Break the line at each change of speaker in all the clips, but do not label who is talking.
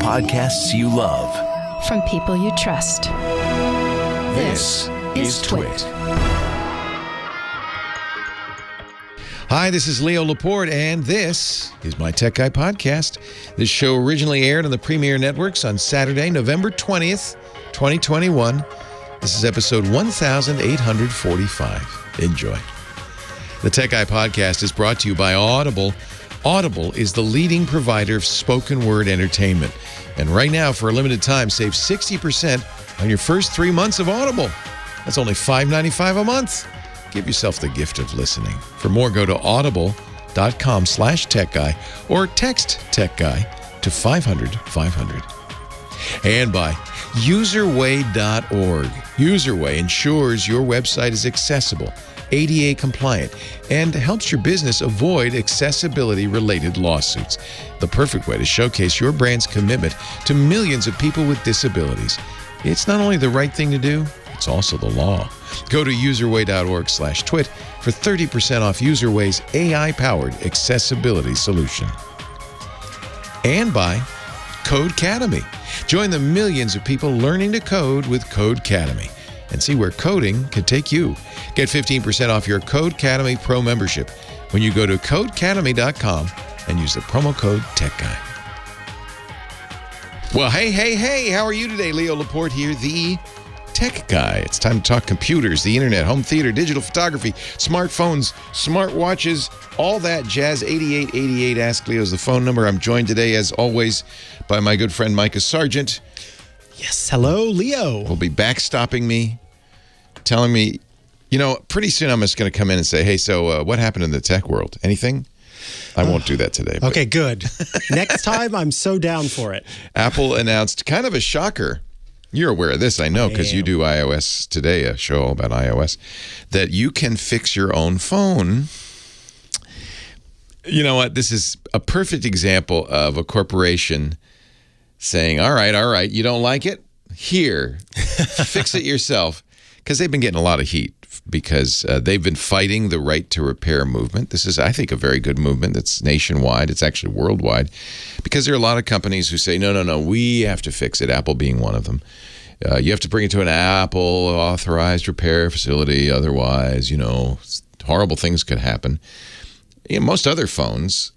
podcasts you love.
From people you trust.
This is Twit.
Hi, this is Leo Laporte, and this is my Tech Guy podcast. This show originally aired on the Premier Networks on Saturday, November 20th, 2021. This is episode 1845. Enjoy. The Tech Guy podcast is brought to you by Audible. Audible is the leading provider of spoken word entertainment. And right now, for a limited time, save 60% on your first 3 months of Audible. That's only $5.95 a month. Give yourself the gift of listening. For more, go to audible.com/techguy or text TechGuy to 500-500. And by userway.org. Userway ensures your website is accessible, ADA compliant, and helps your business avoid accessibility-related lawsuits. The perfect way to showcase your brand's commitment to millions of people with disabilities. It's not only the right thing to do, it's also the law. Go to userway.org/twit for 30% off Userway's AI-powered accessibility solution. And by Codecademy. Join the millions of people learning to code with Codecademy and see where coding can take you. Get 15% off your Codecademy Pro membership when you go to codecademy.com and use the promo code TechGuy. Well, hey, how are you today? Leo Laporte here, the Tech Guy. It's time to talk computers, the internet, home theater, digital photography, smartphones, smartwatches, all that jazz. 8888 Ask Leo is the phone number. I'm joined today, as always, by my good friend Micah Sargent.
Yes, hello, Leo.
Will be backstopping me, telling me, pretty soon I'm just going to come in and say, hey, so what happened in the tech world? Anything? I won't do that today. But.
Okay, good. Next time, I'm so down for it.
Apple announced kind of a shocker. You're aware of this, I know, because you do iOS Today, a show all about iOS, that you can fix your own phone. You know what? This is a perfect example of a corporation saying, all right, you don't like it? Here, fix it yourself. Because they've been getting a lot of heat because they've been fighting the right to repair movement. This is, I think, a very good movement that's nationwide. It's actually worldwide because there are a lot of companies who say, no, we have to fix it, Apple being one of them. You have to bring it to an Apple authorized repair facility. Otherwise, horrible things could happen. Most other phones,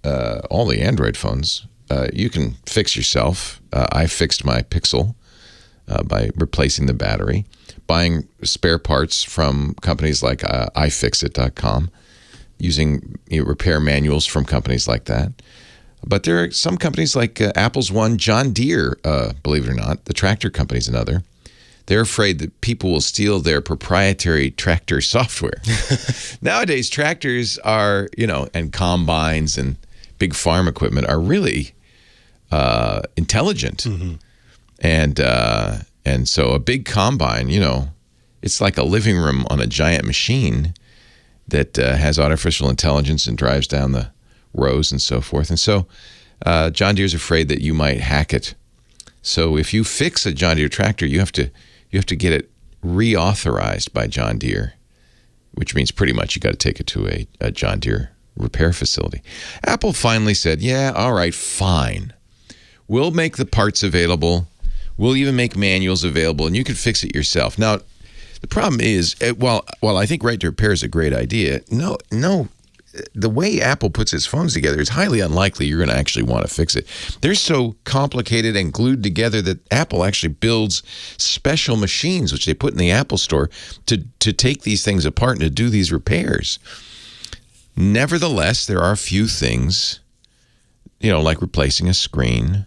all the Android phones, you can fix yourself. I fixed my Pixel by replacing the battery, buying spare parts from companies like iFixit.com, using repair manuals from companies like that. But there are some companies like Apple's one, John Deere, believe it or not, the tractor company's another. They're afraid that people will steal their proprietary tractor software. Nowadays, tractors are, and combines and big farm equipment are really intelligent. Mm-hmm. And so a big combine, it's like a living room on a giant machine that has artificial intelligence and drives down the rows and so forth. And so John Deere's afraid that you might hack it. So if you fix a John Deere tractor, you have to get it reauthorized by John Deere, which means pretty much you got to take it to a John Deere repair facility. Apple finally said, yeah, all right, fine. We'll make the parts available. We'll even make manuals available, and you can fix it yourself. Now, the problem is, while I think right to repair is a great idea, no, the way Apple puts its phones together is highly unlikely you're going to actually want to fix it. They're so complicated and glued together that Apple actually builds special machines, which they put in the Apple Store, to take these things apart and to do these repairs. Nevertheless, there are a few things, like replacing a screen,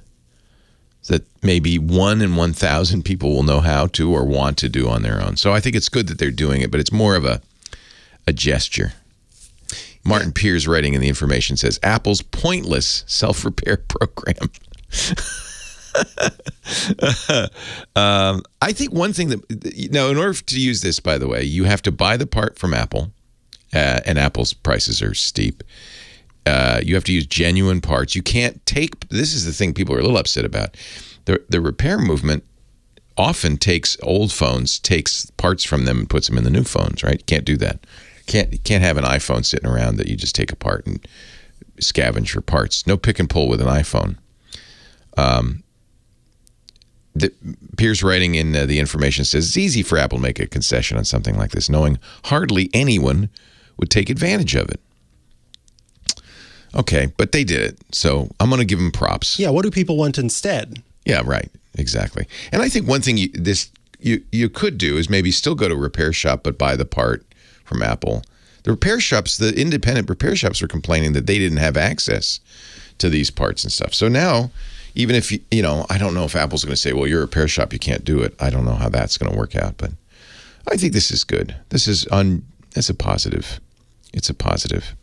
that maybe 1 in 1,000 people will know how to or want to do on their own. So I think it's good that they're doing it, but it's more of a gesture. Martin Pierce, writing in the information, says, Apple's pointless self-repair program. I think one thing that, in order to use this, by the way, you have to buy the part from Apple, and Apple's prices are steep. You have to use genuine parts. You can't take, this is the thing people are a little upset about. The repair movement often takes old phones, takes parts from them and puts them in the new phones, right? You can't do that. You can't have an iPhone sitting around that you just take apart and scavenge for parts. No pick and pull with an iPhone. Piers writing in the information says, it's easy for Apple to make a concession on something like this, knowing hardly anyone would take advantage of it. Okay, but they did it, so I'm going to give them props.
Yeah, what do people want instead?
Yeah, right, exactly. And I think one thing you could do is maybe still go to a repair shop, but buy the part from Apple. The repair shops, the independent repair shops, were complaining that they didn't have access to these parts and stuff. So now, even if you know, I don't know if Apple's going to say, well, you're a repair shop, you can't do it. I don't know how that's going to work out, but I think this is good. It's a positive. It's a positive.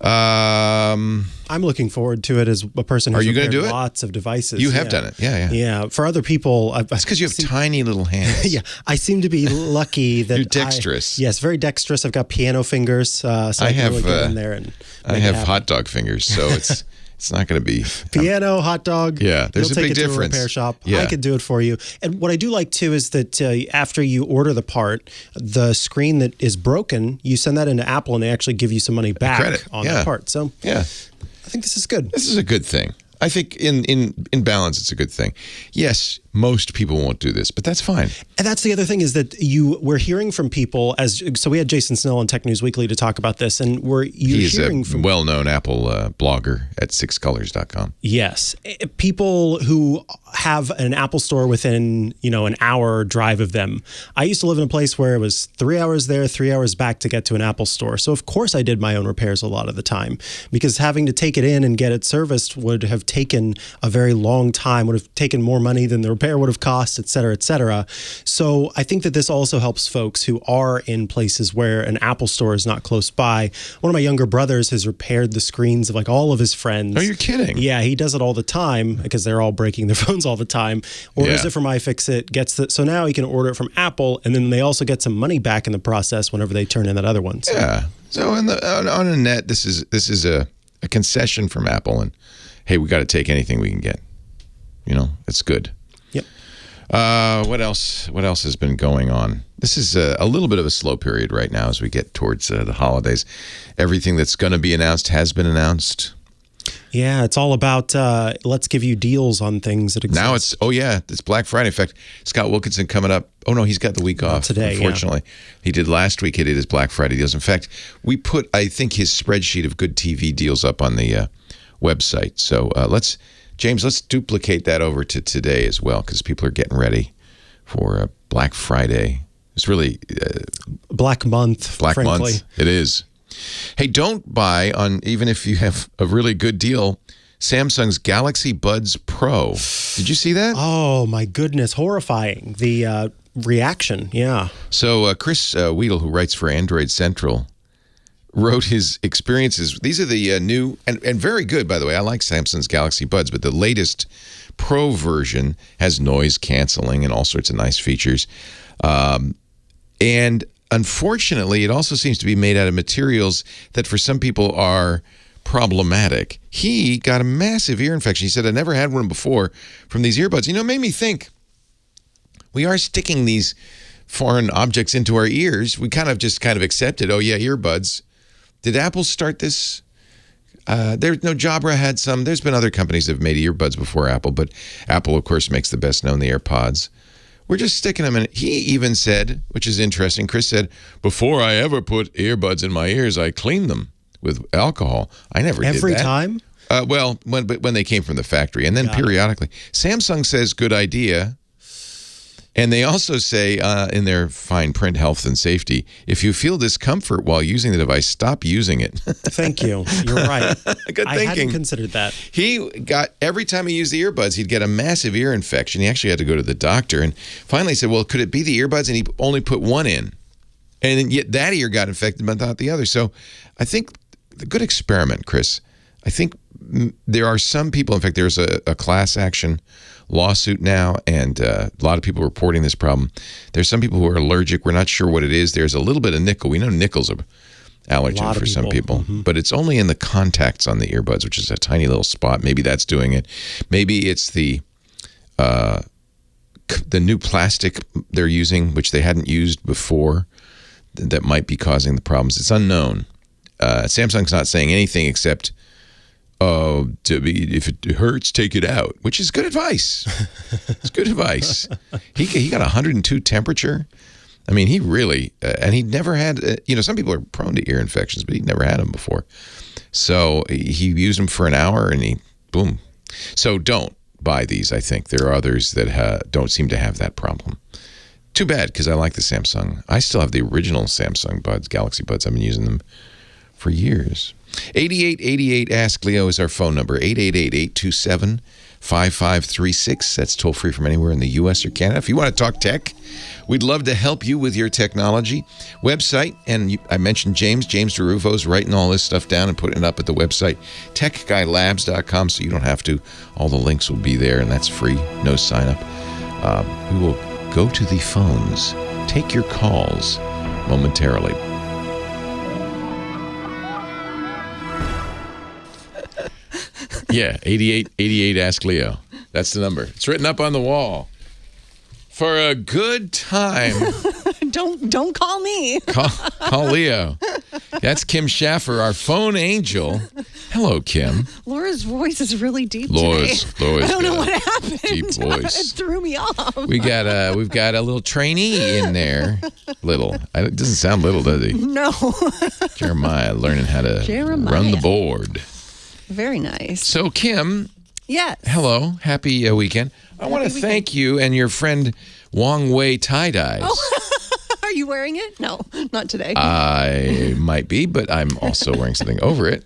I'm looking forward to it as a person who's repaired lots of devices.
You have done it. Yeah.
For other people,
it's because you have tiny little hands.
Yeah. I seem to be lucky that
you're dexterous.
Yes, very dexterous. I've got piano fingers, so I can really get in there and
I have hot dog fingers, so it's not going to be
piano, hot dog.
Yeah, there's a big difference.
You'll take it to a repair shop.
Yeah.
I could do it for you. And what I do like too is that after you order the part, the screen that is broken, you send that into Apple, and they actually give you some money back on that part. So
yeah,
I think this is good.
This is a good thing. I think in balance, it's a good thing. Yes, most people won't do this, but that's fine.
And that's the other thing is that we're hearing from people so we had Jason Snell on Tech News Weekly to talk about this, and
he's a well-known Apple blogger at sixcolors.com.
Yes, people who have an Apple store within an hour drive of them. I used to live in a place where it was 3 hours there, 3 hours back to get to an Apple store. So of course I did my own repairs a lot of the time, because having to take it in and get it serviced would have taken a very long time, would have taken more money than the repair would have cost, et cetera, et cetera. So I think that this also helps folks who are in places where an Apple store is not close by. One of my younger brothers has repaired the screens of like all of his friends.
Oh, you're kidding?
Yeah, he does it all the time because they're all breaking their phones all the time. Orders it from iFixit, so now he can order it from Apple, and then they also get some money back in the process whenever they turn in that other one. So.
Yeah. So on the net, this is a concession from Apple, and hey, we got to take anything we can get. It's good.
Yep.
What else has been going on? This is a little bit of a slow period right now as we get towards the holidays. Everything that's going to be announced has been announced.
Yeah, it's all about let's give you deals on things that exist. Now
it's Black Friday. In fact, Scott Wilkinson coming up. Oh, no, he's got the week off today, unfortunately. Yeah. He did last week. He did his Black Friday deals. In fact, we put, I think, his spreadsheet of good TV deals up on the website. So let's duplicate that over to today as well, because people are getting ready for Black Friday. It's really
Black Month, frankly.
Month. It is. Hey, don't buy even if you have a really good deal, Samsung's Galaxy Buds Pro. Did you see that?
Oh, my goodness. Horrifying. The reaction. Yeah.
So Chris Weedle, who writes for Android Central, wrote his experiences. These are the new, and very good, by the way. I like Samsung's Galaxy Buds, but the latest Pro version has noise canceling and all sorts of nice features. And unfortunately, it also seems to be made out of materials that for some people are problematic. He got a massive ear infection. He said, I never had one before from these earbuds. It made me think, we are sticking these foreign objects into our ears. We kind of accepted, oh yeah, earbuds. Did Apple start this? Jabra had some. There's been other companies that have made earbuds before Apple, but Apple, of course, makes the best known, the AirPods. We're just sticking them in. He even said, which is interesting, Chris said, before I ever put earbuds in my ears, I cleaned them with alcohol. I never did that.
Every time?
Well, when they came from the factory, and then periodically. Samsung says, good idea. And they also say in their fine print, health and safety, if you feel discomfort while using the device, stop using it.
Thank you. You're right.
Good thinking.
I hadn't considered that.
Every time he used the earbuds, he'd get a massive ear infection. He actually had to go to the doctor. And finally he said, well, could it be the earbuds? And he only put one in. And yet that ear got infected, but not the other. So I think a good experiment, Chris. I think there are some people, in fact, there's a class action lawsuit now, and a lot of people reporting this problem. There's some people who are allergic. We're not sure what it is. There's a little bit of nickel. We know nickel's an allergen for some people, but it's only in the contacts on the earbuds, which is a tiny little spot. Maybe that's doing it. Maybe it's the new plastic they're using, which they hadn't used before, that might be causing the problems. It's unknown. Samsung's not saying anything except, if it hurts, take it out, which is good advice. It's good advice. He got 102 temperature. I mean, he really, and he never had, some people are prone to ear infections, but he'd never had them before. So he used them for an hour and boom. So don't buy these, I think. There are others that don't seem to have that problem. Too bad, because I like the Samsung. I still have the original Samsung Buds, Galaxy Buds. I've been using them for years. 8888 Ask Leo is our phone number, 888-827-5536. That's toll free from anywhere in the U.S. or Canada. If you want to talk tech, we'd love to help you with your technology. Website, and I mentioned James DeRuvo's writing all this stuff down and putting it up at the website, techguylabs.com, so you don't have to. All the links will be there, and that's free, no sign up. We will go to the phones, take your calls momentarily. Yeah, 8888 Ask Leo. That's the number. It's written up on the wall. For a good time.
Don't call me.
Call Leo. That's Kim Schaffer, our phone angel. Hello, Kim.
Laura's voice is really deep
Laura's
today. I don't know what happened.
Deep voice.
It threw me off.
We've got a little trainee in there. Little. It doesn't sound little, does he?
No.
Jeremiah learning how to run the board.
Very nice.
So, Kim.
Yes.
Hello. Happy weekend. I want to thank you and your friend Wong Wei tie-dyes.
Oh. Are you wearing it? No, not today.
I might be, but I'm also wearing something over it.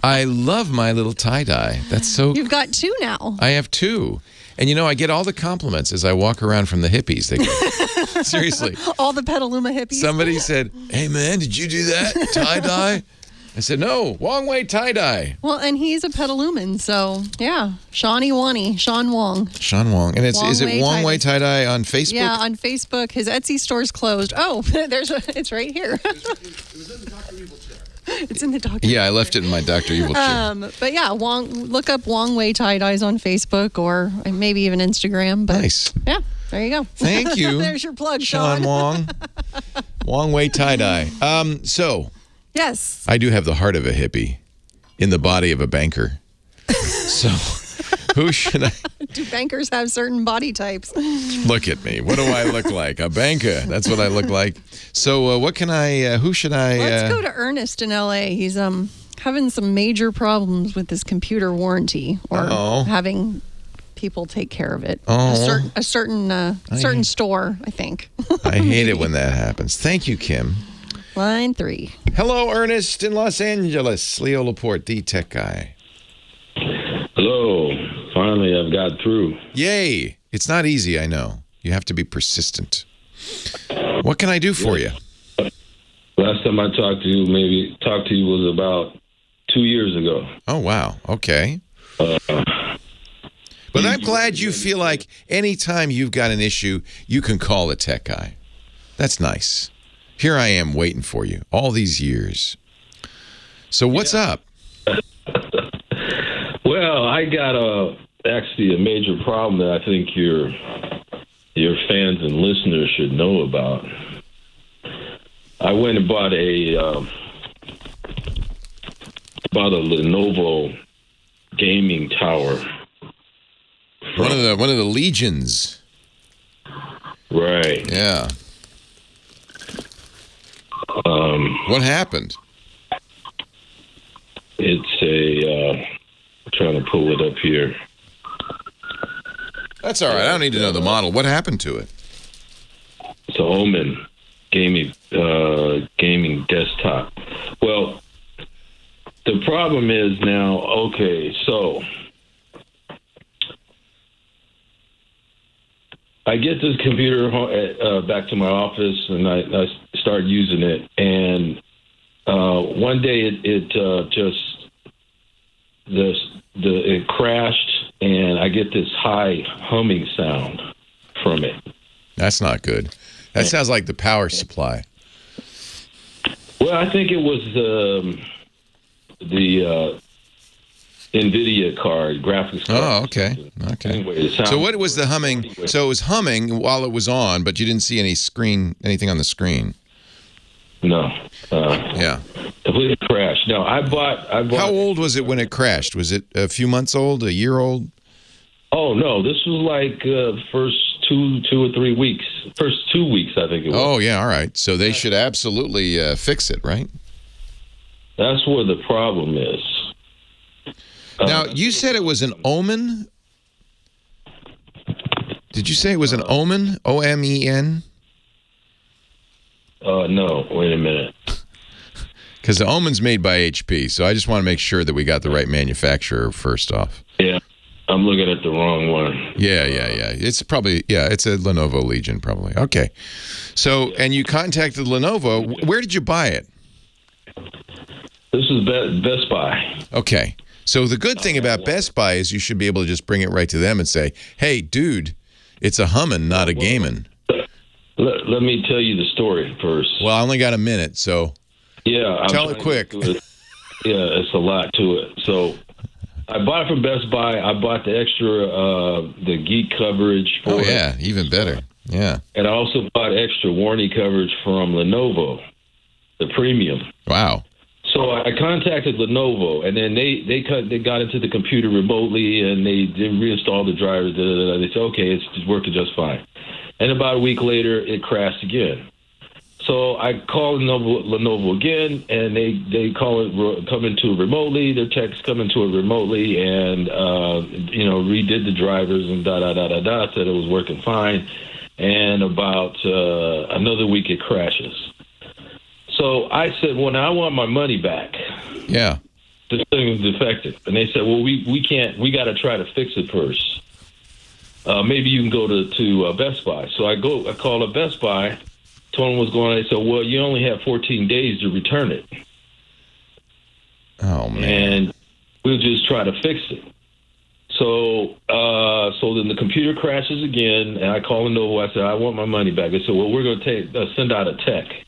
I love my little tie-dye. That's so...
You've got two now.
I have two. And, I get all the compliments as I walk around from the hippies. They go, seriously.
All the Petaluma hippies.
Somebody said, hey, man, did you do that? Tie-dye? I said, no, Wong Wei tie-dye.
Well, and he's a Petaluman, so, yeah. Sean Wong.
Sean Wong. And is it Wong Wei tie-dye on Facebook?
Yeah, on Facebook. His Etsy store's closed. Oh, it's right here.
It was in the Dr. Evil chair.
It's in the Dr.
Yeah, I left it in my Dr. Evil chair.
But yeah, look up Wong Wei tie-dyes on Facebook or maybe even Instagram. But
nice.
Yeah, there you go.
Thank you.
There's your plug, Sean.
Wong. Wong Wei tie-dye. So...
Yes.
I do have the heart of a hippie in the body of a banker. So who should I...
Do bankers have certain body types?
Look at me. What do I look like? A banker. That's what I look like. So what can I... who should I...
Let's go to Ernest in L.A. He's having some major problems with his computer warranty or having people take care of it. A certain store, I think.
I hate it when that happens. Thank you, Kim.
Line 3.
Hello, Ernest in Los Angeles. Leo Laporte, the tech guy.
Hello. Finally, I've got through.
Yay. It's not easy, I know. You have to be persistent. What can I do for you?
Last time I talked to you was about 2 years ago.
Oh, wow. Okay. But I'm glad you feel like anytime you've got an issue, you can call the tech guy. That's nice. Here I am waiting for you all these years. So what's up?
Well, I got actually a major problem that I think your fans and listeners should know about. I went and bought a Lenovo gaming tower.
One of the legions.
Right.
Yeah. What happened?
It's I'm trying to pull it up here.
That's all right. I don't need to know the model. What happened to it?
It's a Omen gaming desktop. Well, the problem is now, okay, so I get this computer back to my office, and I start using it. And one day it crashed, and I get this high humming sound from it.
That's not good. That sounds like the power supply.
Well, I think it was the NVIDIA card, graphics card.
Oh, okay.
Anyway,
So what was the humming? So it was humming while it was on, but you didn't see anything on the screen.
No.
Yeah.
Completely crashed. No, I bought.
How old was it when it crashed? Was it a few months old, a year old?
Oh, no. This was like first two or 3 weeks. First 2 weeks, I think it was.
Oh, yeah. All right. So they should absolutely fix it, right?
That's where the problem is.
Now, you said it was an omen? Did you say it was an omen? O-M-E-N?
No. Wait a minute.
Because the omen's made by HP, so I just want to make sure that we got the right manufacturer first off.
Yeah. I'm looking at the wrong one.
Yeah. It's probably, it's a Lenovo Legion probably. Okay. So, and you contacted Lenovo. Where did you buy it?
This is Best Buy.
Okay. So the good thing about Best Buy is you should be able to just bring it right to them and say, hey, dude, it's a hummin', not a gamin'.
Let me tell you the story first.
Well, I only got a minute, so tell it quick.
Yeah, it's a lot to it. So I bought it from Best Buy. I bought the extra, the geek coverage for it.
Even better. Yeah.
And I also bought extra warranty coverage from Lenovo, the premium.
Wow.
So I contacted Lenovo, and then they got into the computer remotely, and they reinstalled the drivers. They said, okay, it's working just fine. And about a week later, it crashed again. So I called Lenovo again, and they come into it remotely. Their techs come into it remotely, and redid the drivers and said it was working fine. And about another week, it crashes. So I said, well, now I want my money back.
Yeah.
This thing is defective. And they said, well, we can't, we got to try to fix it first. Maybe you can go to Best Buy. So I called up Best Buy, told them what's going on. They said, well, you only have 14 days to return it.
Oh, man.
And we'll just try to fix it. So then the computer crashes again, and I call Lenovo. I said, I want my money back. They said, well, we're going to send out a tech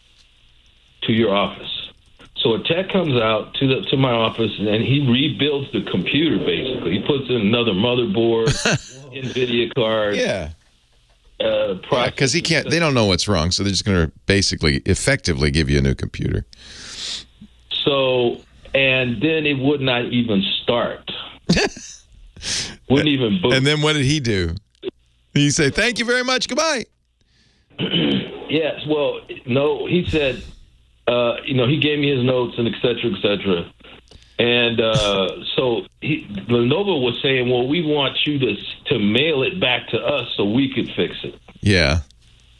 to your office. So a tech comes out to my office, and he rebuilds the computer, basically. He puts in another motherboard, NVIDIA card.
Yeah. Because they don't know what's wrong, so they're just going to basically effectively give you a new computer.
So, and then it would not even start. Wouldn't even boot.
And then what did he do? He say, thank you very much, goodbye.
Yes, well, no, he said, he gave me his notes and et cetera. And so Lenovo was saying, well, we want you to mail it back to us so we could fix it.
Yeah.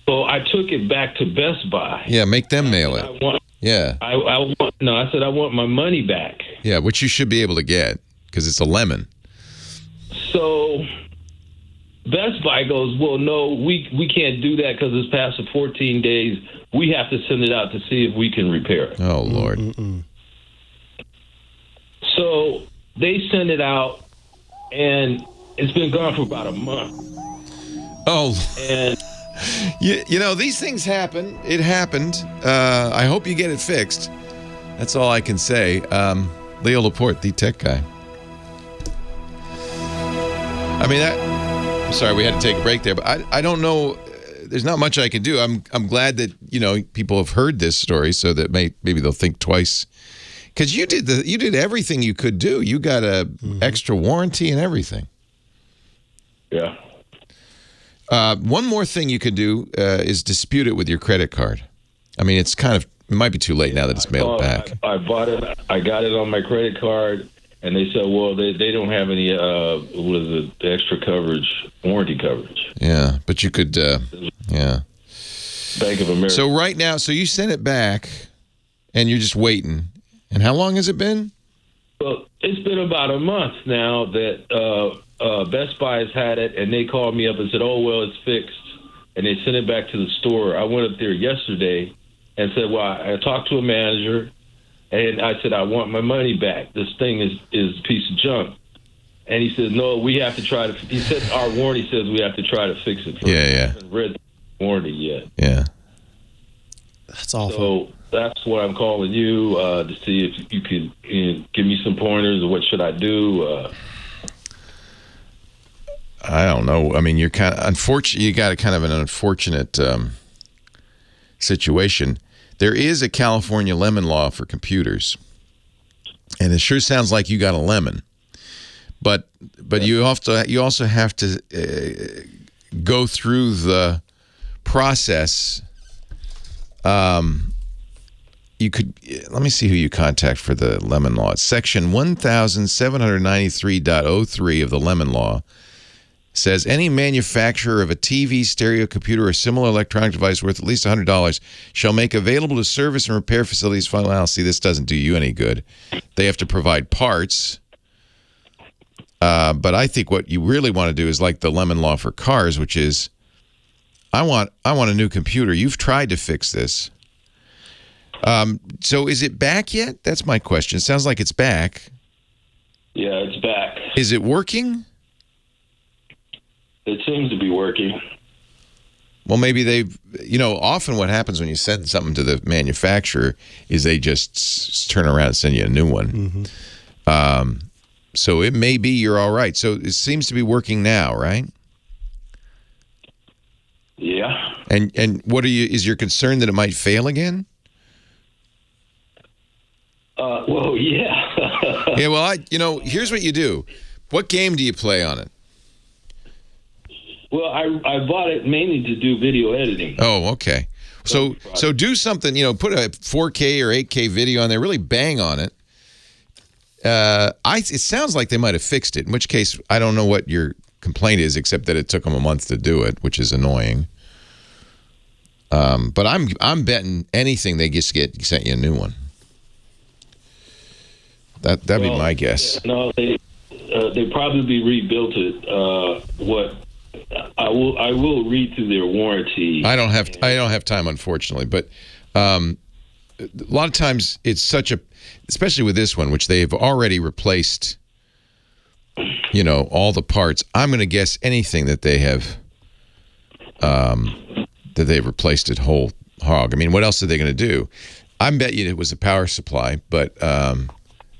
So I took it back to Best Buy.
Yeah, make them mail it.
I said, I want my money back.
Yeah, which you should be able to get because it's a lemon.
So Best Buy goes, well, no, we can't do that because it's past the 14 days. We have to send it out to see if we can repair it.
Oh, Lord.
So they send it out, and it's been gone for about a month.
Oh.
And
these things happen. It happened. I hope you get it fixed. That's all I can say. Leo Laporte, the tech guy. I mean, I'm sorry we had to take a break there, but I don't know. There's not much I can do. I'm glad that people have heard this story, so that maybe they'll think twice. Because you did everything you could do. You got a extra warranty and everything.
Yeah.
One more thing you could do is dispute it with your credit card. I mean, it might be too late now that it's mailed back.
I bought it. I got it on my credit card. And they said, well, they don't have any, extra coverage, warranty coverage.
Yeah, but you could,
Bank of America.
So right now, you sent it back, and you're just waiting. And how long has it been?
Well, it's been about a month now that Best Buy has had it, and they called me up and said, oh, well, it's fixed. And they sent it back to the store. I went up there yesterday and said, well, I talked to a manager. And I said, I want my money back. This thing is a piece of junk. And he said, no, we have to try to. He said, our warranty says we have to try to fix it first.
Yeah.
I haven't read the warranty yet.
Yeah.
That's awful.
So that's what I'm calling you to see if you could give me some pointers. Or what should I do?
I don't know. I mean, you're kind of unfortunate. You got a kind of an unfortunate situation. There is a California lemon law for computers, and it sure sounds like you got a lemon. But you also have to go through the process. You could let me see who you contact for the lemon law. It's section 1793.03 of the lemon law. Says any manufacturer of a TV, stereo, computer, or similar electronic device worth at least $100 shall make available to service and repair facilities. Well, see, this doesn't do you any good. They have to provide parts. But I think what you really want to do is like the lemon law for cars, which is, I want a new computer. You've tried to fix this. So is it back yet? That's my question. It sounds like it's back.
Yeah, it's back.
Is it working?
It seems to be working.
Well, maybe they've, often what happens when you send something to the manufacturer is they just turn around and send you a new one. Mm-hmm. So it may be you're all right. So it seems to be working now, right?
Yeah.
And what is your concern that it might fail again?
Well, yeah.
Yeah, well, here's what you do. What game do you play on it?
Well, I bought it mainly to do video editing.
Oh, okay. So do something, put a 4K or 8K video on there, really bang on it. It sounds like they might have fixed it, in which case I don't know what your complaint is, except that it took them a month to do it, which is annoying. But I'm betting anything they just sent you a new one. That'd be my guess.
No, they probably rebuilt it. I will read through their warranty.
I don't have time, unfortunately, but a lot of times it's especially with this one, which they've already replaced, all the parts. I'm going to guess anything that they have, that they've replaced it whole hog. I mean, what else are they going to do? I bet you it was a power supply, but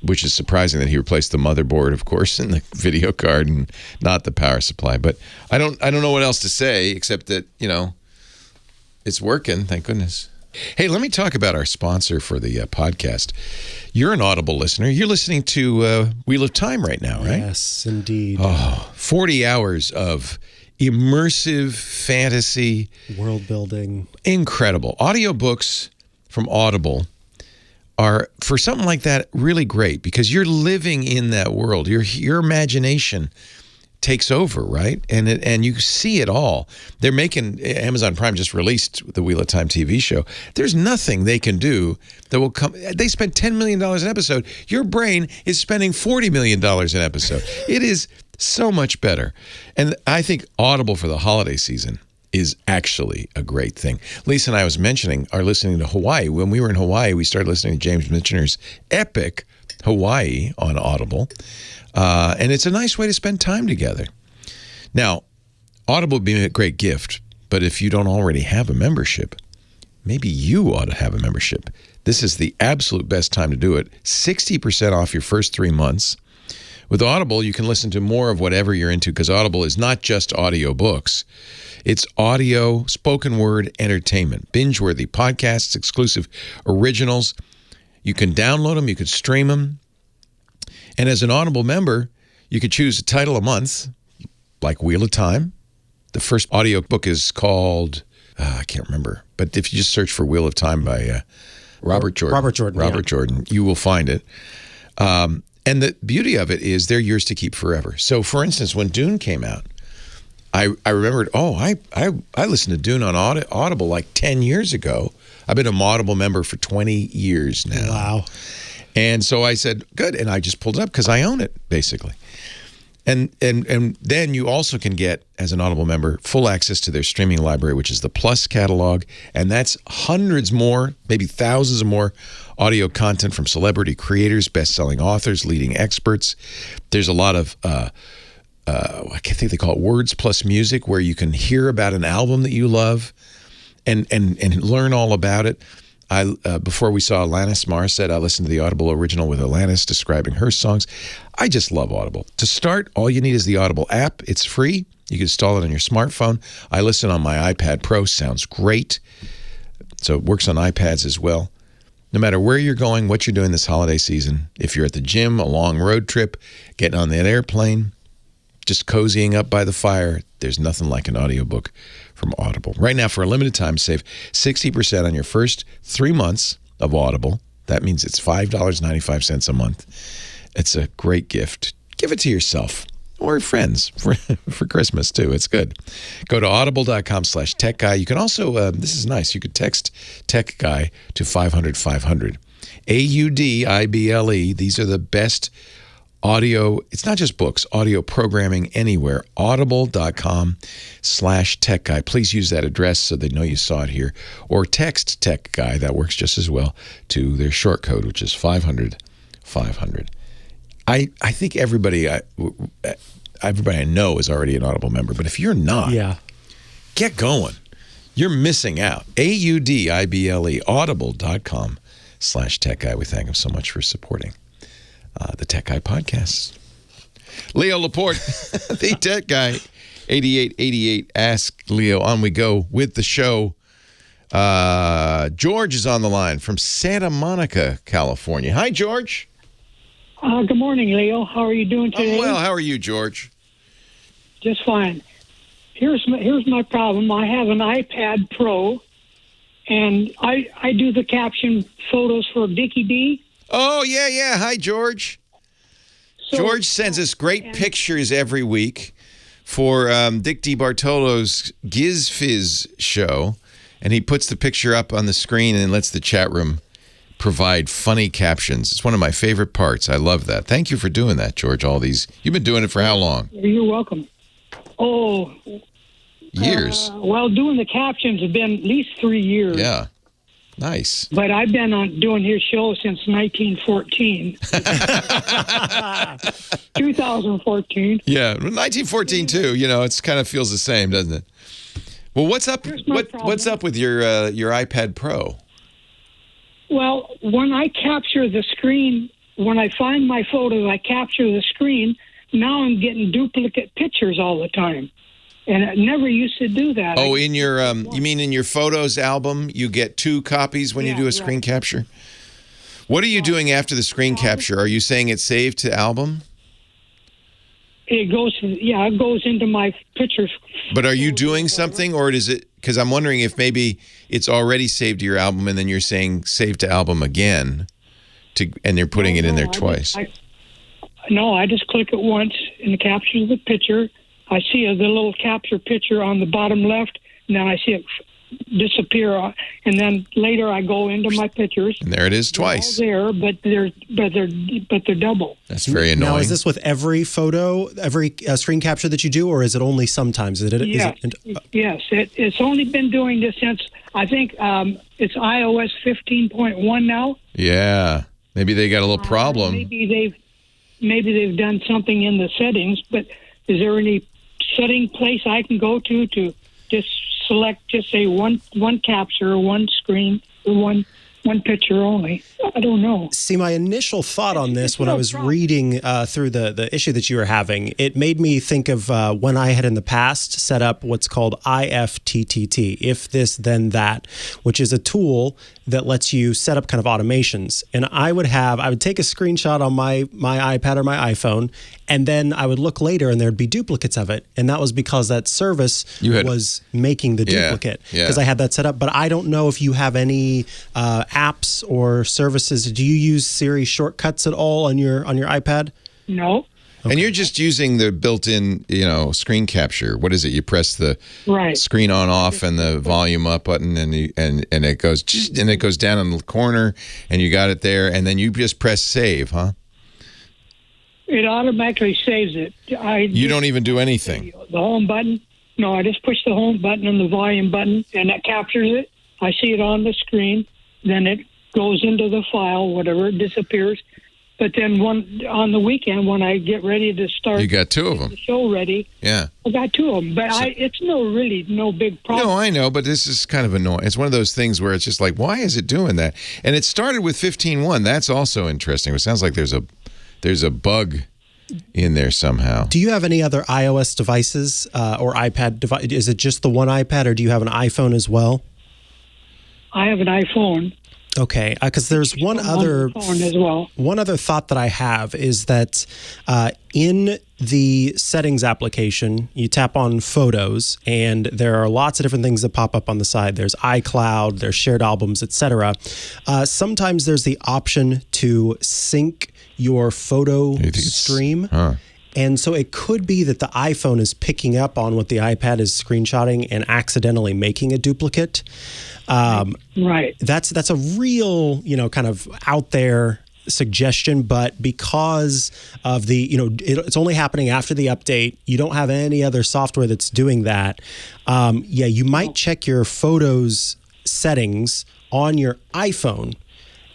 which is surprising that he replaced the motherboard, of course, and the video card, and not the power supply. But I don't know what else to say except that it's working. Thank goodness. Hey, let me talk about our sponsor for the podcast. You're an Audible listener. You're listening to Wheel of Time right now, right?
Yes, indeed.
40 hours of immersive fantasy.
World building. Incredible.
Audiobooks from Audible are, for something like that, really great because you're living in that world. Your imagination takes over, right? And you see it all. They're making, Amazon Prime just released the Wheel of Time TV show. There's nothing they can do that will come. They spend $10 million an episode. Your brain is spending $40 million an episode. It is so much better. And I think Audible for the holiday season is actually a great thing. Lisa and I was mentioning our listening to Hawaii. When we were in Hawaii, we started listening to James Michener's epic Hawaii on Audible. And it's a nice way to spend time together. Now, Audible would be a great gift, but if you don't already have a membership, maybe you ought to have a membership. This is the absolute best time to do it. 60% off your first 3 months. With Audible, you can listen to more of whatever you're into because Audible is not just audio books. It's audio, spoken word entertainment, binge-worthy podcasts, exclusive originals. You can download them, you can stream them. And as an Audible member, you could choose a title a month, like Wheel of Time. The first audiobook is called, I can't remember, but if you just search for Wheel of Time by Robert Jordan, you will find it. And the beauty of it is they're yours to keep forever. So, for instance, when Dune came out, I remembered, I listened to Dune on Audible like 10 years ago. I've been an Audible member for 20 years now.
Wow.
And so I said, good. And I just pulled it up because I own it, basically. And then you also can get, as an Audible member, full access to their streaming library, which is the Plus catalog. And that's hundreds more, maybe thousands of more audio content from celebrity creators, best-selling authors, leading experts. There's a lot of, I think they call it Words Plus Music, where you can hear about an album that you love and learn all about it. Before we saw Alanis Morissette, I listened to the Audible original with Alanis describing her songs. I just love Audible. To start, all you need is the Audible app. It's free. You can install it on your smartphone. I listen on my iPad Pro. Sounds great. So it works on iPads as well. No matter where you're going, what you're doing this holiday season, if you're at the gym, a long road trip, getting on that airplane, just cozying up by the fire, there's nothing like an audiobook from Audible. Right now, for a limited time, save 60% on your first 3 months of Audible. That means it's $5.95 a month. It's a great gift. Give it to yourself or friends for Christmas, too. It's good. Go to audible.com/techguy. You can also, this is nice, you could text Tech Guy to 500-500. AUDIBLE. These are the best audio, it's not just books, audio programming anywhere. Audible.com/techguy. Please use that address so they know you saw it here. Or text Tech Guy, that works just as well, to their short code, which is 500-500. I think everybody I know is already an Audible member, but if you're not, get going. You're missing out. AUDIBLE, audible.com/techguy. We thank him so much for supporting the Tech Guy podcast. Leo Laporte, the Tech Guy, 8888. Ask Leo. On we go with the show. George is on the line from Santa Monica, California. Hi, George.
Good morning, Leo. How are you doing today?
I'm well. How are you, George?
Just fine. Here's my problem. I have an iPad Pro, and I do the caption photos for Dickie D.
Oh, yeah. Hi, George.
So,
George sends us great pictures every week for Dick DiBartolo's Giz Fizz show, and he puts the picture up on the screen and lets the chat room provide funny captions. It's one of my favorite parts. I love that. Thank you for doing that, George. You've been doing it for how long?
You're welcome. Oh,
years.
Well, doing the captions have been at least 3 years.
Yeah. Nice.
But I've been doing his show since 1914. 2014.
Yeah, 1914 too. You know, it kind of feels the same, doesn't it? Well, what's up? What's up with your iPad Pro?
Well, when I capture the screen, when I find my photos, I capture the screen. Now I'm getting duplicate pictures all the time. And I never used to do that.
Oh, in your, you mean in your photos album, you get 2 copies when you do a screen capture? What are you doing after the screen capture? Are you saying it's saved to album?
It goes into my pictures.
But are you doing something, or is it, because I'm wondering if maybe it's already saved to your album and then you're saying save to album again, and you're putting it in there twice?
I just click it once and it captures the picture. I see the little capture picture on the bottom left, and then I see it disappear, and then later I go into my pictures.
And there it is twice.
They're all there, but they're double.
That's very annoying.
Now, is this with every photo, every screen capture that you do, or is it only sometimes?
Yes, it's only been doing this since, I think it's iOS 15.1 now.
Yeah, maybe they got a little problem.
Maybe they've done something in the settings, but is there any setting place I can go to just select, just say one capture, one screen, or one picture only? I don't know.
See, my initial thought on this when I was reading through the issue that you were having, it made me think of when I had in the past set up what's called Ifttt, if this, then that, which is a tool that lets you set up kind of automations. And I would take a screenshot on my iPad or my iPhone, and then I would look later and there'd be duplicates of it. And that was because that service was making the duplicate, because I had that set up. But I don't know if you have any apps or services. Do you use Siri shortcuts at all on your iPad?
No.
Okay. And you're just using the built-in, screen capture. What is it? You press the screen on off and the volume up button, and it goes down in the corner, and you got it there, and then you just press save, huh?
It automatically saves it.
You don't even do anything.
The home button? No, I just push the home button and the volume button, and that captures it. I see it on the screen. Then it goes into the file, whatever, it disappears. But then on the weekend, when I get ready to start,
you got 2 of them.
The show ready.
Yeah,
I got 2 of them, but it's no big problem.
No, I know, but this is kind of annoying. It's one of those things where it's just like, why is it doing that? And it started with 15.1. That's also interesting. It sounds like there's a bug in there somehow.
Do you have any other iOS devices or iPad device? Is it just the one iPad, or do you have an iPhone as well?
I have an iPhone.
Okay, because there's one other
phone as well.
One other thought that I have is that in the settings application, you tap on Photos, and there are lots of different things that pop up on the side. There's iCloud, there's shared albums, etc. Sometimes there's the option to sync your photo stream. And so it could be that the iPhone is picking up on what the iPad is screenshotting and accidentally making a duplicate.
Right.
That's a real, kind of out there suggestion, but because of the, it's only happening after the update. You don't have any other software that's doing that. You might check your Photos settings on your iPhone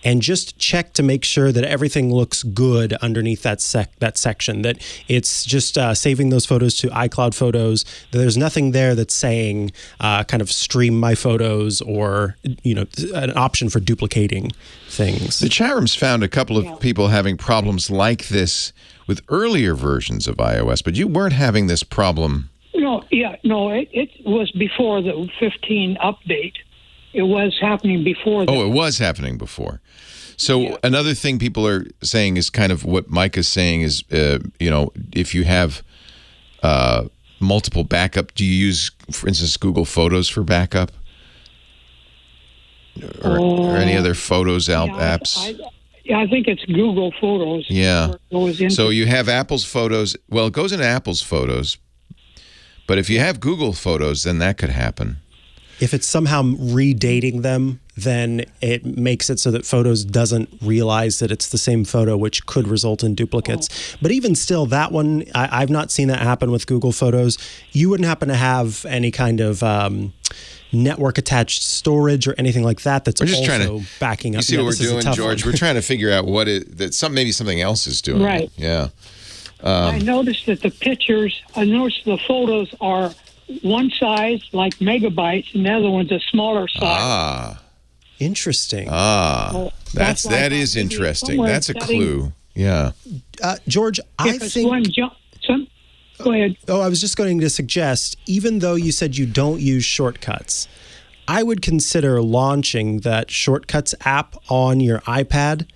and just check to make sure that everything looks good underneath that section, that it's just saving those photos to iCloud Photos, that there's nothing there that's saying kind of stream my photos or, an option for duplicating things.
The chat room's found a couple of people having problems like this with earlier versions of iOS, but you weren't having this problem.
It was before the 15 update. It was happening before that.
Oh, it was happening before. So another thing people are saying is kind of what Mike is saying is, if you have multiple backup, do you use, for instance, Google Photos for backup? Or any other Photos apps?
I think it's Google Photos.
Yeah. So you have Apple's Photos. Well, it goes into Apple's Photos. But if you have Google Photos, then that could happen.
If it's somehow redating them, then it makes it so that Photos doesn't realize that it's the same photo, which could result in duplicates. But even still, that one, I've not seen that happen with Google Photos. You wouldn't happen to have any kind of network-attached storage or anything like that that's
we're just
also
trying to,
backing up.
You see what we're doing, George? We're trying to figure out what maybe something else is doing.
Right.
Yeah.
I noticed that the photos are one size, like megabytes, and the other one's a smaller size.
Interesting.
So
that is interesting. That's a clue. Yeah.
George, I think...
Go ahead.
Oh, I was just going to suggest, even though you said you don't use shortcuts, I would consider launching that Shortcuts app on your iPad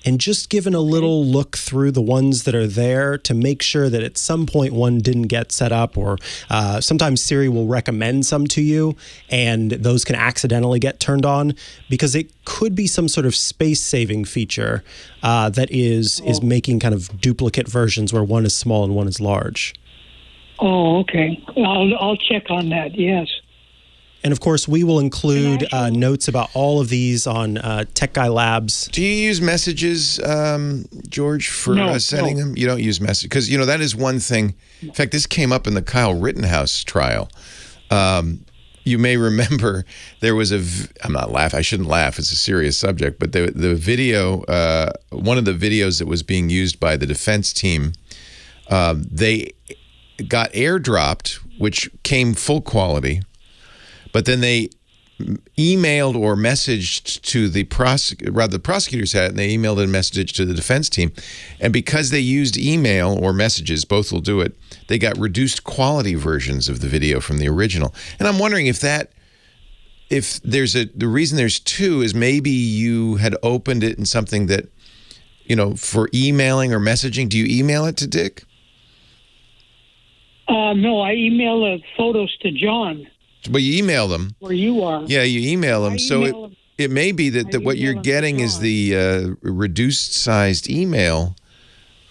and just giving a little look through the ones that are there to make sure that at some point one didn't get set up, or sometimes Siri will recommend some to you and those can accidentally get turned on, because it could be some sort of space-saving feature that is making kind of duplicate versions where one is small and one is large.
Oh, okay. I'll check on that, yes.
And of course, we will include notes about all of these on Tech Guy Labs.
Do you use messages, George, for sending them? You don't use messages? Because, that is one thing. In fact, this came up in the Kyle Rittenhouse trial. You may remember there was I'm not laughing. I shouldn't laugh. It's a serious subject. But the video, one of the videos that was being used by the defense team, they got airdropped, which came full quality. But then they emailed or messaged to the prosecutors had it, and they emailed a message to the defense team. And because they used email or messages, both will do it, they got reduced quality versions of the video from the original. And I'm wondering the reason there's two is maybe you had opened it in something that, for emailing or messaging. Do you email it to Dick?
No, I email the photos to John.
But you email them.
Where you are.
Yeah, you email them. So it may be that what you're getting is the reduced-sized email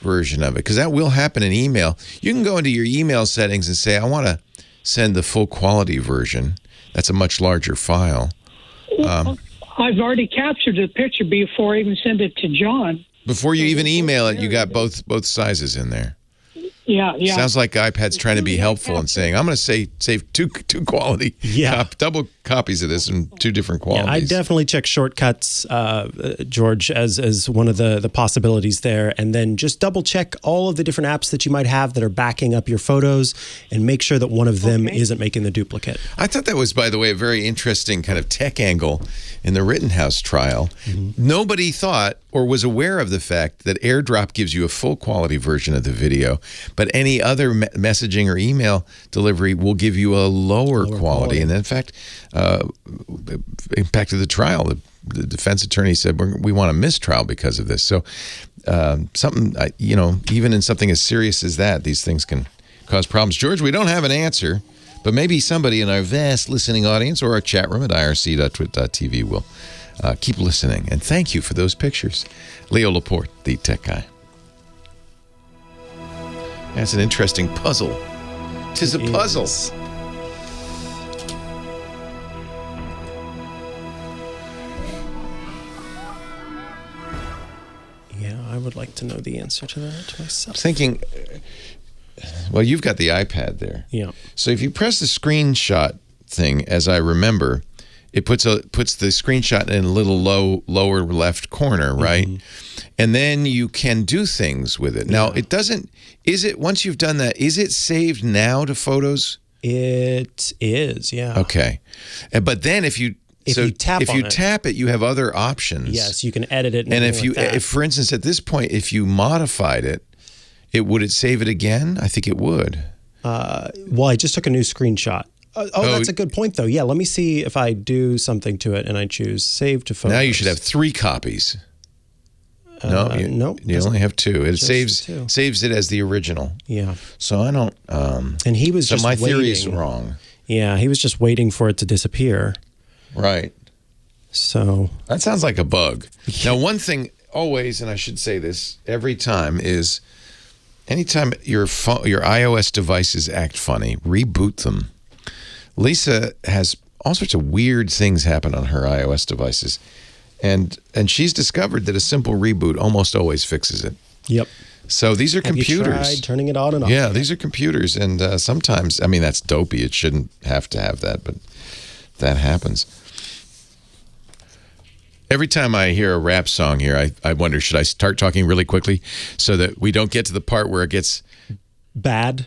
version of it, because that will happen in email. You can go into your email settings and say, I want to send the full-quality version. That's a much larger file.
I've already captured the picture before I even send it to John.
Before you even email it, you got both sizes in there.
Yeah.
Sounds like iPad's trying to be helpful and saying, I'm going to save two quality, double copies of this in two different qualities.
Yeah, I definitely check shortcuts, George, as one of the possibilities there. And then just double check all of the different apps that you might have that are backing up your photos and make sure that one of them isn't making the duplicate.
I thought that was, by the way, a very interesting kind of tech angle in the Rittenhouse trial. Mm-hmm. Nobody thought, or was aware of the fact that AirDrop gives you a full quality version of the video, but any other messaging or email delivery will give you a lower quality. And in fact, impacted the trial. The defense attorney said, we want a mistrial because of this. So something, even in something as serious as that, these things can cause problems. George, we don't have an answer, but maybe somebody in our vast listening audience or our chat room at irc.twit.tv will keep listening. And thank you for those pictures. Leo Laporte, the tech guy. That's an interesting puzzle. 'Tis a puzzle.
Yeah, I would like to know the answer to that myself.
Thinking, well, you've got the iPad there.
Yeah.
So if you press the screenshot thing, as I remember, it puts the screenshot in a little lower left corner, right? Mm-hmm. And then you can do things with it. Now, it doesn't, once you've done that, is it saved now to Photos?
It is, yeah.
Okay. But then if you tap it, you have other options.
Yes, you can edit it.
And if, for instance, at this point, if you modified it, would it save it again? I think it would.
Well, I just took a new screenshot. That's a good point, though. Yeah, let me see if I do something to it and I choose Save to Photos.
Now you should have 3 copies.
No,
you only have 2. It saves it as the original.
Yeah.
So I don't.
And he was just
my
waiting.
theory is wrong.
Yeah, he was just waiting for it to disappear.
Right.
So
that sounds like a bug. Now, one thing always, and I should say this every time, is anytime your iOS devices act funny, reboot them. Lisa has all sorts of weird things happen on her iOS devices. And she's discovered that a simple reboot almost always fixes it.
Yep.
So these are computers.
Have you tried turning it on and off?
Yeah, these are computers. And sometimes, I mean, that's dopey. It shouldn't have to have that, but that happens. Every time I hear a rap song here, I wonder, should I start talking really quickly so that we don't get to the part where it gets
bad?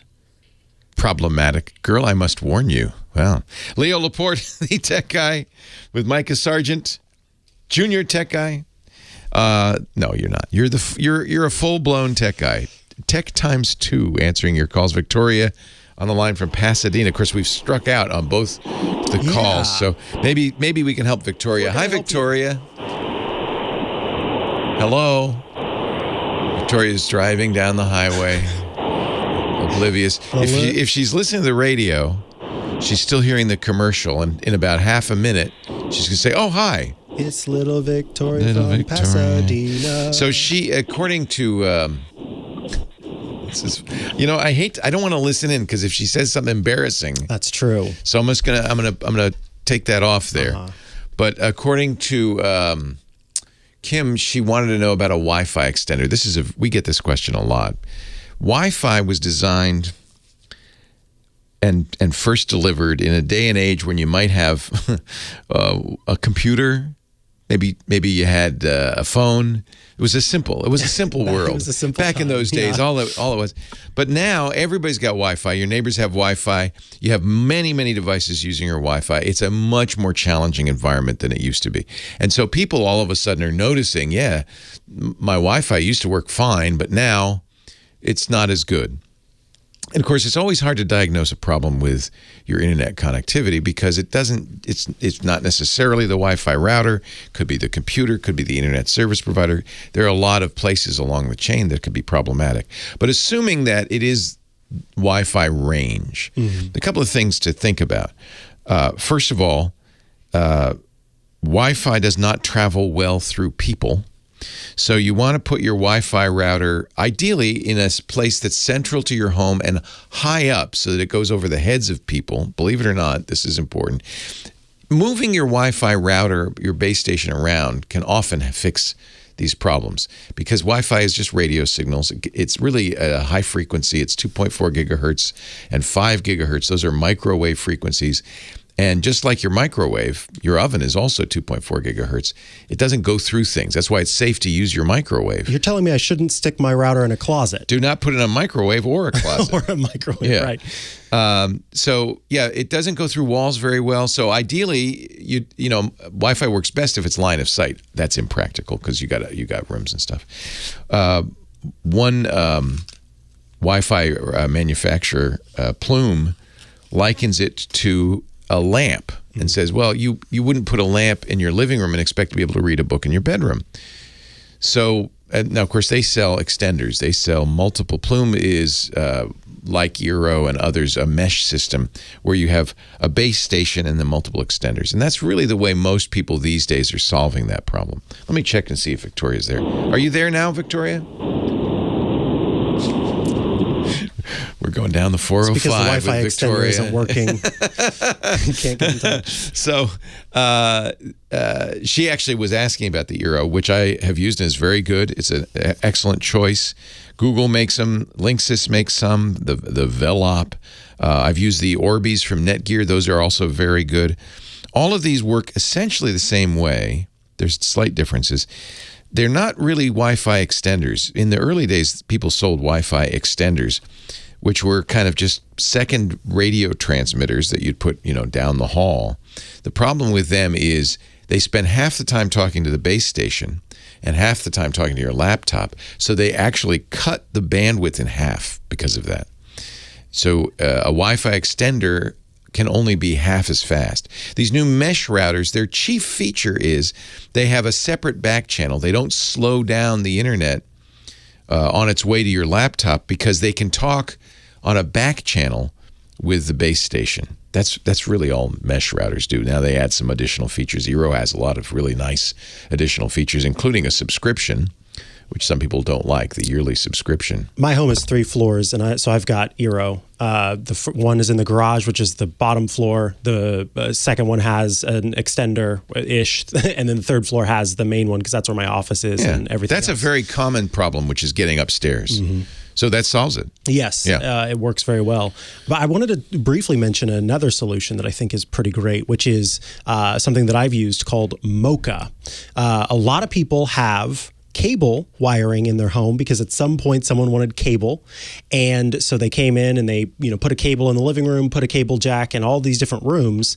Problematic. Girl, I must warn you. Well, Leo Laporte, the tech guy, with Micah Sargent, junior tech guy. No, you're not. You're a full-blown tech guy. Tech times 2 answering your calls. Victoria on the line from Pasadena. Of course, we've struck out on both the calls, so maybe we can help Victoria. Hi, Victoria. Hello. Victoria's driving down the highway. Oblivious. If she's listening to the radio, she's still hearing the commercial, and in about half a minute, she's going to say, "Oh, hi.
It's little Victoria from Pasadena."
So she, according to, I don't want to listen in because if she says something embarrassing,
that's true. So
I'm gonna take that off there. But according to Kim, she wanted to know about a Wi-Fi extender. We get this question a lot. Wi-Fi was designed and first delivered in a day and age when you might have a computer, maybe you had a phone. It was a simple world.
It was a simple
back
time.
In those days.
Yeah.
All it was. But now everybody's got Wi-Fi. Your neighbors have Wi-Fi. You have many devices using your Wi-Fi. It's a much more challenging environment than it used to be. And so people all of a sudden are noticing, my Wi-Fi used to work fine, but now it's not as good. And of course, it's always hard to diagnose a problem with your internet connectivity because it's not necessarily the Wi-Fi router, could be the computer, could be the internet service provider. There are a lot of places along the chain that could be problematic. But assuming that it is Wi-Fi range, a couple of things to think about. First of all, Wi-Fi does not travel well through people. So you want to put your Wi-Fi router ideally in a place that's central to your home and high up so that it goes over the heads of people. Believe it or not, this is important. Moving your Wi-Fi router, your base station around can often fix these problems because Wi-Fi is just radio signals. It's really a high frequency. It's 2.4 gigahertz and 5 gigahertz. Those are microwave frequencies. And just like your microwave, your oven is also 2.4 gigahertz. It doesn't go through things. That's why it's safe to use your microwave.
You're telling me I shouldn't stick my router in a closet?
Do not put it in a microwave or a closet.
Or a microwave, right.
So, it doesn't go through walls very well. So ideally, you know, Wi-Fi works best if it's line of sight. That's impractical because you got rooms and stuff. One Wi-Fi manufacturer, Plume, likens it to a lamp and says, well, you wouldn't put a lamp in your living room and expect to be able to read a book in your bedroom. So now, of course, they sell extenders. They sell multiple. Plume is like eero and others, a mesh system where you have a base station and then multiple extenders. And that's really the way most people these days are solving that problem. Let me check and see if Victoria's there. Are you there now, Victoria? We're going down the 405
it's because the Wi-Fi
with Victoria.
extender isn't working. You can't get in touch.
So she actually was asking about the eero, which I have used and is very good. It's an excellent choice. Google makes them. Linksys makes some. The VOIP. I've used the Orbeez from Netgear. Those are also very good. All of these work essentially the same way. There's slight differences. They're not really Wi-Fi extenders. In the early days, people sold Wi-Fi extenders, which were kind of just second radio transmitters that you'd put, down the hall. The problem with them is they spend half the time talking to the base station and half the time talking to your laptop. So they actually cut the bandwidth in half because of that. So a Wi-Fi extender can only be half as fast. These new mesh routers, their chief feature is they have a separate back channel. They don't slow down the internet on its way to your laptop because they can talk on a back channel with the base station. That's really all mesh routers do. Now they add some additional features. eero has a lot of really nice additional features, including a subscription, which some people don't like, the yearly subscription.
My home is 3 floors, and so I've got eero. The one is in the garage, which is the bottom floor. The second one has an extender-ish, and then the third floor has the main one because that's where my office is and everything
That's
else.
a very common problem, which is getting upstairs. Mm-hmm. So that solves it.
Yes, it works very well. But I wanted to briefly mention another solution that I think is pretty great, which is something that I've used called Mocha. A lot of people have cable wiring in their home because at some point someone wanted cable, and so they came in and they put a cable in the living room, put a cable jack in all these different rooms.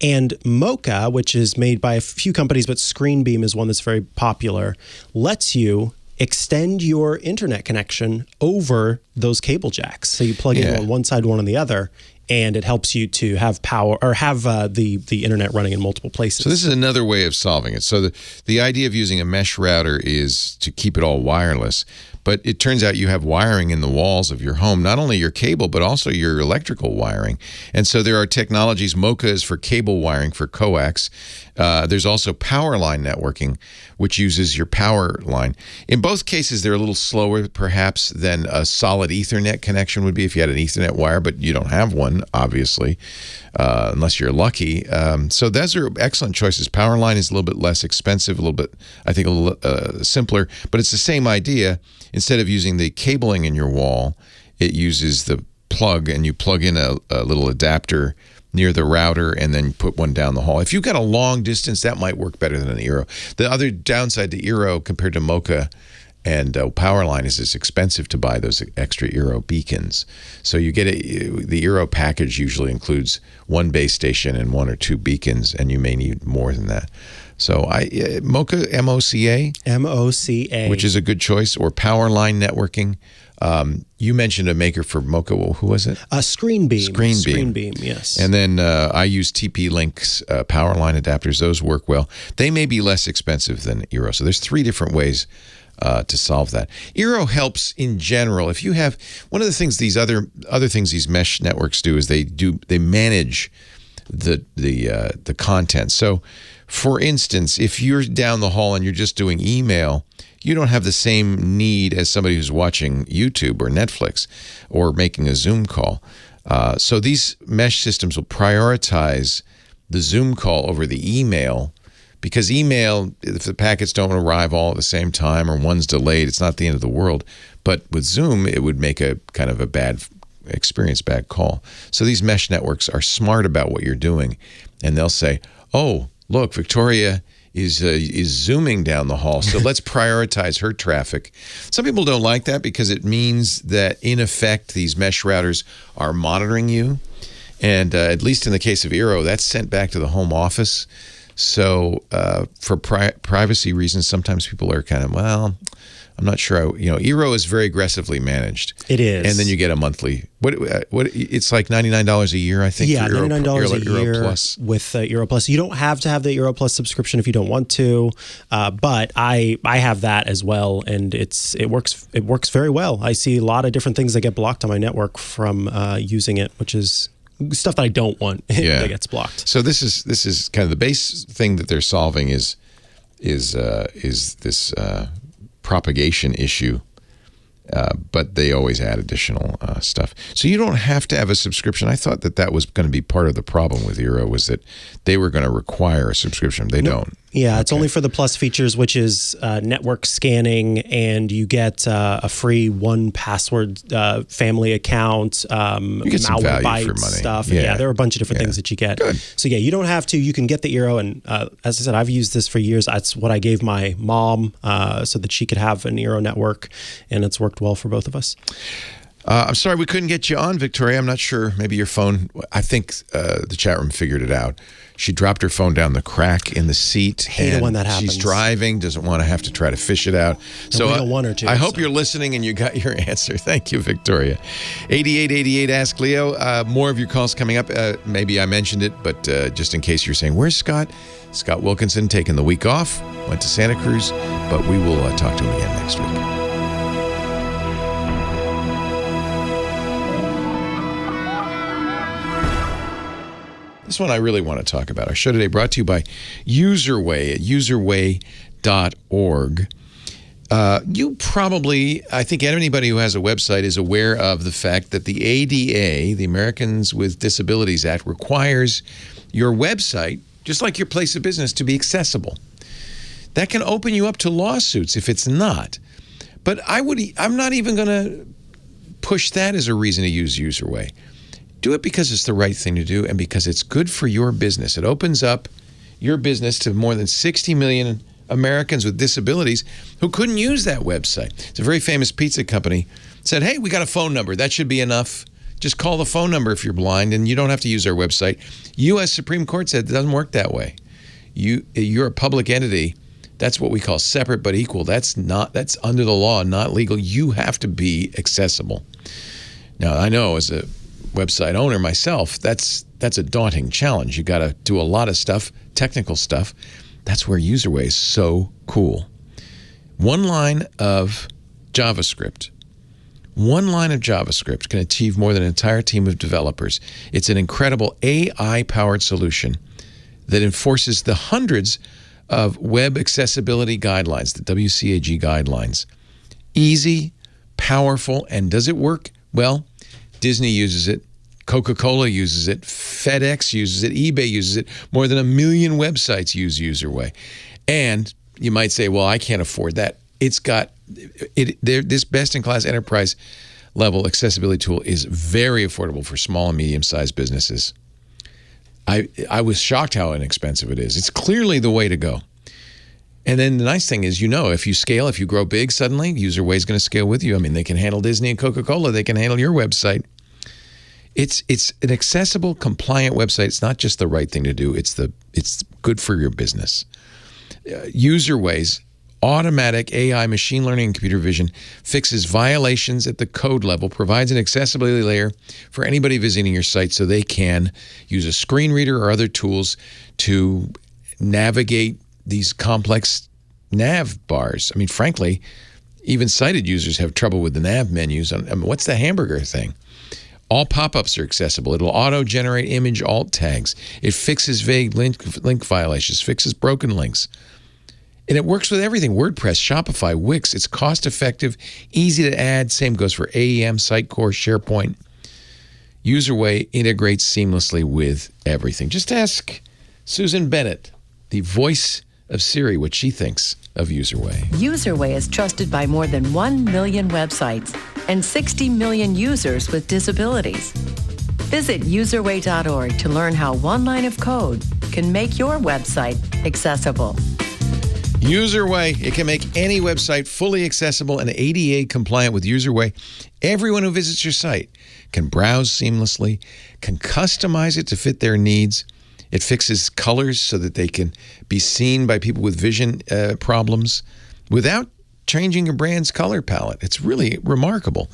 And Mocha, which is made by a few companies, but ScreenBeam is one that's very popular, lets you extend your internet connection over those cable jacks. So you plug in on one side, one on the other, and it helps you to have power or have the internet running in multiple places.
So this is another way of solving it. So the idea of using a mesh router is to keep it all wireless. But it turns out you have wiring in the walls of your home, not only your cable, but also your electrical wiring. And so there are technologies. Mocha is for cable wiring for coax. There's also power line networking, which uses your power line. In both cases, they're a little slower, perhaps, than a solid Ethernet connection would be if you had an Ethernet wire, but you don't have one, obviously, unless you're lucky. So those are excellent choices. Power line is a little bit less expensive, a little bit, I think, a little simpler, but it's the same idea. Instead of using the cabling in your wall, it uses the plug, and you plug in a little adapter near the router and then put one down the hall. If you've got a long distance, that might work better than an eero. The other downside to eero compared to Mocha and Powerline is it's expensive to buy those extra eero beacons. So you get the eero package usually includes one base station and 1 or 2 beacons, and you may need more than that. So Mocha, M-O-C-A?
M-O-C-A.
Which is a good choice, or Powerline networking. You mentioned a maker for Mocha. Well, who was it?
ScreenBeam.
ScreenBeam,
yes.
And then I use TP-Link's Powerline adapters. Those work well. They may be less expensive than eero. So there's 3 different ways to solve that. eero helps in general. If you have one of the things these other things these mesh networks do is they manage the content. So, for instance, if you're down the hall and you're just doing email, you don't have the same need as somebody who's watching YouTube or Netflix or making a Zoom call. So these mesh systems will prioritize the Zoom call over the email, because email, if the packets don't arrive all at the same time or one's delayed, it's not the end of the world. But with Zoom, it would make a kind of a bad experience bad call. So these mesh networks are smart about what you're doing, and they'll say, "Oh, look, Victoria is zooming down the hall, so let's prioritize her traffic." Some people don't like that because it means that, in effect, these mesh routers are monitoring you. And at least in the case of eero, that's sent back to the home office. So for privacy reasons, sometimes people are kind of, well, I'm not sure. eero is very aggressively managed.
It is.
And then you get a monthly. What? It's like $99 a year, I think.
Yeah,
for
$99 a year
Plus.
with eero Plus. You don't have to have the eero Plus subscription if you don't want to, but I have that as well, and it works very well. I see a lot of different things that get blocked on my network from using it, which is stuff that I don't want that gets blocked.
So this is kind of the base thing that they're solving is this propagation issue, but they always add additional stuff. So you don't have to have a subscription. I thought that was going to be part of the problem with eero, was that they were going to require a subscription. They don't.
Yeah, it's only for the plus features, which is network scanning, and you get a free 1Password family account,
you get some value for money.
Stuff. Yeah, there are a bunch of different things that you get.
Good.
So yeah, you don't have to. You can get the eero, and as I said, I've used this for years. That's what I gave my mom so that she could have an eero network, and it's worked well for both of us.
I'm sorry we couldn't get you on, Victoria. I'm not sure. Maybe your phone, I think the chat room figured it out. She dropped her phone down the crack in the seat.
Hate it when that happens.
She's driving, doesn't want to have to try to fish it out.
So we got one or two.
I hope you're listening and you got your answer. Thank you, Victoria. 8888 Ask Leo. More of your calls coming up. Maybe I mentioned it, but just in case you're saying, where's Scott? Scott Wilkinson taking the week off, went to Santa Cruz, but we will talk to him again next week. This one I really want to talk about. Our show today brought to you by UserWay at userway.org. You probably, I think anybody who has a website is aware of the fact that the ADA, the Americans with Disabilities Act, requires your website, just like your place of business, to be accessible. That can open you up to lawsuits if it's not. But I'm not even going to push that as a reason to use UserWay. Do it because it's the right thing to do and because it's good for your business. It opens up your business to more than 60 million Americans with disabilities who couldn't use that website. It's a very famous pizza company said, hey, we got a phone number. That should be enough. Just call the phone number if you're blind, and you don't have to use our website. U.S. Supreme Court said it doesn't work that way. You're a public entity. That's what we call separate but equal. That's under the law, not legal. You have to be accessible. Now, I know as a website owner myself, that's a daunting challenge. You got to do a lot of stuff, technical stuff. That's where UserWay is so cool. One line of JavaScript can achieve more than an entire team of developers. It's an incredible AI-powered solution that enforces the hundreds of web accessibility guidelines, the WCAG guidelines. Easy, powerful, and does it work? Well, Disney uses it, Coca-Cola uses it, FedEx uses it, eBay uses it. More than 1 million websites use UserWay. And you might say, well, I can't afford that. This best-in-class enterprise level accessibility tool is very affordable for small and medium-sized businesses. I was shocked how inexpensive it is. It's clearly the way to go. And then the nice thing is, if you scale, if you grow big suddenly, UserWay is going to scale with you. I mean, they can handle Disney and Coca-Cola. They can handle your website. It's an accessible, compliant website. It's not just the right thing to do. It's good for your business. UserWay's automatic AI, machine learning, and computer vision fixes violations at the code level, provides an accessibility layer for anybody visiting your site so they can use a screen reader or other tools to navigate these complex nav bars. I mean, frankly, even sighted users have trouble with the nav menus. I mean, what's the hamburger thing? All pop-ups are accessible. It'll auto-generate image alt tags. It fixes vague link violations, fixes broken links. And it works with everything. WordPress, Shopify, Wix. It's cost-effective, easy to add. Same goes for AEM, Sitecore, SharePoint. UserWay integrates seamlessly with everything. Just ask Susan Bennett, the voice of Siri, what she thinks of UserWay.
UserWay is trusted by more than 1 million websites and 60 million users with disabilities. Visit userway.org to learn how one line of code can make your website accessible.
Userway, it can make any website fully accessible and ADA compliant with Userway. Everyone who visits your site can browse seamlessly, can customize it to fit their needs. It fixes colors so that they can be seen by people with vision problems without changing your brand's color palette. It's really remarkable.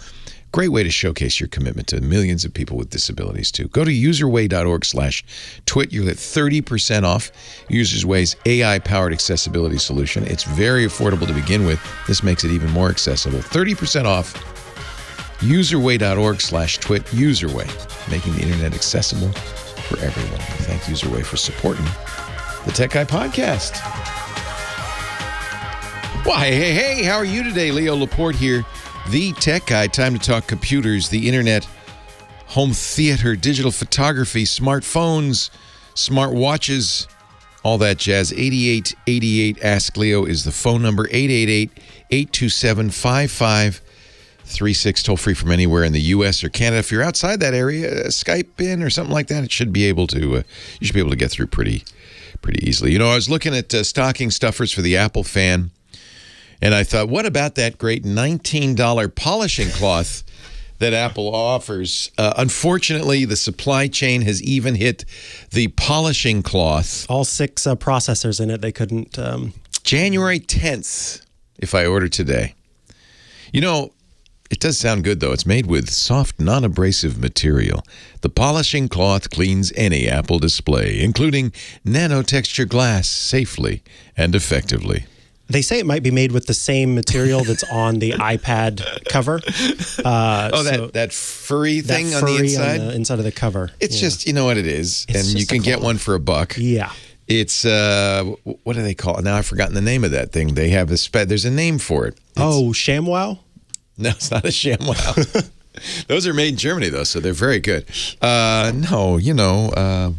Great way to showcase your commitment to millions of people with disabilities, too. Go to userway.org/twit. You'll get 30% off Userway's AI-powered accessibility solution. It's very affordable to begin with. This makes it even more accessible. 30% off userway.org/twit. Userway, making the internet accessible for everyone. Thank Userway for supporting the Tech Guy podcast. Why, hey, how are you today? Leo Laporte here. The Tech Guy, time to talk computers, the internet, home theater, digital photography, smartphones, smart watches, all that jazz. 8888 Ask Leo is the phone number. 888-827-5536. Toll free from anywhere in the U.S. or Canada. If you're outside that area, Skype in or something like that, it should be able to. You should be able to get through pretty easily. You know, I was looking at stocking stuffers for the Apple fan. And I thought, what about that great $19 polishing cloth that Apple offers? Unfortunately, the supply chain has even hit the polishing cloth.
All 6 processors in it. They couldn't.
January 10th, if I order today. You know, it does sound good, though. It's made with soft, non-abrasive material. The polishing cloth cleans any Apple display, including nano-texture glass, safely and effectively.
They say it might be made with the same material that's on the iPad cover.
That furry thing on the inside?
On the inside of the cover.
It's just, you know what it is. And you can get one for $1.
Yeah.
It's, what do they call it? Now I've forgotten the name of that thing. They have there's a name for it.
ShamWow?
No, it's not a ShamWow. Those are made in Germany, though, so they're very good. No, you know...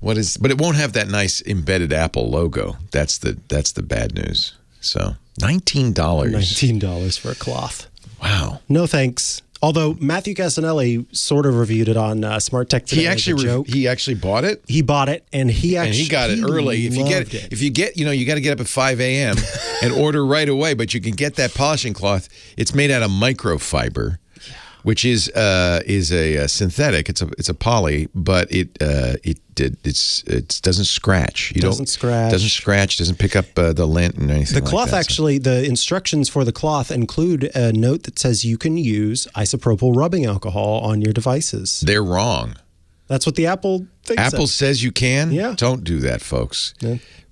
but it won't have that nice embedded Apple logo. That's the bad news. So $19.
$19 for a cloth.
Wow.
No thanks. Although Matthew Casanelli sort of reviewed it on Smart Tech Today.
He actually bought it.
He bought it, and he
got it early. If you get, you got to get up at 5 a.m. and order right away. But you can get that polishing cloth. It's made out of microfiber, which is a synthetic. It's a poly, but it doesn't scratch. Doesn't scratch. Doesn't pick up the lint and anything.
The cloth actually, the instructions for the cloth include a note that says you can use isopropyl rubbing alcohol on your devices.
They're wrong.
That's what the Apple thing
Apple says you can.
Yeah.
Don't do that, folks,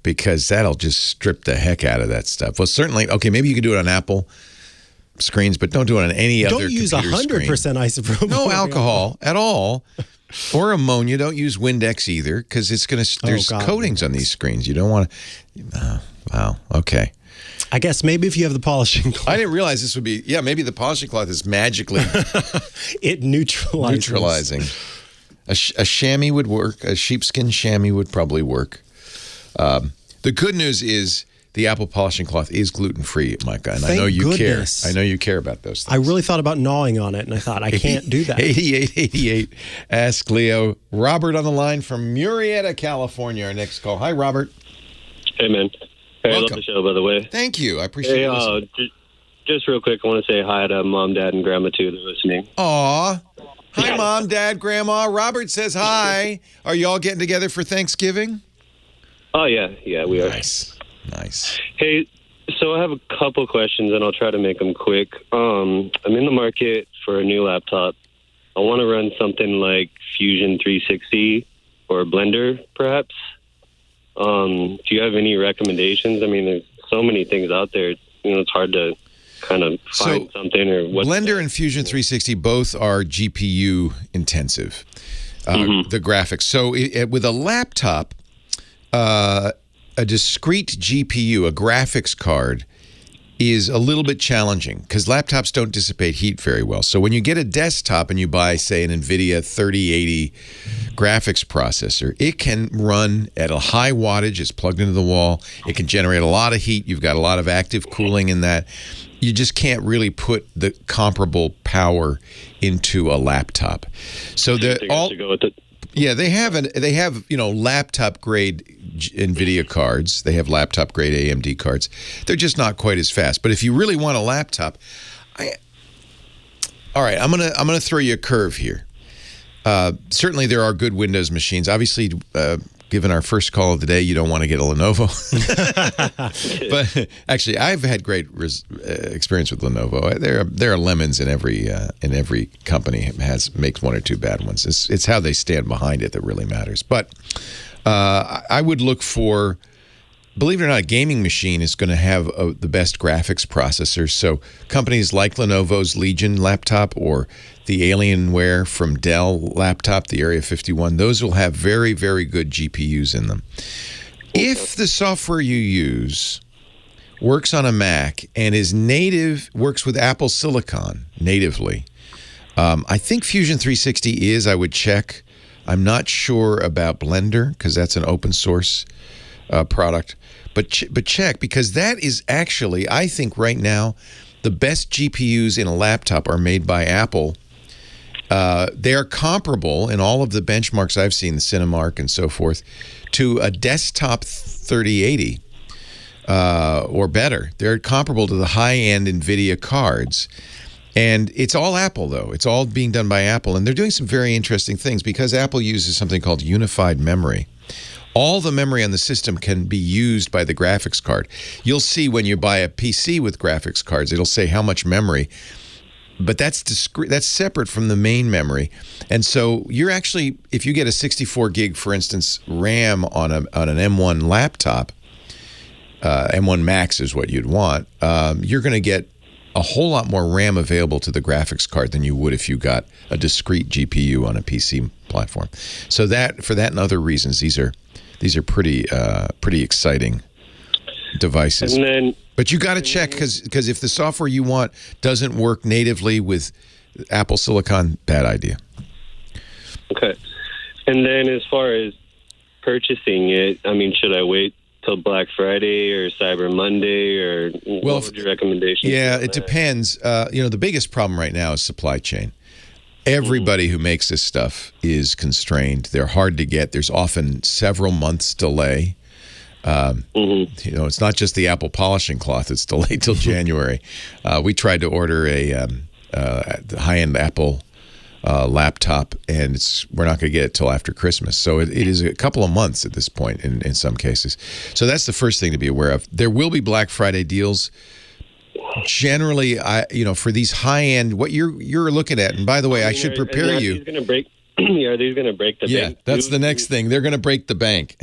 because that'll just strip the heck out of that stuff. Well, certainly, okay, maybe you could do it on Apple screens, but don't do it on any other computer screen.
Don't use 100% isopropyl.
No alcohol at all, or ammonia. Don't use Windex either, because it's going to. There's coatings on these screens. You don't want to. Wow. Okay.
I guess maybe if you have the polishing cloth.
I didn't realize this would be. Yeah, maybe the polishing cloth is magically.
It neutralizing.
A chamois would work. A sheepskin chamois would probably work. The good news is. The Apple polishing cloth is gluten-free, Micah, and I know you care. I know you care about those things.
I really thought about gnawing on it, and I thought, I can't do that.
8888 Ask Leo. Robert on the line from Murrieta, California, our next call. Hi, Robert.
Hey, man. Hey,
welcome.
I love the show, by the way.
Thank you. I appreciate it.
Just real quick, I want to say hi to Mom, Dad, and Grandma, too. They're listening.
Aw. Hi, Mom, Dad, Grandma. Robert says hi. Are you all getting together for Thanksgiving?
Oh, yeah. Yeah, we are.
Nice.
Hey, so I have a couple questions, and I'll try to make them quick. I'm in the market for a new laptop. I want to run something like Fusion 360 or Blender, perhaps. Do you have any recommendations? I mean, there's so many things out there. You know, it's hard to kind of find something or what.
Blender and Fusion 360 both are GPU intensive. The graphics. So with a laptop, a discrete GPU, a graphics card, is a little bit challenging because laptops don't dissipate heat very well. So when you get a desktop and you buy, say, an NVIDIA 3080 graphics processor, it can run at a high wattage. It's plugged into the wall. It can generate a lot of heat. You've got a lot of active cooling in that. You just can't really put the comparable power into a laptop. So they're all. Yeah, they have laptop grade NVIDIA cards. They have laptop grade AMD cards. They're just not quite as fast. But if you really want a laptop, all right, I'm gonna throw you a curve here. Certainly, there are good Windows machines. Obviously, given our first call of the day, you don't want to get a Lenovo. But actually, I've had great experience with Lenovo. There are lemons in every company makes one or two bad ones. It's how they stand behind it that really matters. But I would look for, believe it or not, a gaming machine is going to have the best graphics processors. So companies like Lenovo's Legion laptop or the Alienware from Dell laptop, the Area 51, those will have very, very good GPUs in them. If the software you use works on a Mac and works with Apple Silicon natively, I think Fusion 360 is, I would check. I'm not sure about Blender because that's an open source product. But check, because that is actually, I think right now, the best GPUs in a laptop are made by Apple. They are comparable in all of the benchmarks I've seen, the Cinemark and so forth, to a desktop 3080 or better. They're comparable to the high-end NVIDIA cards. And it's all Apple, though. It's all being done by Apple. And they're doing some very interesting things because Apple uses something called unified memory. All the memory on the system can be used by the graphics card. You'll see when you buy a PC with graphics cards, it'll say how much memory. But that's discrete, that's separate from the main memory. And so you're actually, if you get a 64 gig, for instance, RAM on an M1 laptop, M1 Max is what you'd want, you're going to get a whole lot more RAM available to the graphics card than you would if you got a discrete GPU on a PC platform. So for that and other reasons, these are pretty exciting devices. But you got to check because if the software you want doesn't work natively with Apple Silicon, bad idea.
Okay. And then as far as purchasing it, I mean, should I wait till Black Friday or Cyber Monday, or what would your recommendation?
Yeah, it depends. The biggest problem right now is supply chain. Everybody who makes this stuff is constrained. They're hard to get. There's often several months delay. It's not just the Apple polishing cloth that's delayed till January. We tried to order a high-end Apple laptop, and we're not going to get it till after Christmas. So it is a couple of months at this point in some cases. So that's the first thing to be aware of. There will be Black Friday deals. Generally, for these high-end, what you're looking at, and by the way, I should prepare you.
Are these going to break the bank?
Yeah, that's the next thing. They're going to break the bank.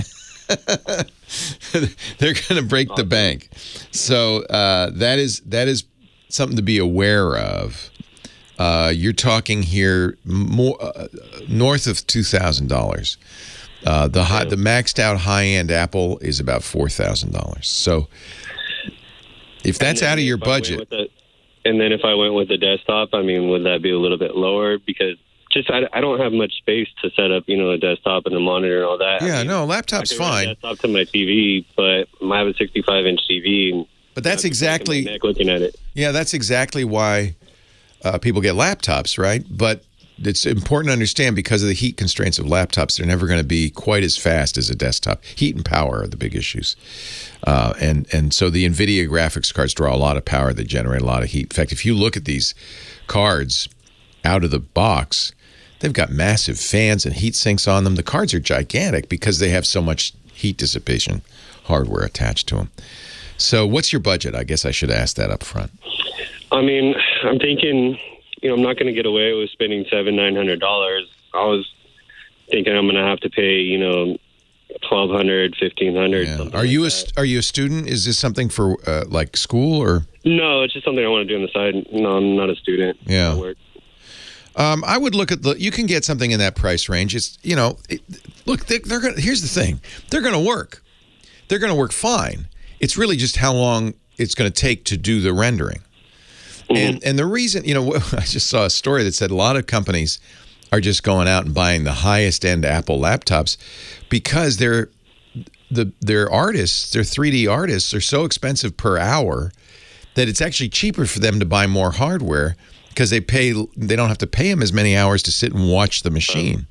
They're going to break the bank. So that is something to be aware of. You're talking here more north of $2,000. The maxed out high end Apple is about $4,000. So if that's out of your budget,
and then if I went with the desktop, I mean, would that be a little bit lower? Because I don't have much space to set up, a desktop and a monitor and all that.
Yeah, laptop's fine.
I desktop to my TV, but I have a 65-inch TV.
But that's exactly
looking at it.
Yeah, that's exactly why people get laptops, right? But it's important to understand because of the heat constraints of laptops, they're never going to be quite as fast as a desktop. Heat and power are the big issues. And so the NVIDIA graphics cards draw a lot of power. They generate a lot of heat. In fact, if you look at these cards out of the box, they've got massive fans and heat sinks on them. The cards are gigantic because they have so much heat dissipation hardware attached to them. So what's your budget? I guess I should ask that up front.
I mean, I'm thinking, I'm not going to get away with spending $900. I was thinking I'm going to have to pay, $1,200, $1,500.
Yeah. Are you a student? Is this something for like school or?
No, it's just something I want to do on the side. No, I'm not a student.
Yeah.
I work.
I would look at you can get something in that price range. It's look, they're going. Here's the thing: they're going to work. They're going to work fine. It's really just how long it's going to take to do the rendering. Mm-hmm. And the reason, I just saw a story that said a lot of companies are just going out and buying the highest end Apple laptops because their artists, their 3D artists, are so expensive per hour that it's actually cheaper for them to buy more hardware because they don't have to pay them as many hours to sit and watch the machine.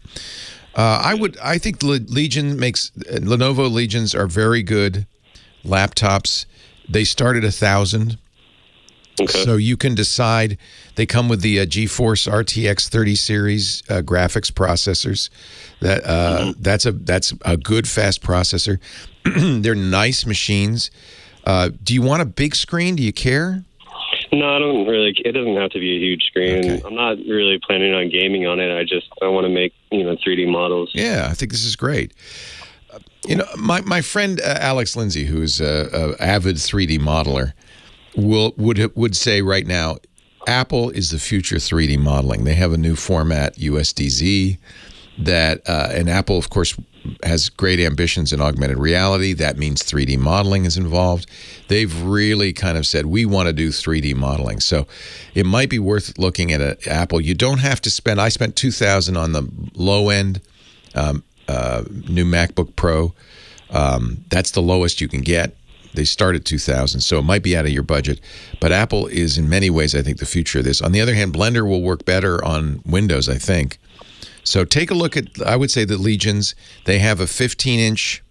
I think Lenovo Legions are very good laptops. They start at $1,000.
Okay.
So you can decide. They come with the GeForce RTX 30 series graphics processors. That's a good fast processor. They're nice machines. Do you want a big screen? Do you care?
No, I don't really. It doesn't have to be a huge screen.
Okay.
I'm not really planning on gaming on it. I want to make 3D models.
Yeah, I think this is great. My friend Alex Lindsay, who's a avid 3D modeler, would say right now, Apple is the future 3D modeling. They have a new format, USDZ, and Apple, of course, has great ambitions in augmented reality. That means 3D modeling is involved. They've really kind of said, we want to do 3D modeling. So it might be worth looking at Apple. You don't have to spend, I spent $2,000 on the low end new MacBook Pro. That's the lowest you can get. They start at $2,000, so it might be out of your budget. But Apple is, in many ways, I think, the future of this. On the other hand, Blender will work better on Windows, I think. So take a look at, I would say, the Legions. They have a 15-inch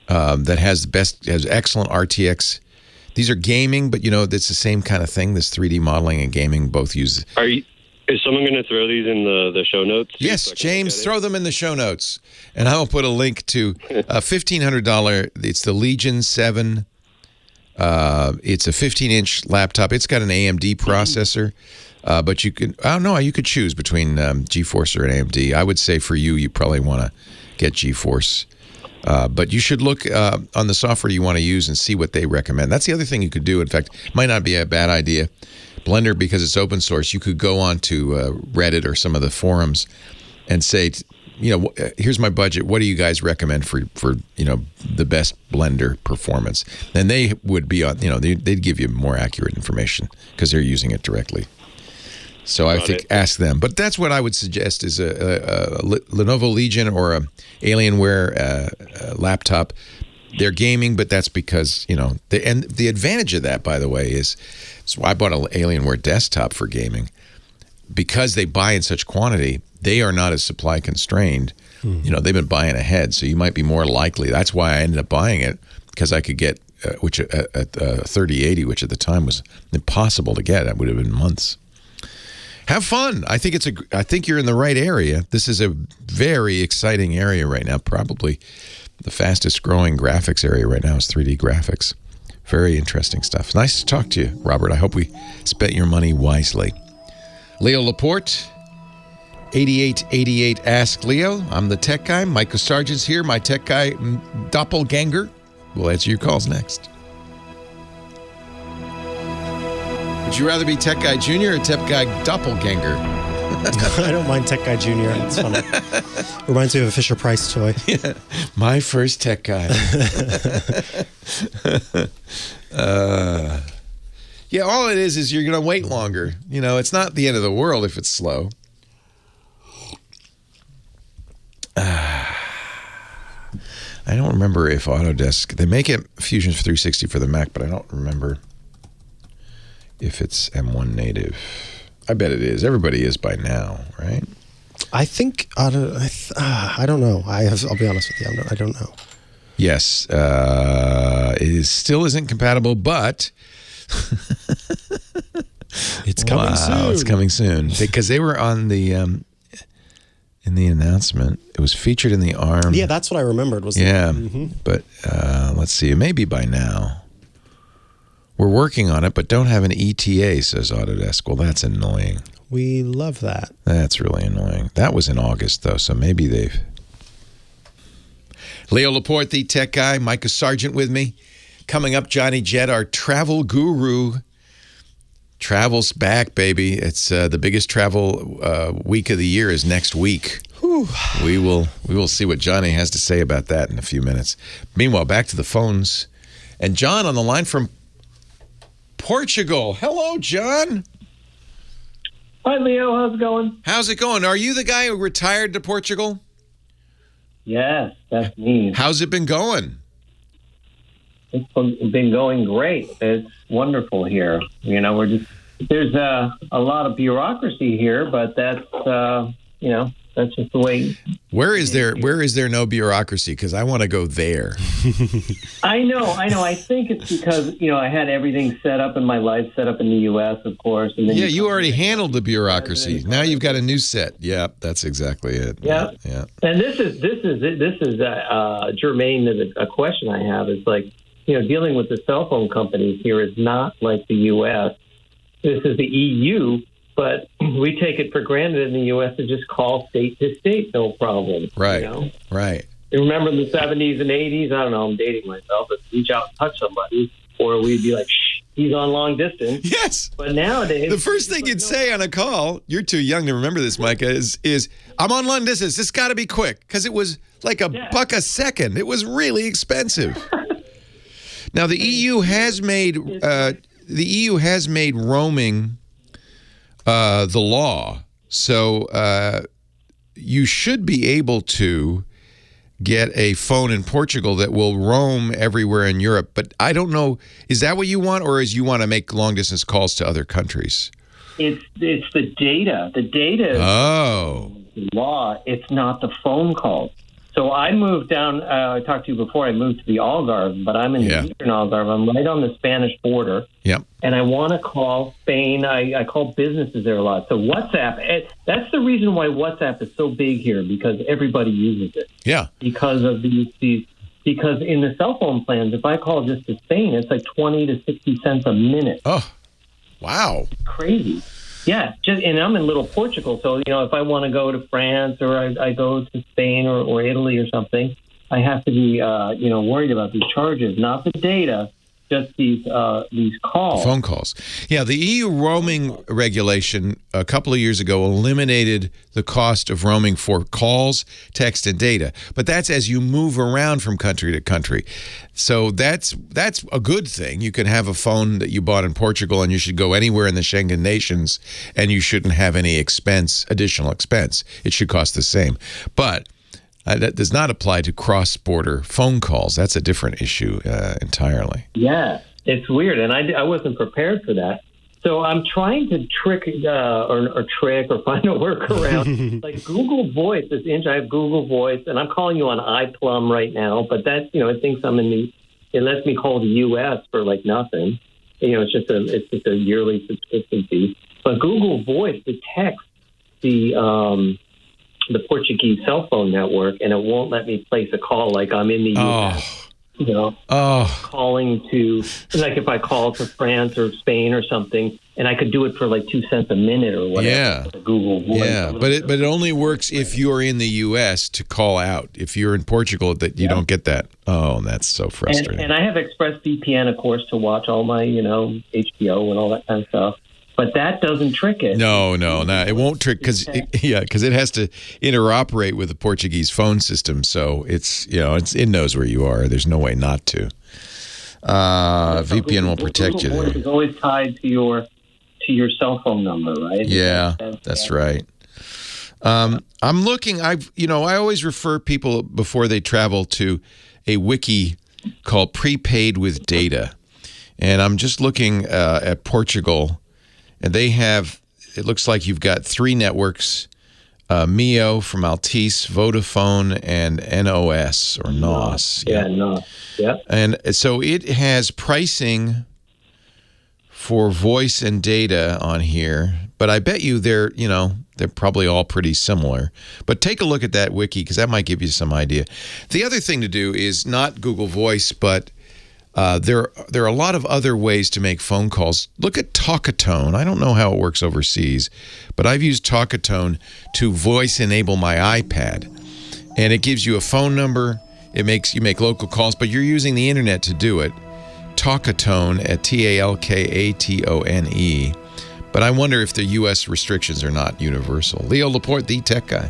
that has excellent RTX. These are gaming, but, it's the same kind of thing. This 3D modeling and gaming both use.
Is someone going to throw these in the show notes?
Yes, so James, throw them in the show notes. And I will put a link to a $1,500. It's the Legion 7. It's a 15-inch laptop. It's got an AMD processor. But you could choose between GeForce or an AMD. I would say for you probably want to get GeForce. But you should look on the software you want to use and see what they recommend. That's the other thing you could do. In fact, might not be a bad idea. Blender, because it's open source, you could go on to Reddit or some of the forums and say, here's my budget. What do you guys recommend for the best Blender performance? And they would be on, they'd give you more accurate information because they're using it directly. So I think ask them. But that's what I would suggest is a Lenovo Legion or a Alienware laptop. They're gaming, but that's because, and the advantage of that, by the way, is so I bought an Alienware desktop for gaming. Because they buy in such quantity, they are not as supply constrained. They've been buying ahead, so you might be more likely. That's why I ended up buying it, because I could get a 3080, which at the time was impossible to get. It would have been months. Have fun. I think you're in the right area. This is a very exciting area right now. Probably the fastest growing graphics area right now is 3D graphics. Very interesting stuff. Nice to talk to you, Robert. I hope we spent your money wisely. Leo Laporte, 8888 Ask Leo. I'm the tech guy. Michael Sargent's here, my tech guy doppelganger. We'll answer your calls next. Would you rather be Tech Guy Jr. or Tech Guy Doppelganger?
I don't mind Tech Guy Jr. It's fun. Reminds me of a Fisher-Price toy.
Yeah, my first tech guy. Yeah, all it is you're going to wait longer. It's not the end of the world if it's slow. I don't remember if Autodesk, they make it Fusion 360 for the Mac, but I don't remember if it's M1 native. I bet it is. Everybody is by now, right?
I think I don't know. I'll be honest with you. I don't know.
Yes, it still isn't compatible, but
it's coming soon.
It's coming soon because they were on the in the announcement. It was featured in the ARM.
Yeah, that's what I remembered.
But let's see. It may be by now. We're working on it, but don't have an ETA, says Autodesk. Well, that's annoying.
We love that.
That's really annoying. That was in August, though, so maybe they've... Leo Laporte, the tech guy. Micah Sargent with me. Coming up, Johnny Jett, our travel guru. Travel's back, baby. It's the biggest travel week of the year is next week. Whew. We will see what Johnny has to say about that in a few minutes. Meanwhile, back to the phones. And John on the line from Portugal. Hello, John.
Hi, Leo. How's it going?
How's it going? Are you the guy who retired to Portugal?
Yes, that's me.
How's it been going?
It's been going great. It's wonderful here. There's a lot of bureaucracy here, but that's just the way.
Where is there no bureaucracy? Because I want to go there.
I know. I think it's because, I had everything set up in my life, set up in the U.S., of course. And then
you already handled the bureaucracy. Now you've got a new set. Yeah, that's exactly it.
Yeah. And this is germane to a question I have. It's like, dealing with the cell phone companies here is not like the U.S. This is the EU, but we take it for granted in the U.S. to just call state to state, no problem.
Right, right.
You remember in the 70s and 80s? I don't know, I'm dating myself, but reach out and touch somebody, or we'd be like, shh, he's on long distance.
Yes.
But nowadays...
The first thing you'd say on a call, you're too young to remember this, Micah, is I'm on long distance. This got to be quick, because it was like $1 a second. It was really expensive. Now, the EU has made roaming the law, so you should be able to get a phone in Portugal that will roam everywhere in Europe. But I don't know, is that what you want, or is you want to make long-distance calls to other countries?
It's the data. The data is the law. It's not the phone calls. So I moved down, I talked to you before, I moved to the Algarve, but I'm in the eastern Algarve. I'm right on the Spanish border.
Yep.
And I want to call Spain. I call businesses there a lot. So WhatsApp, that's the reason why WhatsApp is so big here, because everybody uses it.
Yeah.
Because of because in the cell phone plans, if I call just to Spain, it's like 20 to 60 cents a minute.
Oh, wow.
It's crazy. Yeah, and I'm in little Portugal, so, if I want to go to France or I go to Spain or Italy or something, I have to be, worried about these charges, not the data, just these calls.
Phone calls. Yeah, the EU roaming regulation a couple of years ago eliminated the cost of roaming for calls, text, and data. But that's as you move around from country to country. So that's a good thing. You can have a phone that you bought in Portugal, and you should go anywhere in the Schengen nations, and you shouldn't have any additional expense. It should cost the same. But that does not apply to cross-border phone calls. That's a different issue entirely.
Yeah, it's weird, and I wasn't prepared for that. So I'm trying to trick or find a workaround. Like Google Voice, I have Google Voice, and I'm calling you on iPlum right now, but that, it thinks it lets me call the U.S. for like nothing. It's just a yearly subscription fee. But Google Voice detects the Portuguese cell phone network, and it won't let me place a call like I'm in the U.S. Calling to, like if I call to France or Spain or something, and I could do it for like 2 cents a minute or whatever.
Yeah.
Google Voice.
Yeah, but it only works if you're in the U.S. to call out. If you're in Portugal, that you don't get that. Oh, that's so frustrating.
And I have ExpressVPN, of course, to watch all my, HBO and all that kind of stuff. But that doesn't trick it.
No, it won't trick because it has to interoperate with the Portuguese phone system. So it knows where you are. There's no way not to. VPN will protect you there.
It's always tied to your cell phone number, right?
Yeah, that's right. I'm looking. I always refer people before they travel to a wiki called Prepaid with Data, and I'm just looking at Portugal. And they have, it looks like you've got 3 networks, Mio from Altice, Vodafone, and NOS or NOS.
Yeah, NOS. Yep.
And so it has pricing for voice and data on here, but I bet you they're probably all pretty similar. But take a look at that wiki because that might give you some idea. The other thing to do is not Google Voice, but there are a lot of other ways to make phone calls. Look at Talkatone. I don't know how it works overseas, but I've used Talkatone to voice enable my iPad. And it gives you a phone number. You make local calls, but you're using the internet to do it. Talkatone at Talkatone. But I wonder if the U.S. restrictions are not universal. Leo Laporte, the tech guy.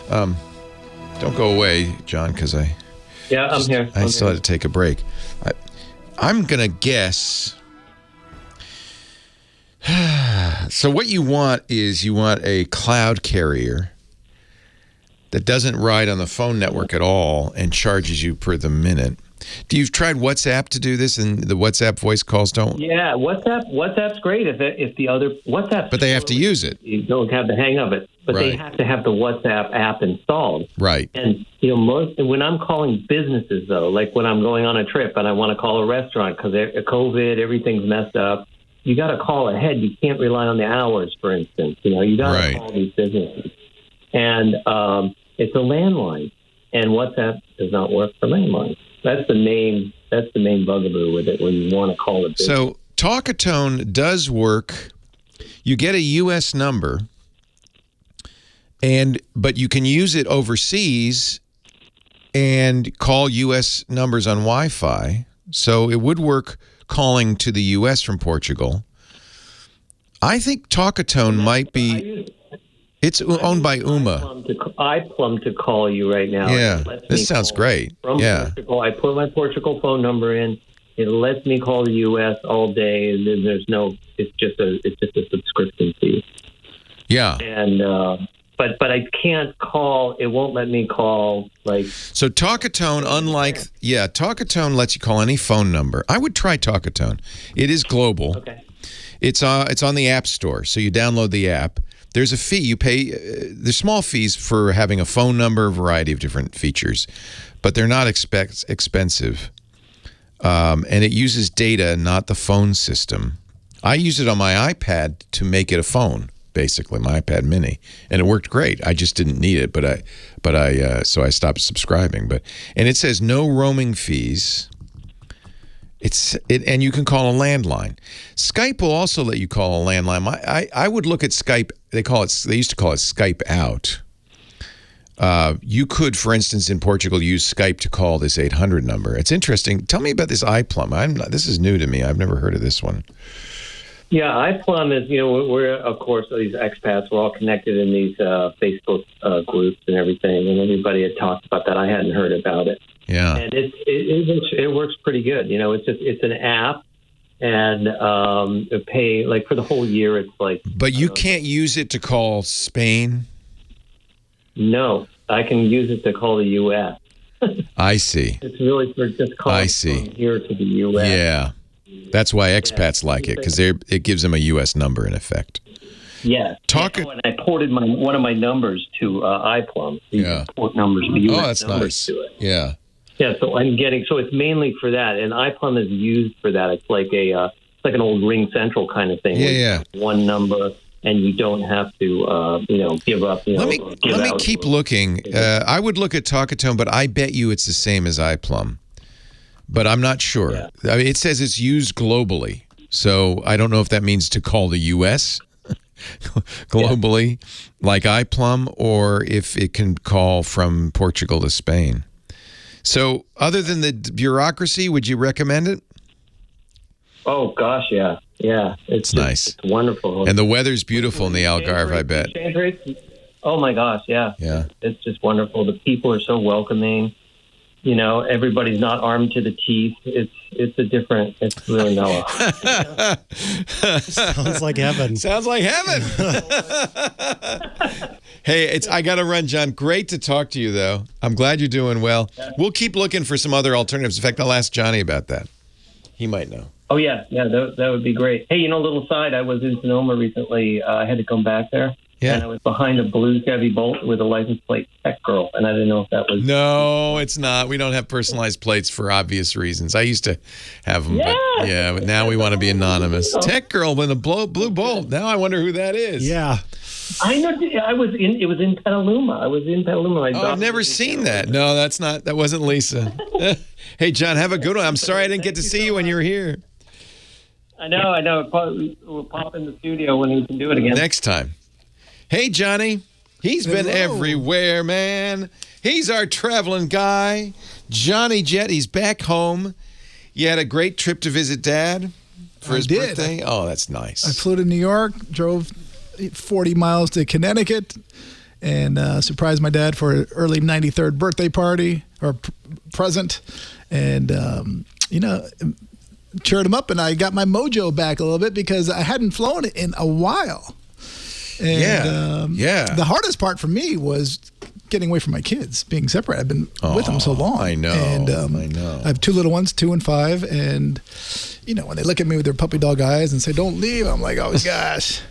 Don't go away, John, because I'm
here.
I still had to take a break. I'm going to guess So what you want is a cloud carrier that doesn't ride on the phone network at all and charges you per the minute. You've tried WhatsApp to do this, and the WhatsApp voice calls don't?
Yeah, WhatsApp's great if the other WhatsApp.
But they have to use it.
You don't have the hang of it, but they have to have the WhatsApp app installed.
Right.
And when I'm calling businesses though, like when I'm going on a trip and I want to call a restaurant because COVID, everything's messed up. You got to call ahead. You can't rely on the hours, for instance. You got to call these businesses, and it's a landline, and WhatsApp does not work for landlines. That's the main bugaboo with it when you want to call it.
So Talkatone does work. You get a U.S. number, but you can use it overseas and call U.S. numbers on Wi-Fi. So it would work calling to the U.S. from Portugal. I think Talkatone might be. It's owned by Uma.
iPlum to call you right now.
Yeah, this sounds great.
From Portugal, I put my Portugal phone number in. It lets me call the U.S. all day, and then there's no. It's just a subscription fee.
Yeah.
And but I can't call. It won't let me call like.
So Talkatone, Talkatone lets you call any phone number. I would try Talkatone. It is global.
Okay.
It's on the App Store, so you download the app. There's a fee you pay. There's small fees for having a phone number, a variety of different features, but they're not expensive. And it uses data, not the phone system. I use it on my iPad to make it a phone, basically my iPad Mini, and it worked great. I just didn't need it, so I stopped subscribing. And it says no roaming fees. And you can call a landline. Skype will also let you call a landline. I would look at Skype. They used to call it Skype out. You could, for instance, in Portugal, use Skype to call this 800 number. It's interesting. Tell me about this iPlum. This is new to me. I've never heard of this one.
Yeah, iPlum is, we're, of course, these expats, we're all connected in these Facebook groups and everything, and everybody had talked about that. I hadn't heard about it.
Yeah.
And it works pretty good. It's an app, and pay, like, for the whole year, it's like...
But you can't use it to call Spain?
No, I can use it to call the U.S.
I see.
It's really for just calling from here to the U.S.
Yeah. That's why expats like it, because it gives them a U.S. number in effect.
Yeah. And I ported one of my numbers to iPlum.
Yeah.
Port numbers, the U.S.
that's
numbers
nice.
To it.
Yeah.
Yeah. So it's mainly for that, and iPlum is used for that. It's like an old Ring Central kind of thing.
Yeah.
One number, and you don't have to give up.
Let me keep looking. I would look at Talkatone, but I bet you it's the same as iPlum. But I'm not sure. Yeah. I mean, it says it's used globally, so I don't know if that means to call the U.S. globally, like iPlum, or if it can call from Portugal to Spain. So, other than the bureaucracy, would you recommend it?
Oh gosh, yeah. It's
nice.
It's wonderful,
and the weather's beautiful in the Algarve, I bet.
Exchange rates? Oh my gosh, yeah. It's just wonderful. The people are so welcoming. Everybody's not armed to the teeth. It's really mellow.
Sounds like heaven.
Sounds like heaven. Hey, I got to run, John. Great to talk to you, though. I'm glad you're doing well. We'll keep looking for some other alternatives. In fact, I'll ask Johnny about that. He might know.
Oh, yeah, that would be great. Hey, little side, I was in Sonoma recently. I had to come back there. Yeah. And I was behind a blue Chevy Bolt with a license plate Tech Girl, and I didn't know if that was...
No, it's not. We don't have personalized plates for obvious reasons. I used to have them, but now we want to be anonymous. Tech Girl with a blue Bolt. Now I wonder who that is.
Yeah.
I know. It was in Petaluma. I was in Petaluma.
I've never seen that. No, that wasn't Lisa. Hey, John, have a good one. I'm sorry I didn't get to see you when you were here.
I know. We'll pop in the studio when we can do it again.
Next time. Hey, Johnny. He's been everywhere, man. He's our traveling guy. Johnny Jet, he's back home. You had a great trip to visit Dad for his birthday? Oh, that's nice.
I flew to New York, drove 40 miles to Connecticut, and surprised my dad for an early 93rd birthday party, or present. And, cheered them up, and I got my mojo back a little bit because I hadn't flown in a while. And, the hardest part for me was getting away from my kids, being separate. I've been with them so long.
I know.
And
I know.
I have two little ones, 2 and 5, and when they look at me with their puppy dog eyes and say, "Don't leave," I'm like, "Oh gosh."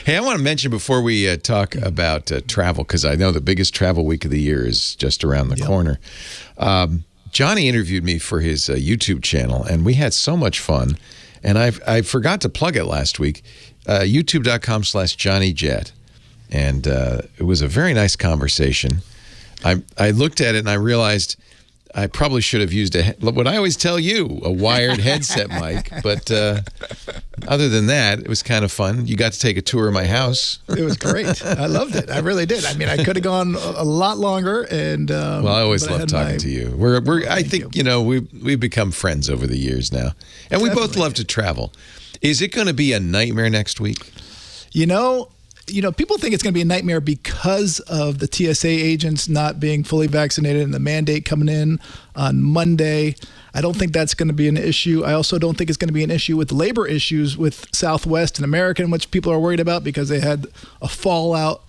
Hey, I want to mention before we talk about travel, because I know the biggest travel week of the year is just around the corner. Johnny interviewed me for his YouTube channel, and we had so much fun. And I forgot to plug it last week. YouTube.com/JohnnyJet. And it was a very nice conversation. I looked at it and I realized I probably should have used what I always tell you, a wired headset mic. But other than that, it was kind of fun. You got to take a tour of my house.
It was great. I loved it. I really did. I mean, I could have gone a lot longer. And
well, I always love talking to you. I think we've become friends over the years now, and we both love to travel. Is it going to be a nightmare next week?
People think it's going to be a nightmare because of the TSA agents not being fully vaccinated and the mandate coming in on Monday. I don't think that's going to be an issue. I also don't think it's going to be an issue with labor issues with Southwest and American, which people are worried about because they had a fallout,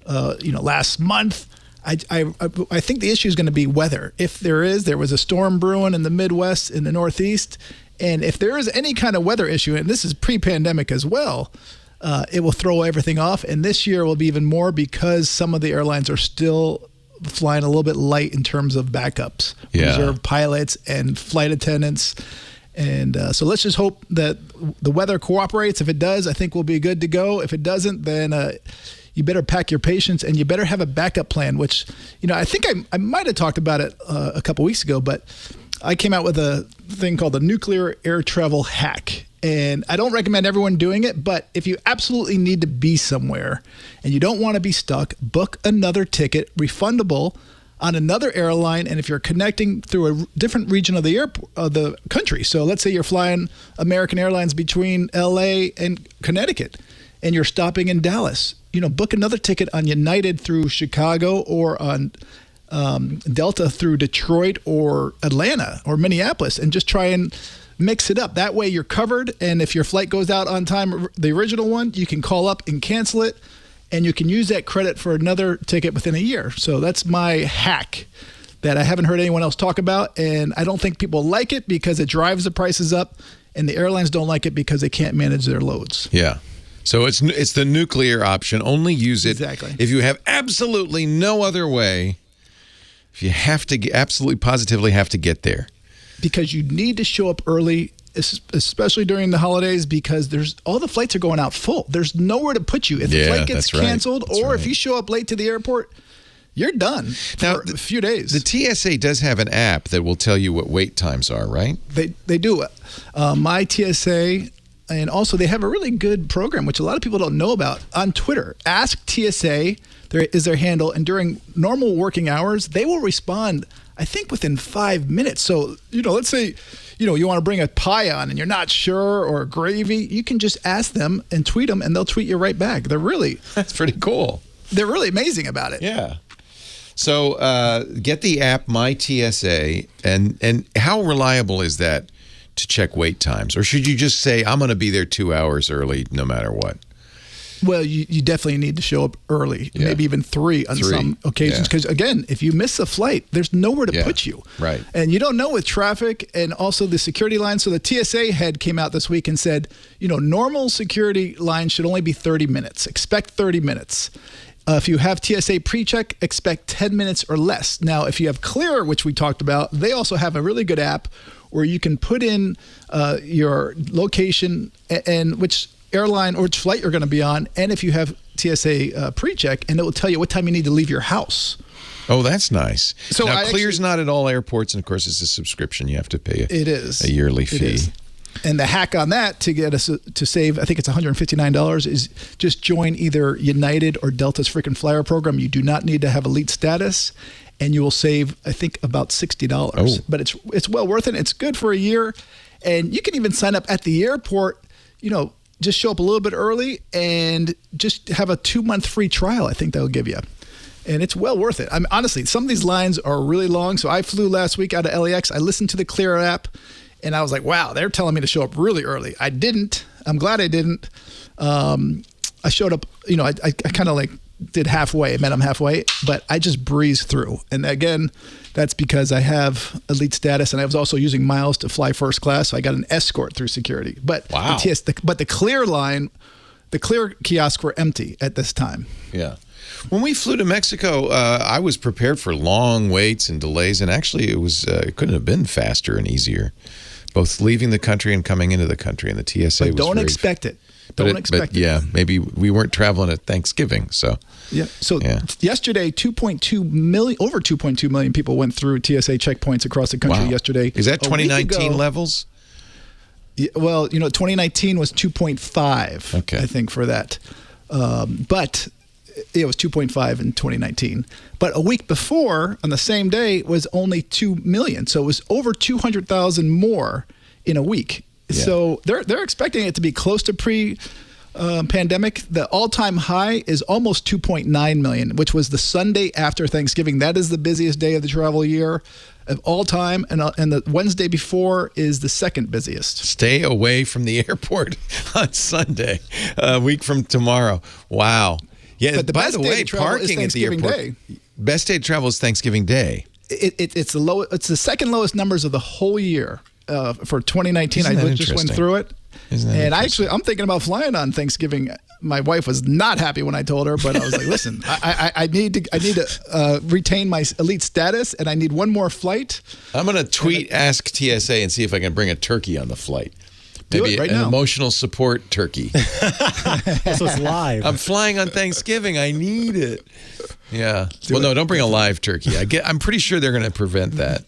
last month. I think the issue is going to be weather. If there was a storm brewing in the Midwest, in the Northeast, and if there is any kind of weather issue, and this is pre-pandemic as well, it will throw everything off. And this year will be even more because some of the airlines are still flying a little bit light in terms of backups, reserve pilots and flight attendants. And so let's just hope that the weather cooperates. If it does, I think we'll be good to go. If it doesn't, then you better pack your patience and you better have a backup plan, which, I think I might have talked about it a couple weeks ago, but I came out with a thing called the nuclear air travel hack. And I don't recommend everyone doing it, but if you absolutely need to be somewhere and you don't want to be stuck, book another ticket, refundable, on another airline. And if you're connecting through a different region of the airport, of the country, so let's say you're flying American Airlines between LA and Connecticut, and you're stopping in Dallas, book another ticket on United through Chicago or on Delta through Detroit or Atlanta or Minneapolis, and just try and mix it up. That way you're covered, and if your flight goes out on time, the original one, you can call up and cancel it, and you can use that credit for another ticket within a year. So that's my hack that I haven't heard anyone else talk about, and I don't think people like it because it drives the prices up, and the airlines don't like it because they can't manage their loads.
Yeah. So it's the nuclear option. Only use it if you have absolutely no other way, if you have to absolutely positively have to get there.
Because you need to show up early, especially during the holidays, because all the flights are going out full. There's nowhere to put you. If the flight gets canceled if you show up late to the airport, you're done for a few days.
The TSA does have an app that will tell you what wait times are, right?
They do. My TSA, and also they have a really good program, which a lot of people don't know about, on Twitter. Ask TSA is their handle, and during normal working hours, they will respond, I think, within 5 minutes. So, let's say, you want to bring a pie on and you're not sure, or gravy, you can just ask them and tweet them, and they'll tweet you right back.
That's pretty cool.
They're really amazing about it.
Yeah. So get the app, My TSA, and how reliable is that to check wait times? Or should you just say, I'm going to be there 2 hours early no matter what?
Well, you definitely need to show up early, maybe even 3 on some occasions. Because, again, if you miss a flight, there's nowhere to put you.
Right.
And you don't know with traffic and also the security line. So the TSA head came out this week and said, normal security lines should only be 30 minutes. Expect 30 minutes. If you have TSA pre-check, expect 10 minutes or less. Now, if you have Clear, which we talked about, they also have a really good app where you can put in your location and which airline or which flight you're going to be on, and if you have TSA pre-check, and it will tell you what time you need to leave your house.
Oh, that's nice.
So
now, Clear's not at all airports, and of course, it's a subscription. You have to pay a yearly fee.
And the hack on that to get us to save, I think it's $159, is just join either United or Delta's freaking flyer program. You do not need to have elite status, and you will save, I think, about $60.
Oh.
But it's well worth it. It's good for a year, and you can even sign up at the airport, just show up a little bit early and just have a 2-month free trial. I think that'll give you. And it's well worth it. Honestly, some of these lines are really long. So I flew last week out of LAX. I listened to the Clear app, And I was like, wow, they're telling me to show up really early. I didn't. I'm glad I didn't. I showed up, I kind of like did halfway. I met them halfway, but I just breezed through. And again, that's because I have elite status, and I was also using miles to fly first class. So I got an escort through security. But
wow.
The clear line, the clear kiosks were empty at this time.
Yeah. When we flew to Mexico, I was prepared for long waits and delays, and actually it couldn't have been faster and easier, both leaving the country and coming into the country. And the TSA
but don't expect it. Don't expect it.
Yeah, maybe we weren't traveling at Thanksgiving, so.
Yeah. So yesterday, over 2.2 million people went through TSA checkpoints across the country yesterday.
Is that 2019 levels?
Yeah, well, 2019 was 2.5.
Okay.
I think for that, but. It was 2.5 in 2019. But a week before, on the same day, was only 2 million. So it was over 200,000 more in a week. Yeah. So they're expecting it to be close to pre-pandemic. The all-time high is almost 2.9 million, which was the Sunday after Thanksgiving. That is the busiest day of the travel year of all time. And the Wednesday before is the second busiest.
Stay away from the airport on Sunday, a week from tomorrow. Wow. Yeah,
but
by the way, parking at the airport.
Day.
Best day to travel is Thanksgiving Day.
It's the second lowest numbers of the whole year for 2019. I just went through it, and I'm thinking about flying on Thanksgiving. My wife was not happy when I told her, but I was like, "Listen, I need to retain my elite status, and I need one more flight."
I'm going to tweet Ask TSA and see if I can bring a turkey on the flight. Maybe
an
emotional support turkey.
This was live.
I'm flying on Thanksgiving. I need it. Yeah. No, don't bring a live turkey. I'm pretty sure they're going to prevent that.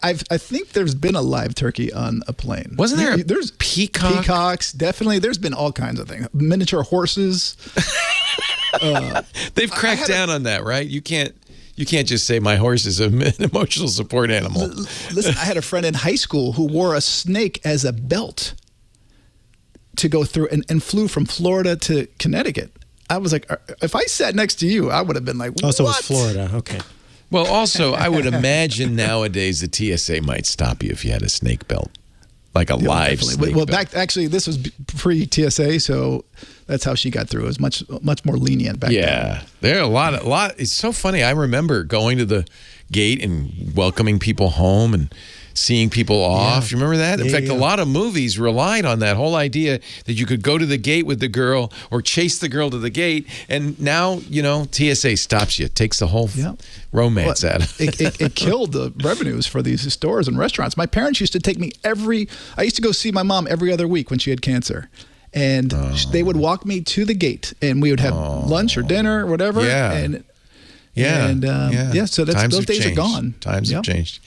I think there's been a live turkey on a plane.
Wasn't there?
There's
peacocks.
Definitely. There's been all kinds of things. Miniature horses.
They've cracked down on that, right? You can't just say my horse is an emotional support animal.
Listen, I had a friend in high school who wore a snake as a belt to go through and flew from Florida to Connecticut. I was like, if I sat next to you, I would have been like, what?
Oh, so it was Florida. Okay.
Well, also, I would imagine nowadays the TSA might stop you if you had a snake belt, like a live snake belt.
Actually, this was pre-TSA, so that's how she got through. It was much more lenient back then.
Yeah. There are a lot. It's so funny. I remember going to the gate and welcoming people home and seeing people off. You remember that? In fact, a lot of movies relied on that whole idea that you could go to the gate with the girl or chase the girl to the gate. And now, TSA stops you, takes the whole romance out of it.
It killed the revenues for these stores and restaurants. My parents used to take me I used to go see my mom every other week when she had cancer. And they would walk me to the gate, and we would have lunch or dinner or whatever.
Yeah.
So those days are gone.
Times have changed.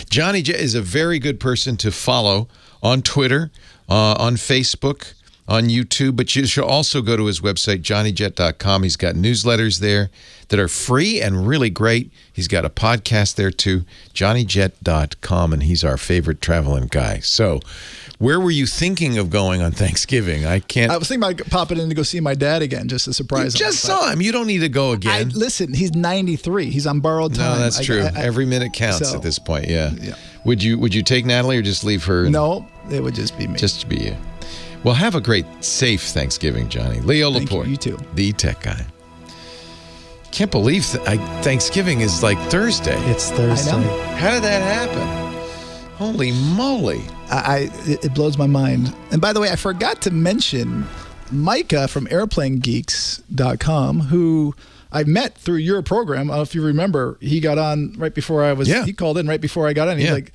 Johnny Jet is a very good person to follow on Twitter, on Facebook, on YouTube, but you should also go to his website, johnnyjet.com. He's got newsletters there that are free and really great. He's got a podcast there too, johnnyjet.com, and he's our favorite traveling guy. So where were you thinking of going on Thanksgiving? I was
thinking about popping in to go see my dad again, just to surprise him.
You just saw him. You don't need to go again.
Listen, he's 93. He's on borrowed time.
No, that's true. Every minute counts at this point, yeah. Would you take Natalie or just leave her?
No, it would just be me.
Just be you. Well, have a great, safe Thanksgiving, Johnny. Leo Laporte.
You too.
The tech guy. Can't believe Thanksgiving is like Thursday.
It's Thursday.
I know.
How did that happen? Holy moly.
It blows my mind. And by the way, I forgot to mention Micah from airplanegeeks.com, who I met through your program. I don't know if you remember. He got on right before I was. Yeah. He called in right before I got on. He's like,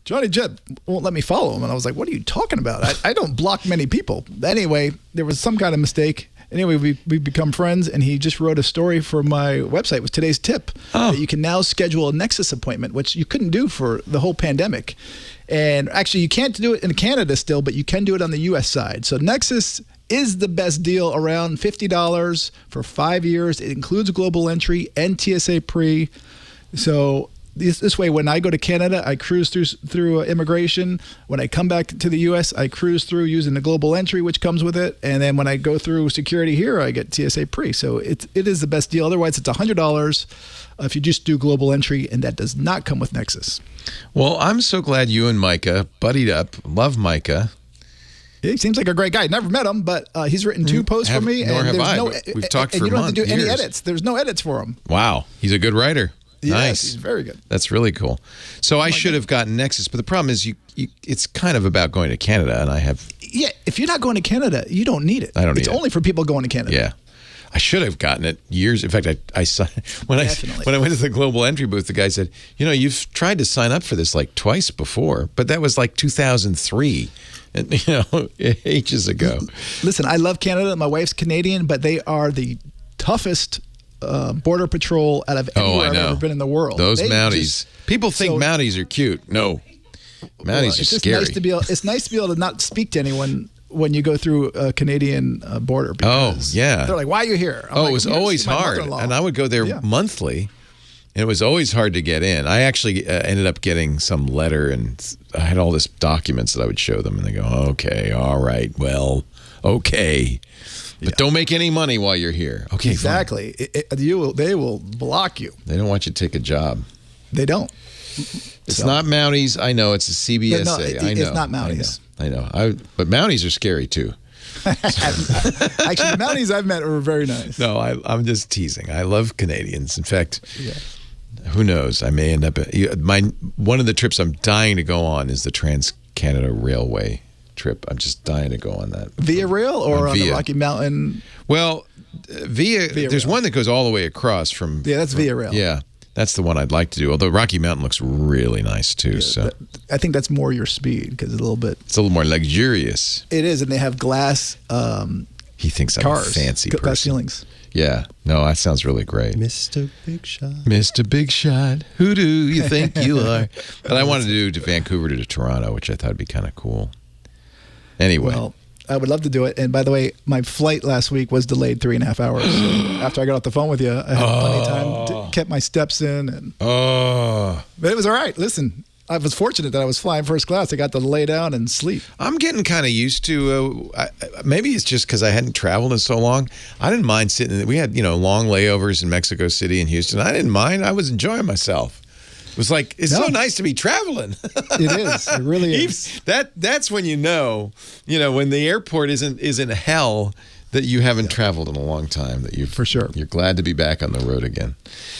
Johnny Jet won't let me follow him. And I was like, what are you talking about? I don't block many people. Anyway, there was some kind of mistake. Anyway, we become friends, and he just wrote a story for my website with today's tip. That you can now schedule a Nexus appointment, which you couldn't do for the whole pandemic. And actually, you can't do it in Canada still, but you can do it on the U.S. side. So Nexus is the best deal, around $50 for 5 years. It includes global entry and TSA pre. So this way, when I go to Canada, I cruise through immigration. When I come back to the U.S., I cruise through using the global entry, which comes with it. And then when I go through security here, I get TSA pre. So it is the best deal. Otherwise, it's $100 if you just do global entry, and that does not come with Nexus.
Well, I'm so glad you and Micah buddied up. Love Micah.
He seems like a great guy. Never met him, but he's written 2 posts for me.
Nor
and
have I.
no,
We've talked
and
for
you don't have to do any
years.
edits. There's no edits for him.
Wow. He's a good writer.
Yes,
nice.
he's very good.
That's really cool. So I should have gotten Nexus, but the problem is it's kind of about going to Canada, and I have...
Yeah, if you're not going to Canada, you don't need it.
I don't need
It's
it.
only for people going to Canada.
Yeah. I should have gotten it years. In fact, I when I went to the global entry booth, the guy said, you've tried to sign up for this like twice before, but that was like 2003, and ages ago.
Listen, I love Canada. My wife's Canadian, but they are the toughest border patrol out of anywhere I've ever been in the world.
Those Mounties. People think Mounties are cute. No, Mounties are scary.
It's nice to be able to not speak to anyone when you go through a Canadian border.
Yeah.
They're like, why are you here?
It was always hard. And I would go there monthly, and it was always hard to get in. I actually ended up getting some letter, and I had all this documents that I would show them, and they go, okay, all right, well, okay. But don't make any money while you're here. Okay,
exactly. They will block you.
They don't want you to take a job.
They don't.
It's not Mounties. I know. It's a CBSA.
No,
I know.
It's not Mounties.
I know. But Mounties are scary, too.
Actually, the Mounties I've met are very nice.
No, I'm just teasing. I love Canadians. In fact, who knows? I may end up... One of the trips I'm dying to go on is the Trans-Canada Railway trip. I'm just dying to go on that.
Via Rail or on the Rocky Mountain?
Well, Via there's
Rail.
one that goes all the way across from...
Yeah, that's Via Rail.
Yeah. That's the one I'd like to do. Although Rocky Mountain looks really nice too. So
I think that's more your speed because it's a little
more luxurious.
It is, and they have glass.
He thinks I'm
cars,
a fancy person.
Glass ceilings.
Yeah. No, that sounds really great.
Mr. Big Shot.
Mr. Big Shot. Who do you think you are? But I wanted to do to Vancouver to Toronto, which I thought would be kind of cool. Anyway.
Well, I would love to do it. And by the way, my flight last week was delayed 3.5 hours. So after I got off the phone with you, I had plenty of time to kept my steps in. But it was all right. Listen, I was fortunate that I was flying first class. I got to lay down and sleep.
I'm getting kind of used to, maybe it's just because I hadn't traveled in so long. I didn't mind sitting. We had, long layovers in Mexico City and Houston. I didn't mind. I was enjoying myself. It was like, it's so nice to be traveling.
It is. It really is.
That's when when the airport isn't hell, that you haven't traveled in a long time, that
for sure.
You're glad to be back on the road again.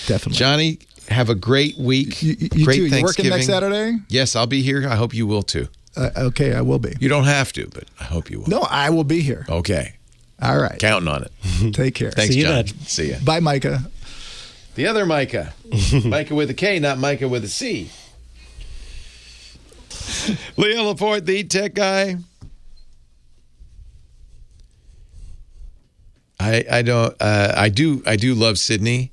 Definitely.
Johnny, have a great week.
You
great
too.
Thanksgiving.
You working next Saturday?
Yes, I'll be here. I hope you will too.
Okay, I will be.
You don't have to, but I hope you will.
No, I will be here.
Okay.
All right.
Counting on it.
Take care.
Thanks,
See you
John.
then.
See ya.
Bye, Micah.
The other Micah. Micah with a K, not Micah with a C. Leo Laporte, the tech guy. I do love Sydney.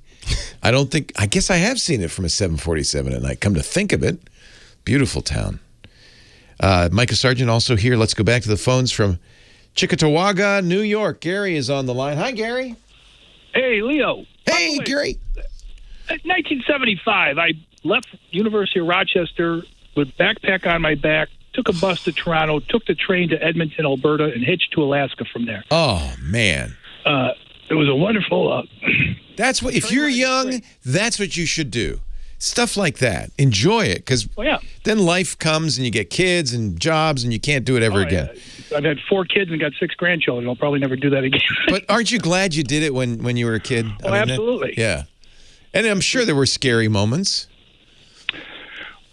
I guess I have seen it from a 747 at night. Come to think of it, beautiful town. Micah Sargent also here. Let's go back to the phones from Chickamauga, New York. Gary is on the line. Hi, Gary.
Hey, Leo.
Hey, Gary.
1975, I left University of Rochester with backpack on my back, took a bus to Toronto, took the train to Edmonton, Alberta, and hitched to Alaska from there.
Oh, man.
It was a wonderful...
That's what, if you're young, that's what you should do. Stuff like that. Enjoy it, because then life comes and you get kids and jobs and you can't do it ever again.
I've had 4 kids and got 6 grandchildren. I'll probably never do that again.
But aren't you glad you did it when you were a kid?
Oh, absolutely.
Yeah. And I'm sure there were scary moments.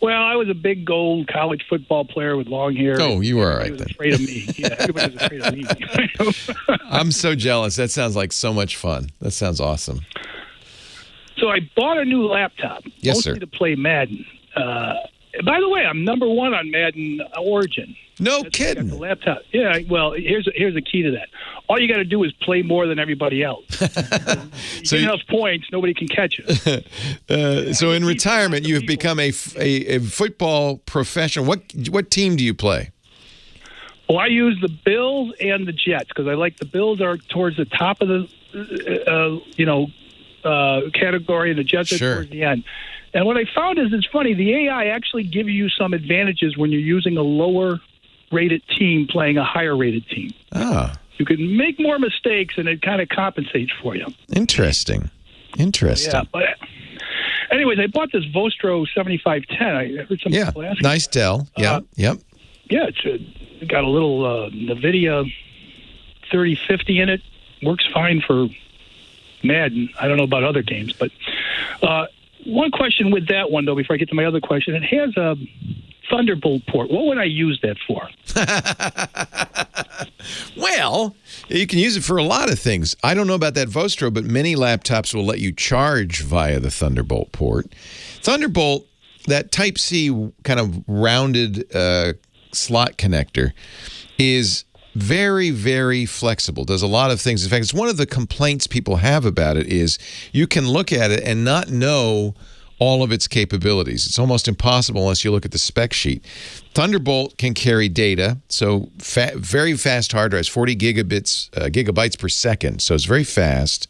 Well, I was a big gold college football player with long hair.
Oh, you were all right then.
Afraid of me. Yeah, everybody was afraid of me.
I'm so jealous. That sounds like so much fun. That sounds awesome.
So I bought a new laptop,
mostly
to play Madden. By the way, I'm number 1 on Madden Origin.
No kidding.
The laptop. Yeah. Well, here's the key to that. All you got to do is play more than everybody else. You get enough points, nobody can catch you.
So in retirement, you have become a football professional. What team do you play?
Well, I use the Bills and the Jets because I like the Bills are towards the top of the category, and the Jets are towards the end. And what I found is it's funny. The AI actually gives you some advantages when you're using a lower-rated team playing a higher-rated team.
Ah.
You can make more mistakes, and it kind of compensates for you.
Interesting.
Yeah, but anyways, I bought this Vostro 7510. I heard some people asking.
Nice Dell. Yep.
Yeah, it's got a little NVIDIA 3050 in it. Works fine for Madden. I don't know about other games, but one question with that one, though, before I get to my other question, it has a Thunderbolt port. What would I use that for?
Well, you can use it for a lot of things. I don't know about that Vostro, but many laptops will let you charge via the Thunderbolt port. Thunderbolt, that Type-C kind of rounded slot connector, is very, very flexible, does a lot of things. In fact, it's one of the complaints people have about it is you can look at it and not know all of its capabilities. It's almost impossible unless you look at the spec sheet. Thunderbolt can carry data, so very fast hard drives, 40 gigabytes per second, so it's very fast.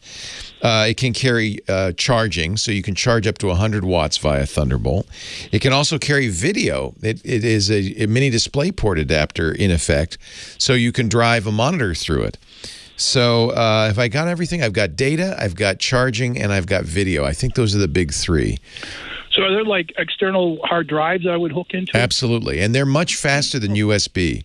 It can carry charging, so you can charge up to 100 watts via Thunderbolt. It can also carry video. It is a mini DisplayPort adapter, in effect, so you can drive a monitor through it. So if I got everything, I've got data, I've got charging, and I've got video. I think those are the big three.
So are there like external hard drives I would hook into?
Absolutely, and they're much faster than USB.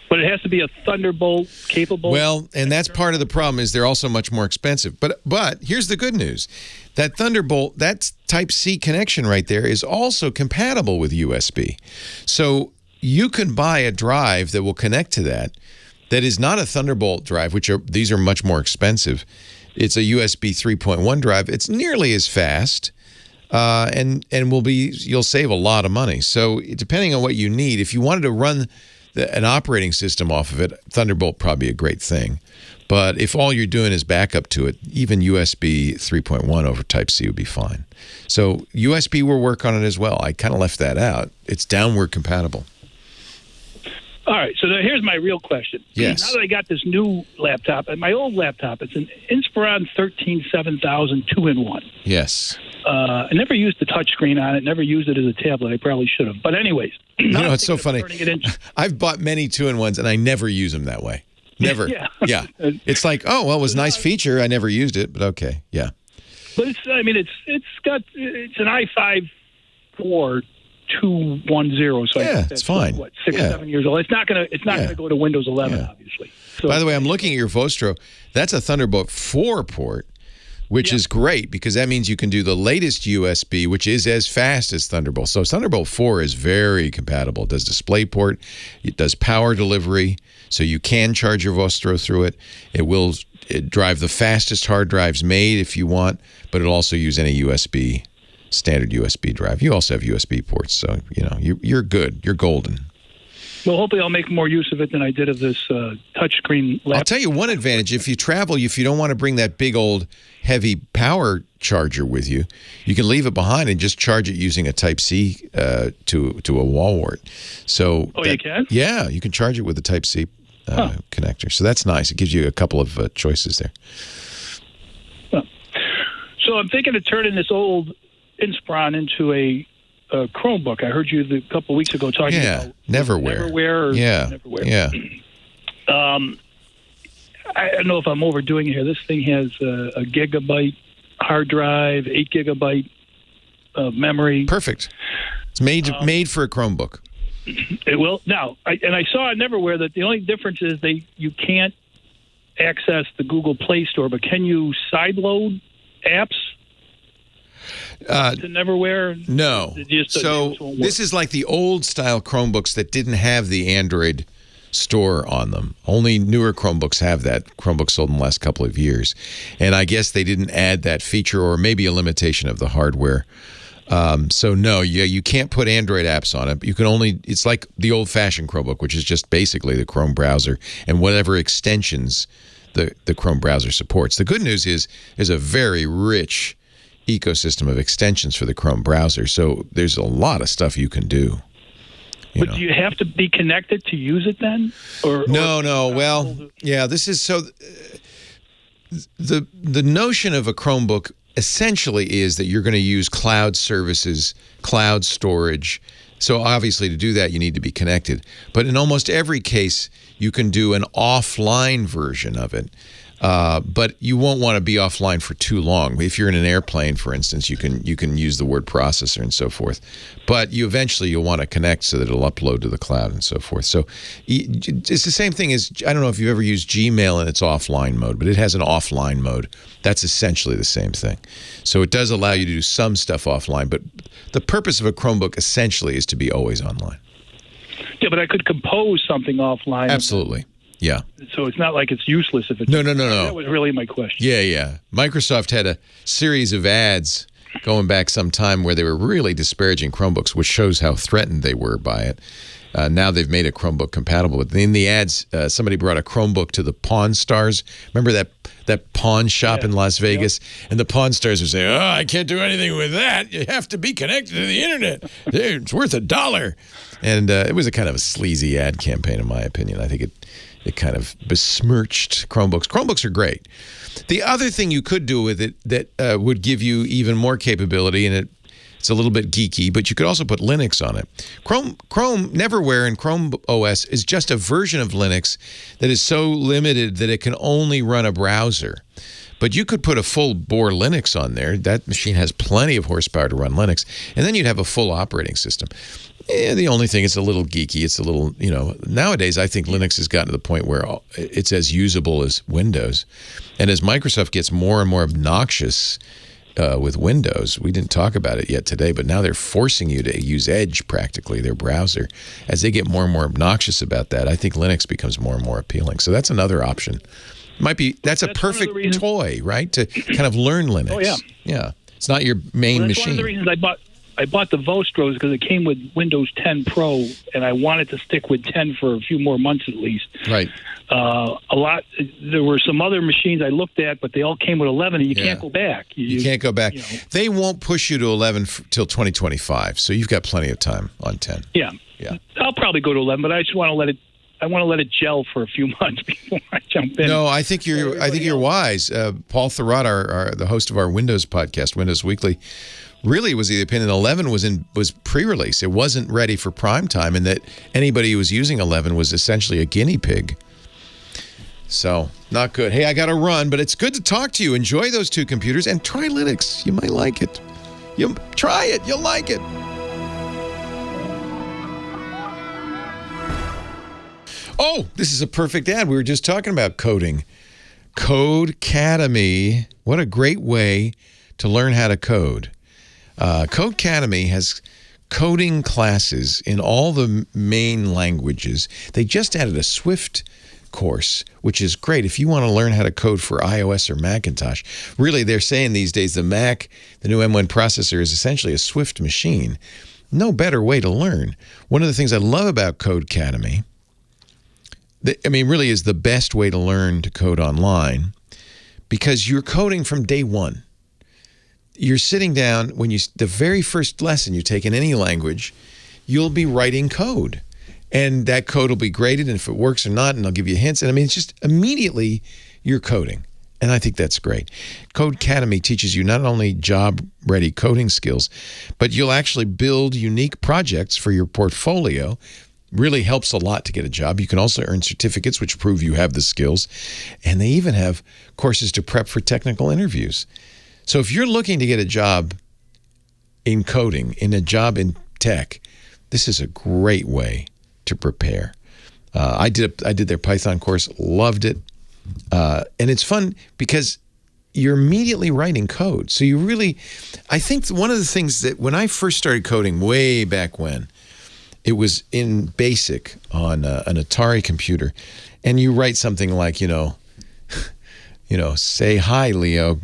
But it has to be a Thunderbolt capable.
Well, and that's part of the problem is they're also much more expensive. But here's the good news. That Thunderbolt, that Type-C connection right there is also compatible with USB. So you can buy a drive that will connect to that is not a Thunderbolt drive, these are much more expensive. It's a USB 3.1 drive. It's nearly as fast. And you'll save a lot of money. So depending on what you need, if you wanted to run an operating system off of it, Thunderbolt probably a great thing. But if all you're doing is backup to it, even USB 3.1 over Type-C would be fine. So USB will work on it as well. I kind of left that out. It's downward compatible.
All right, so now here's my real question.
Yes.
Now that I got this new laptop, my old laptop, it's an Inspiron 137000 2-in-1.
Yes.
I never used the touchscreen on it, never used it as a tablet. I probably should have. But anyways.
You know, it's so funny. I've bought many 2-in-1s, and I never use them that way. Never. Yeah. It's like, oh, well, it was a nice feature. I never used it, but okay. Yeah.
But it's an i5 core 210, so
yeah, it's fine.
What, 6-7 years old? It's not gonna go to Windows 11, obviously. So,
by the way, I'm looking at your Vostro. That's a Thunderbolt 4 port, which is great because that means you can do the latest USB, which is as fast as Thunderbolt. So Thunderbolt 4 is very compatible. It does DisplayPort, it does power delivery, so you can charge your Vostro through it. It will drive the fastest hard drives made if you want, but it'll also use any standard USB drive. You also have USB ports, so you're good. You're golden.
Well, hopefully I'll make more use of it than I did of this touchscreen laptop.
I'll tell you one advantage. If you travel, if you don't want to bring that big old heavy power charger with you, you can leave it behind and just charge it using a Type-C to a wall wart. So
you can?
Yeah, you can charge it with a Type-C connector. So that's nice. It gives you a couple of choices there.
So I'm thinking of turning this old Inspiron into a Chromebook. I heard you a couple of weeks ago talking about
Neverware.
Neverware.
Yeah.
I don't know if I'm overdoing it here. This thing has a gigabyte hard drive, 8 gigabyte memory.
Perfect. It's made for a Chromebook.
It will. Now, I saw on Neverware that the only difference is you can't access the Google Play Store, but can you sideload apps? To Neverware?
No. So this is like the old style Chromebooks that didn't have the Android store on them. Only newer Chromebooks have that. Chromebooks sold in the last couple of years. And I guess they didn't add that feature or maybe a limitation of the hardware. So no, you can't put Android apps on it. You can only, it's like the old fashioned Chromebook, which is just basically the Chrome browser and whatever extensions the Chrome browser supports. The good news is there's a very rich ecosystem of extensions for the Chrome browser, so there's a lot of stuff you can do.
But do you have to be connected to use it then?
No. Well, yeah, this is so. The notion of a Chromebook essentially is that you're going to use cloud services, cloud storage. So obviously to do that, you need to be connected. But in almost every case, you can do an offline version of it. But you won't want to be offline for too long. If you're in an airplane, for instance, you can use the word processor and so forth. But you'll want to connect so that it'll upload to the cloud and so forth. So it's the same thing as, I don't know if you've ever used Gmail in its offline mode, but it has an offline mode. That's essentially the same thing. So it does allow you to do some stuff offline, but the purpose of a Chromebook essentially is to be always online.
Yeah, but I could compose something offline.
Absolutely. Yeah.
So it's not like it's useless if it's...
No.
That was really my question.
Yeah. Microsoft had a series of ads going back some time where they were really disparaging Chromebooks, which shows how threatened they were by it. Now they've made a Chromebook compatible. But in the ads, somebody brought a Chromebook to the Pawn Stars. Remember that pawn shop in Las Vegas? Yep. And the Pawn Stars were saying, I can't do anything with that. You have to be connected to the internet. It's worth $1. And it was a kind of a sleazy ad campaign, in my opinion. I think it kind of besmirched Chromebooks. Chromebooks are great. The other thing you could do with it that would give you even more capability, and it's a little bit geeky, but you could also put Linux on it. Chrome Neverwhere and Chrome OS is just a version of Linux that is so limited that it can only run a browser. But you could put a full-bore Linux on there. That machine has plenty of horsepower to run Linux. And then you'd have a full operating system. The only thing, it's a little geeky. It's a little, nowadays I think Linux has gotten to the point where it's as usable as Windows. And as Microsoft gets more and more obnoxious with Windows, we didn't talk about it yet today, but now they're forcing you to use Edge practically, their browser. As they get more and more obnoxious about that, I think Linux becomes more and more appealing. So that's another option. That's a perfect toy, right? To kind of learn Linux.
Oh, yeah.
Yeah. It's not your main machine.
That's one of the reasons I bought the Vostros, because it came with Windows 10 Pro, and I wanted to stick with 10 for a few more months at least.
Right.
There were some other machines I looked at, but they all came with 11, and you can't go back.
You can't go back. They won't push you to 11 till 2025, so you've got plenty of time on 10.
Yeah. I'll probably go to 11, but I just want to let it gel for a few months before I jump in.
No, I think you're wise. Paul Thurrott, the host of our Windows podcast, Windows Weekly, really was the opinion 11 was pre-release. It wasn't ready for prime time, and that anybody who was using 11 was essentially a guinea pig. So, not good. Hey, I got to run, but it's good to talk to you. Enjoy those two computers and try Linux. You might like it. Try it. You'll like it. Oh, this is a perfect ad. We were just talking about coding. Codecademy. What a great way to learn how to code. Codecademy has coding classes in all the main languages. They just added a Swift course, which is great if you want to learn how to code for iOS or Macintosh. Really, they're saying these days the Mac, the new M1 processor, is essentially a Swift machine. No better way to learn. One of the things I love about Codecademy, really is the best way to learn to code online, because you're coding from day one. You're sitting down, the very first lesson you take in any language, you'll be writing code. And that code will be graded, and if it works or not, and they'll give you hints. And it's just immediately you're coding. And I think that's great. Codecademy teaches you not only job-ready coding skills, but you'll actually build unique projects for your portfolio. Really helps a lot to get a job. You can also earn certificates which prove you have the skills. And they even have courses to prep for technical interviews. So if you're looking to get a job in coding, in a job in tech, this is a great way to prepare. I did their Python course, loved it. And it's fun because you're immediately writing code. So I think one of the things that when I first started coding way back when, it was in BASIC on an Atari computer, and you write something like, say, hi, Leo,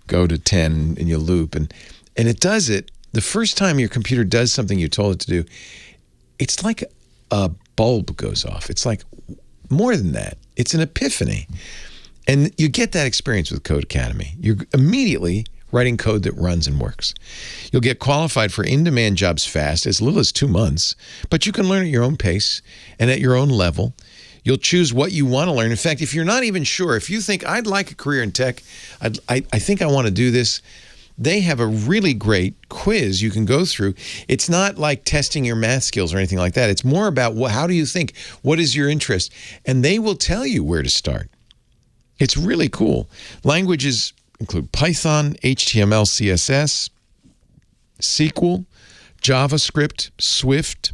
go to 10, and you loop. And it does it. The first time your computer does something you told it to do, it's like a bulb goes off. It's like more than that. It's an epiphany. And you get that experience with Codecademy. You're immediately writing code that runs and works. You'll get qualified for in-demand jobs fast, as little as 2 months, but you can learn at your own pace and at your own level. You'll choose what you want to learn. In fact, if you're not even sure, if you think, I'd like a career in tech, I think I want to do this, they have a really great quiz you can go through. It's not like testing your math skills or anything like that. It's more about how do you think? What is your interest? And they will tell you where to start. It's really cool. Languages include Python, HTML, CSS, SQL, JavaScript, Swift.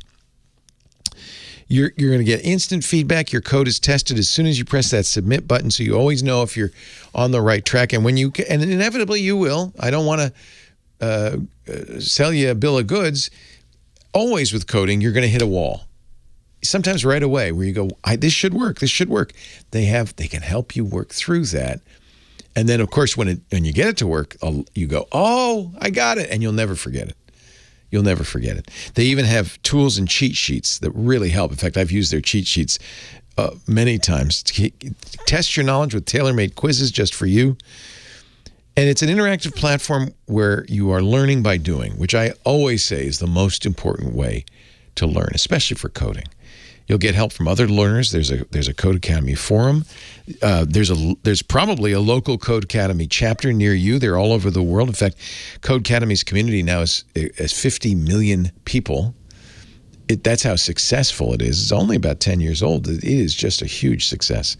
You're going to get instant feedback. Your code is tested as soon as you press that submit button, so you always know if you're on the right track. And and inevitably you will. I don't want to sell you a bill of goods. Always with coding, you're going to hit a wall. Sometimes right away, where you go, this should work. This should work. They can help you work through that. And then, of course, when you get it to work, you go, oh, I got it, and you'll never forget it. You'll never forget it. They even have tools and cheat sheets that really help. In fact, I've used their cheat sheets many times to test your knowledge with tailor-made quizzes just for you. And it's an interactive platform where you are learning by doing, which I always say is the most important way to learn, especially for coding. You'll get help from other learners. There's a Code Academy forum. There's probably a local Code Academy chapter near you. They're all over the world. In fact, Code Academy's community now is 50 million people. That's how successful it is. It's only about 10 years old. It is just a huge success.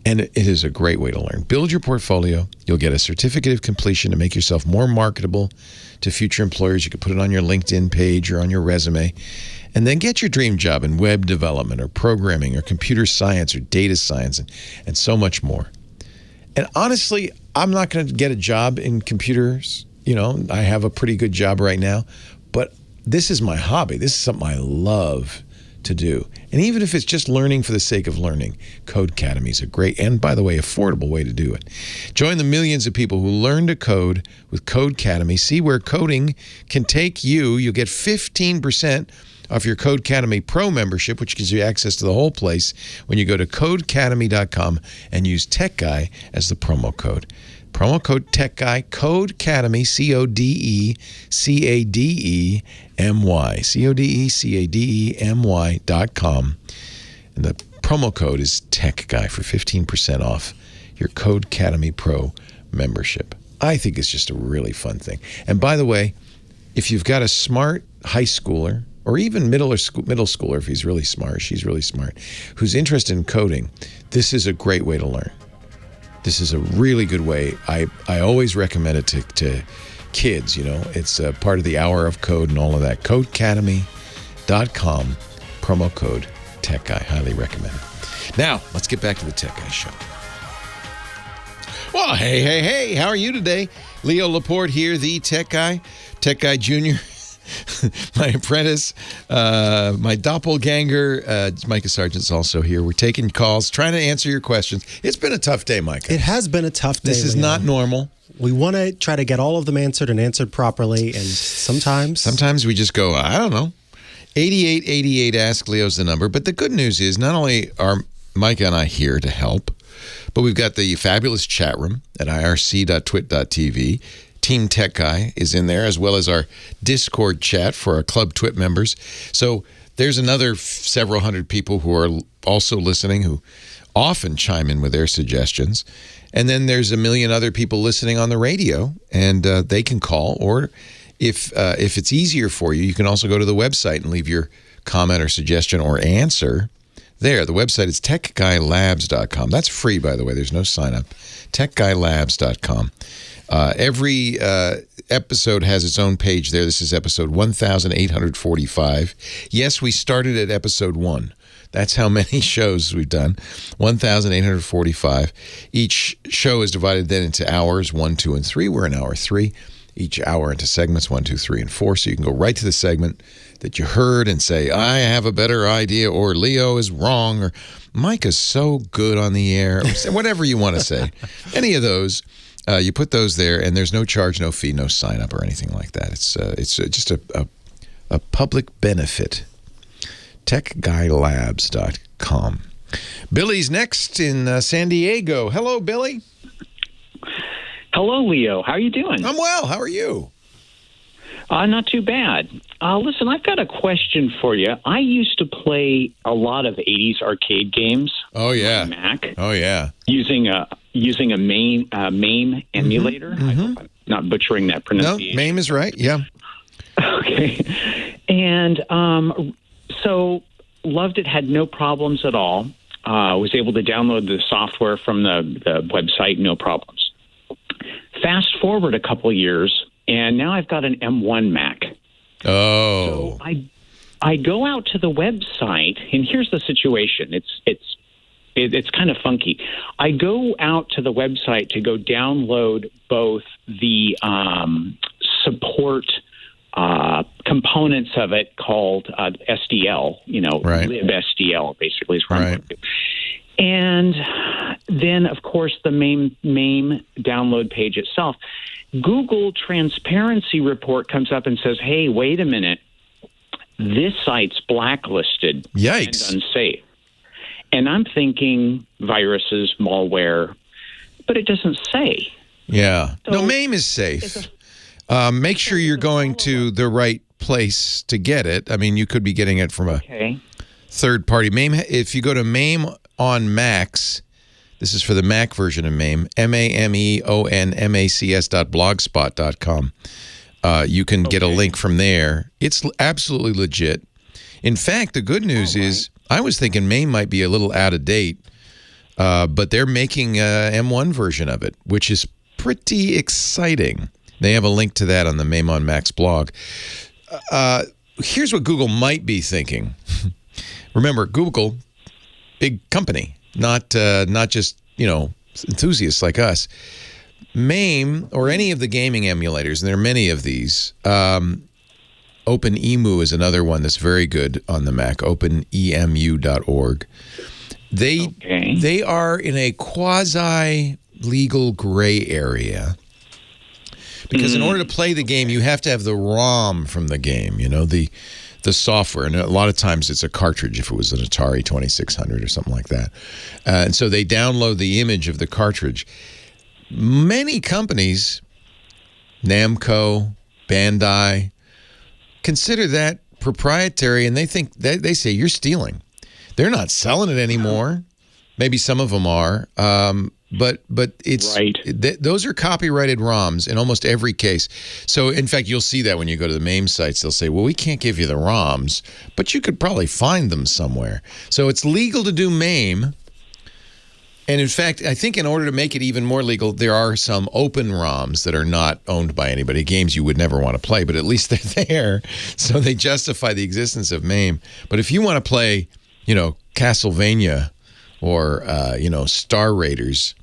And it is a great way to learn. Build your portfolio. You'll get a certificate of completion to make yourself more marketable to future employers. You can put it on your LinkedIn page or on your resume. And then get your dream job in web development or programming or computer science or data science and so much more. And honestly, I'm not going to get a job in computers. I have a pretty good job right now. But this is my hobby. This is something I love to do. And even if it's just learning for the sake of learning, Code Academy is a great and, by the way, affordable way to do it. Join the millions of people who learn to code with Code Academy. See where coding can take you. You'll get 15% off your Code Academy Pro membership, which gives you access to the whole place when you go to codecademy.com and use Tech Guy as the promo code. Promo code Tech Guy, Code Academy, CODECADEMY, CODECADEMY.com. And the promo code is Tech Guy for 15% off your Code Academy Pro membership. I think it's just a really fun thing. And by the way, if you've got a smart high schooler, or even middle schooler, if he's really smart, she's really smart, who's interested in coding, this is a great way to learn. This is a really good way. I always recommend it to kids. It's a part of the Hour of Code and all of that. Codecademy.com, promo code Tech Guy. Highly recommend it. Now, let's get back to the Tech Guy show. Well, hey, how are you today? Leo Laporte here, the Tech Guy Jr., my apprentice, my doppelganger, Micah Sargent's also here. We're taking calls, trying to answer your questions. It's been a tough day, Micah.
It has been a tough day.
This is not normal.
We want to try to get all of them answered and answered properly, and sometimes
we just go, I don't know. 8888 Ask Leo's the number. But the good news is not only are Micah and I here to help, but we've got the fabulous chat room at irc.twit.tv. Team Tech Guy is in there, as well as our Discord chat for our Club Twit members. So there's another several hundred people who are also listening, who often chime in with their suggestions. And then there's a million other people listening on the radio, and they can call. Or if it's easier for you, you can also go to the website and leave your comment or suggestion or answer there. The website is techguylabs.com. That's free, by the way. There's no sign up. techguylabs.com. Every episode has its own page there. This is episode 1845. Yes, we started at episode 1. That's how many shows we've done. 1845. Each show is divided then into hours 1, 2, and 3. We're in hour 3. Each hour into segments 1, 2, 3, and 4. So you can go right to the segment that you heard and say, I have a better idea, or Leo is wrong, or Mike is so good on the air, or whatever you want to say. Any of those. You put those there, and there's no charge, no fee, no sign up or anything like that. It's just a public benefit. TechGuyLabs.com. Billy's next in San Diego. Hello, Billy.
Hello, Leo. How are you doing?
I'm well. How are you?
Not too bad. Listen, I've got a question for you. I used to play a lot of 80s arcade games.
Oh, yeah.
On Mac.
Oh, yeah.
Using a MAME emulator.
Mm-hmm.
not butchering that pronunciation.
No, MAME is right. Yeah.
Okay. And so loved it, had no problems at all. Was able to download the software from the website, no problems. Fast forward a couple years, and now I've got an M1 Mac.
Oh.
So I go out to the website, and here's the situation. It's kind of funky. I go out to the website to go download both the support components of it called SDL,
right.
libSDL basically is what I'm going to do. And then, of course, the MAME download page itself. Google Transparency Report comes up and says, hey, wait a minute. This site's blacklisted.
Yikes.
And unsafe. And I'm thinking viruses, malware, but it doesn't say.
Yeah.
So
no, MAME is safe. Make sure you're going to the right place to get it. I mean, you could be getting it from a third-party. MAME, if you go to MAME on Macs, this is for the Mac version of MAME, MAMEONMACS.blogspot.com. You can get a link from there. It's absolutely legit. In fact, the good news is I was thinking MAME might be a little out of date, but they're making a M1 version of it, which is pretty exciting. They have a link to that on the MAME on Macs blog. Here's what Google might be thinking. Remember, Google, big company, not just, enthusiasts like us. MAME, or any of the gaming emulators, and there are many of these, OpenEMU is another one that's very good on the Mac, openemu.org. They are in a quasi-legal gray area because in order to play the game, you have to have the ROM from the game, the software. And a lot of times it's a cartridge if it was an Atari 2600 or something like that. And so they download the image of the cartridge. Many companies, Namco, Bandai, consider that proprietary, and they say you're stealing. They're not selling it anymore. Maybe some of them are, but it's those are copyrighted ROMs in almost every case. So in fact, you'll see that when you go to the MAME sites, they'll say, "Well, we can't give you the ROMs, but you could probably find them somewhere." So it's legal to do MAME. And in fact, I think in order to make it even more legal, there are some open ROMs that are not owned by anybody, games you would never want to play, but at least they're there. So they justify the existence of MAME. But if you want to play, Castlevania or, Star Raiders,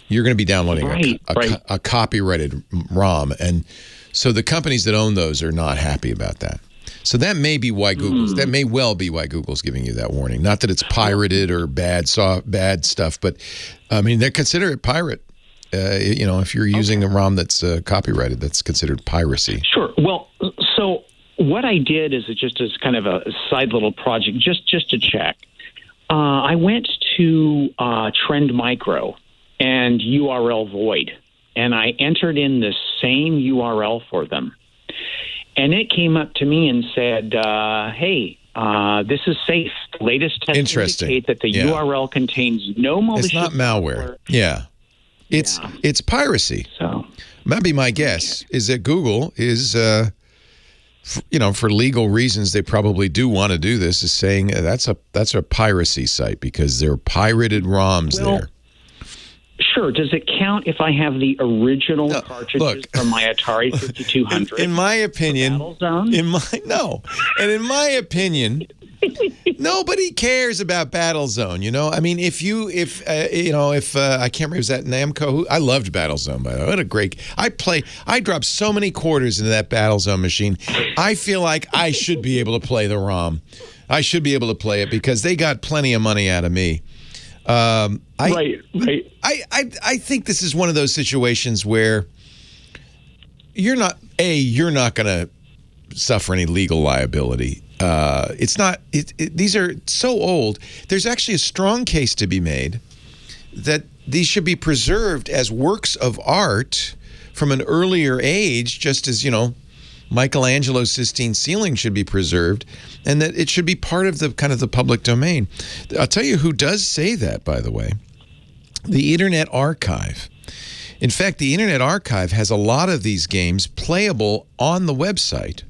you're going to be downloading a copyrighted ROM. And so the companies that own those are not happy about that. So that may be why that may well be why Google's giving you that warning. Not that it's pirated or bad stuff, but I mean, they consider it pirate. If you're using a ROM that's copyrighted, that's considered piracy.
Sure. Well, so what I did is just as kind of a side little project, just to check. I went to Trend Micro and URL Void, and I entered in the same URL for them. And it came up to me and said, hey, this is safe. The latest tests indicate that the URL contains no malicious...
It's not malware. It's piracy.
So
maybe my guess is that Google is, for legal reasons, they probably do want to do this, is saying that's a piracy site because there are pirated ROMs there.
Sure. Does it count if I have the original cartridges from my Atari 5200?
In my opinion, in my opinion, nobody cares about Battlezone. I mean, if I can't remember, is that Namco? I loved Battlezone, by the way. What a great! I dropped so many quarters into that Battlezone machine. I feel like I should be able to play the ROM. I should be able to play it because they got plenty of money out of me. I think this is one of those situations where you're not going to suffer any legal liability. It's not. These are so old. There's actually a strong case to be made that these should be preserved as works of art from an earlier age, just as Michelangelo's Sistine ceiling should be preserved, and that it should be part of the kind of the public domain. I'll tell you who does say that, by the way. The Internet Archive. In fact, the Internet Archive has a lot of these games playable on the website.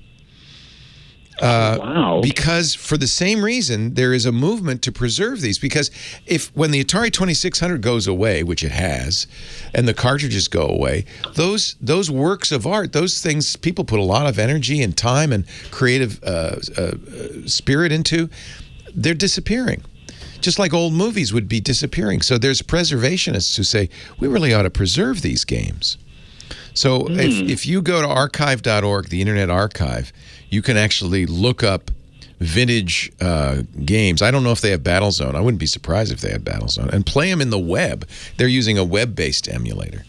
Wow.
Because for the same reason, there is a movement to preserve these. Because when the Atari 2600 goes away, which it has, and the cartridges go away, those works of art, those things people put a lot of energy and time and creative spirit into, they're disappearing. Just like old movies would be disappearing. So there's preservationists who say, we really ought to preserve these games. So if you go to archive.org, the Internet Archive, you can actually look up vintage games. I don't know if they have Battlezone. I wouldn't be surprised if they had Battlezone. And play them in the web. They're using a web-based emulator.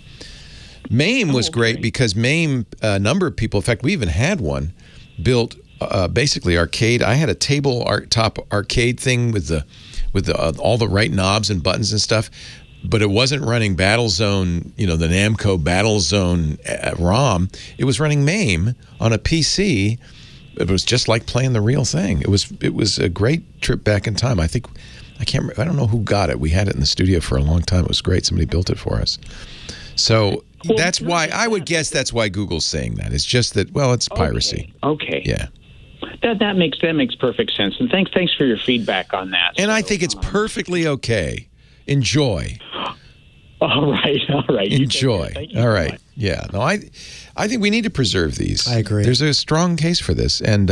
MAME was great because MAME, a number of people, in fact, we even had one, built basically arcade. I had a tabletop arcade thing with all the right knobs and buttons and stuff. But it wasn't running Battlezone, the Namco Battlezone ROM. It was running MAME on a PC. It was just like playing the real thing. It was a great trip back in time. I don't know who got it. We had it in the studio for a long time. It was great. Somebody built it for us. So that's why I would guess that's why Google's saying that. It's just that it's piracy.
Okay.
Yeah.
That makes perfect sense. And thanks for your feedback on that.
And I think it's perfectly okay. Enjoy.
All right.
Enjoy. All right. Yeah. No, I think we need to preserve these.
I agree.
There's a strong case for this. And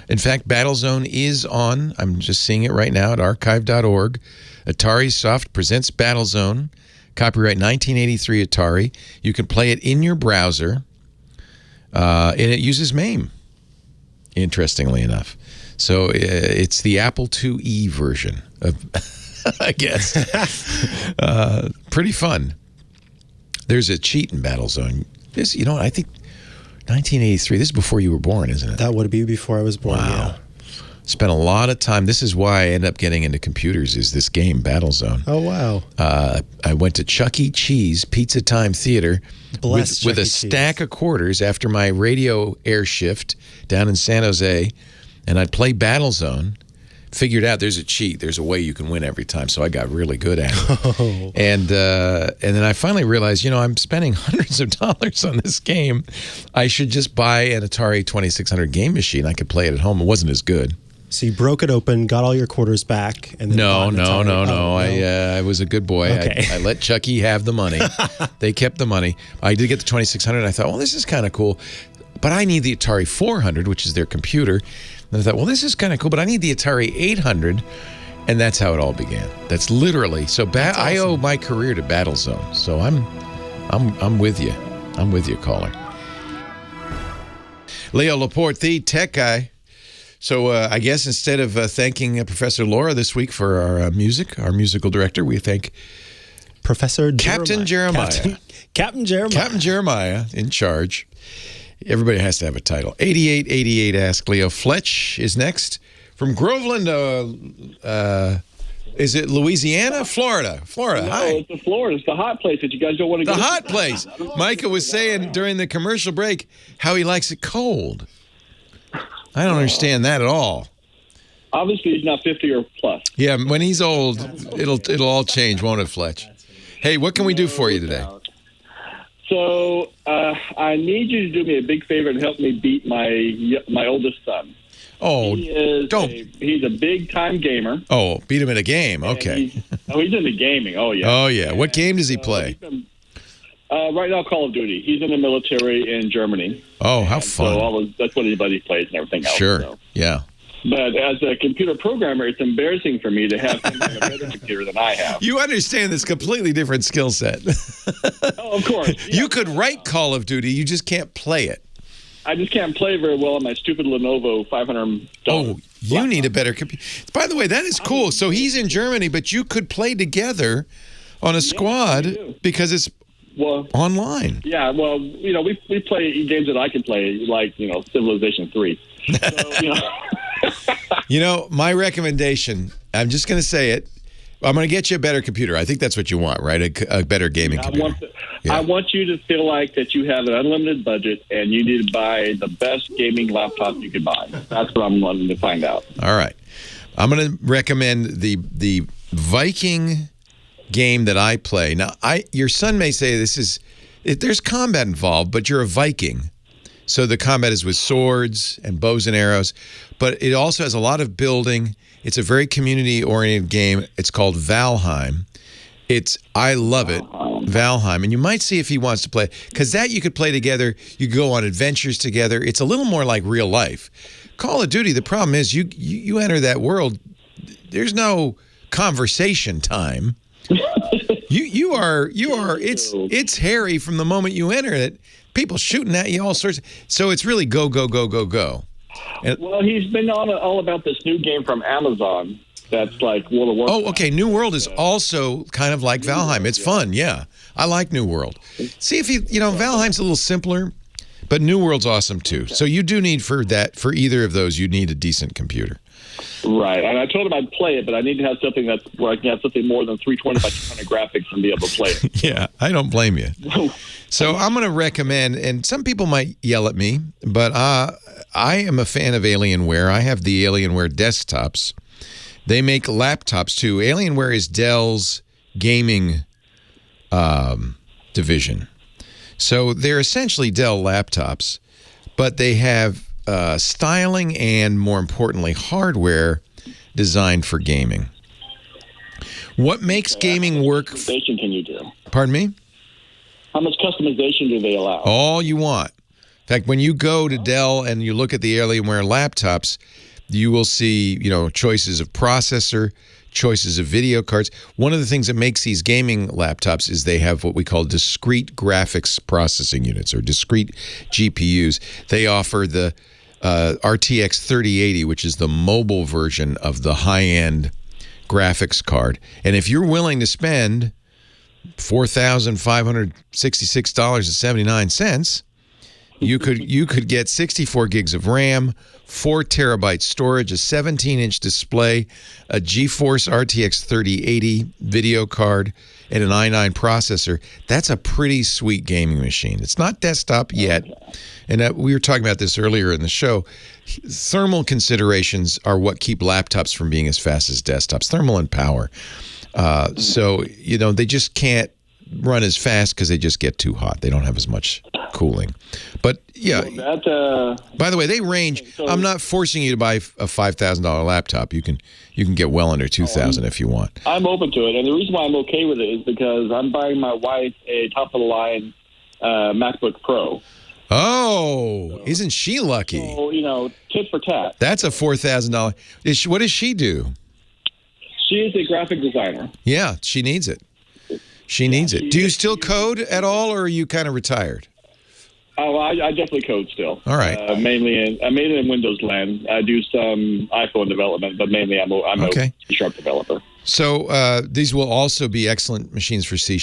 in fact, Battlezone is on. I'm just seeing it right now at archive.org. Atari Soft presents Battlezone. Copyright 1983 Atari. You can play it in your browser. And it uses MAME, interestingly enough. So it's the Apple IIe version of... I guess. Pretty fun. There's a cheat in Battlezone. This, I think 1983. This is before you were born, isn't it?
That would be before I was born.
Wow.
Yeah.
Spent a lot of time. This is why I ended up getting into computers. Is this game Battlezone?
Oh wow.
I went to Chuck E. Cheese Pizza Time Theater with a stack of quarters after my radio air shift down in San Jose, and I'd play Battlezone. Figured out there's a cheat. There's a way you can win every time. So I got really good at it. Oh. And then I finally realized, I'm spending hundreds of dollars on this game. I should just buy an Atari 2600 game machine. I could play it at home. It wasn't as good.
So you broke it open, got all your quarters back, and then
No.
no.
I was a good boy.
Okay.
I let Chucky have the money. They kept the money. I did get the 2600. And I thought, this is kind of cool. But I need the Atari 400, which is their computer. And I thought, this is kind of cool, but I need the Atari 800, and that's how it all began. That's literally so. Awesome. I owe my career to Battlezone, so I'm with you. I'm with you, caller. Leo Laporte, the tech guy. So I guess instead of thanking Professor Laura this week for our musical director, we thank
Professor
Captain Jeremiah.
Captain Jeremiah.
Captain Jeremiah in charge. Everybody has to have a title. 8888 Ask Leo. Fletch is next from Groveland. Is it Louisiana? Florida.
No,
Hi.
it's Florida. It's the hot place that you guys don't want to go
The
to.
hot place. Micah was saying during the commercial break how he likes it cold. I don't understand that at all.
Obviously, he's not 50 or plus.
Yeah, when he's old, it'll all change, won't it, Fletch? Hey, what can we do for you today?
So I need you to do me a big favor and help me beat my oldest son.
Oh,
He's a big time gamer.
Oh, beat him in a game. Okay.
He's into gaming. Oh yeah.
Oh yeah. What game does he play?
Right now, Call of Duty. He's in the military in Germany.
Oh, how fun!
So that's what anybody plays and everything else.
Sure.
So.
Yeah.
But as a computer programmer, it's embarrassing for me to have him on a better computer than I have.
You understand this completely different skill set.
Oh, of course. Yeah.
You could write Call of Duty. You just can't play it.
I just can't play very well on my stupid Lenovo $500.
Oh, you need a better computer. By the way, that is cool. So he's in Germany, but you could play together on a squad because it's online.
Yeah, well, we play games that I can play, like, Civilization 3. So,
my recommendation, I'm just going to say it. I'm going to get you a better computer. I think that's what you want, right? A better gaming computer.
I want you to feel like that you have an unlimited budget and you need to buy the best gaming laptop you can buy. That's what I'm wanting to find out.
All right. I'm going to recommend the Viking game that I play. Now, your son may say there's combat involved, but you're a Viking. So the combat is with swords and bows and arrows, but it also has a lot of building. It's a very community-oriented game. It's called Valheim. I love it, Valheim. And you might see if he wants to play, because that you could play together. You could go on adventures together. It's a little more like real life. Call of Duty, the problem is you enter that world, there's no conversation time. It's hairy from the moment you enter it. People shooting at you, all sorts. So it's really go, go, go, go, go.
Well, he's been all about this new game from Amazon that's like World of Warcraft.
Oh, okay. New World is also kind of like Valheim. It's fun, yeah. I like New World. See if Valheim's a little simpler, but New World's awesome too. So you do need for either of those, you need a decent computer.
Right, and I told him I'd play it, but I need to have something where I can have something more than 320 by 200 graphics and be able to play it.
Yeah, I don't blame you. So I'm going to recommend, and some people might yell at me, but I am a fan of Alienware. I have the Alienware desktops. They make laptops too. Alienware is Dell's gaming division. So they're essentially Dell laptops, but they have styling and, more importantly, hardware designed for gaming. What makes gaming work?
How much customization can you do?
Pardon me?
How much customization do they allow?
All you want. In fact, when you go to Dell and you look at the Alienware laptops, you will see, choices of processor, choices of video cards. One of the things that makes these gaming laptops is they have what we call discrete graphics processing units, or discrete GPUs. They offer the RTX 3080, which is the mobile version of the high-end graphics card. And if you're willing to spend $4,566.79, you could get 64 gigs of RAM, 4 terabyte storage, a 17-inch display, a GeForce RTX 3080 video card, and an i9 processor. That's a pretty sweet gaming machine. It's not desktop yet. And we were talking about this earlier in the show. Thermal considerations are what keep laptops from being as fast as desktops, thermal and power. So, they just can't run as fast because they just get too hot. They don't have as much cooling. But, yeah. By the way, they range. I'm not forcing you to buy a $5,000 laptop. You can get well under $2,000 if you want.
I'm open to it. And the reason why I'm okay with it is because I'm buying my wife a top-of-the-line MacBook Pro.
Oh, isn't she lucky?
So, tit for tat.
That's a $4,000. What does she do?
She is a graphic designer.
Yeah, she needs it. She needs it. Do you still code at all, or are you kind of retired?
Oh, I definitely code still.
All right.
Mainly in Windows land. I do some iPhone development, but mainly I'm a C# developer.
So these will also be excellent machines for C#.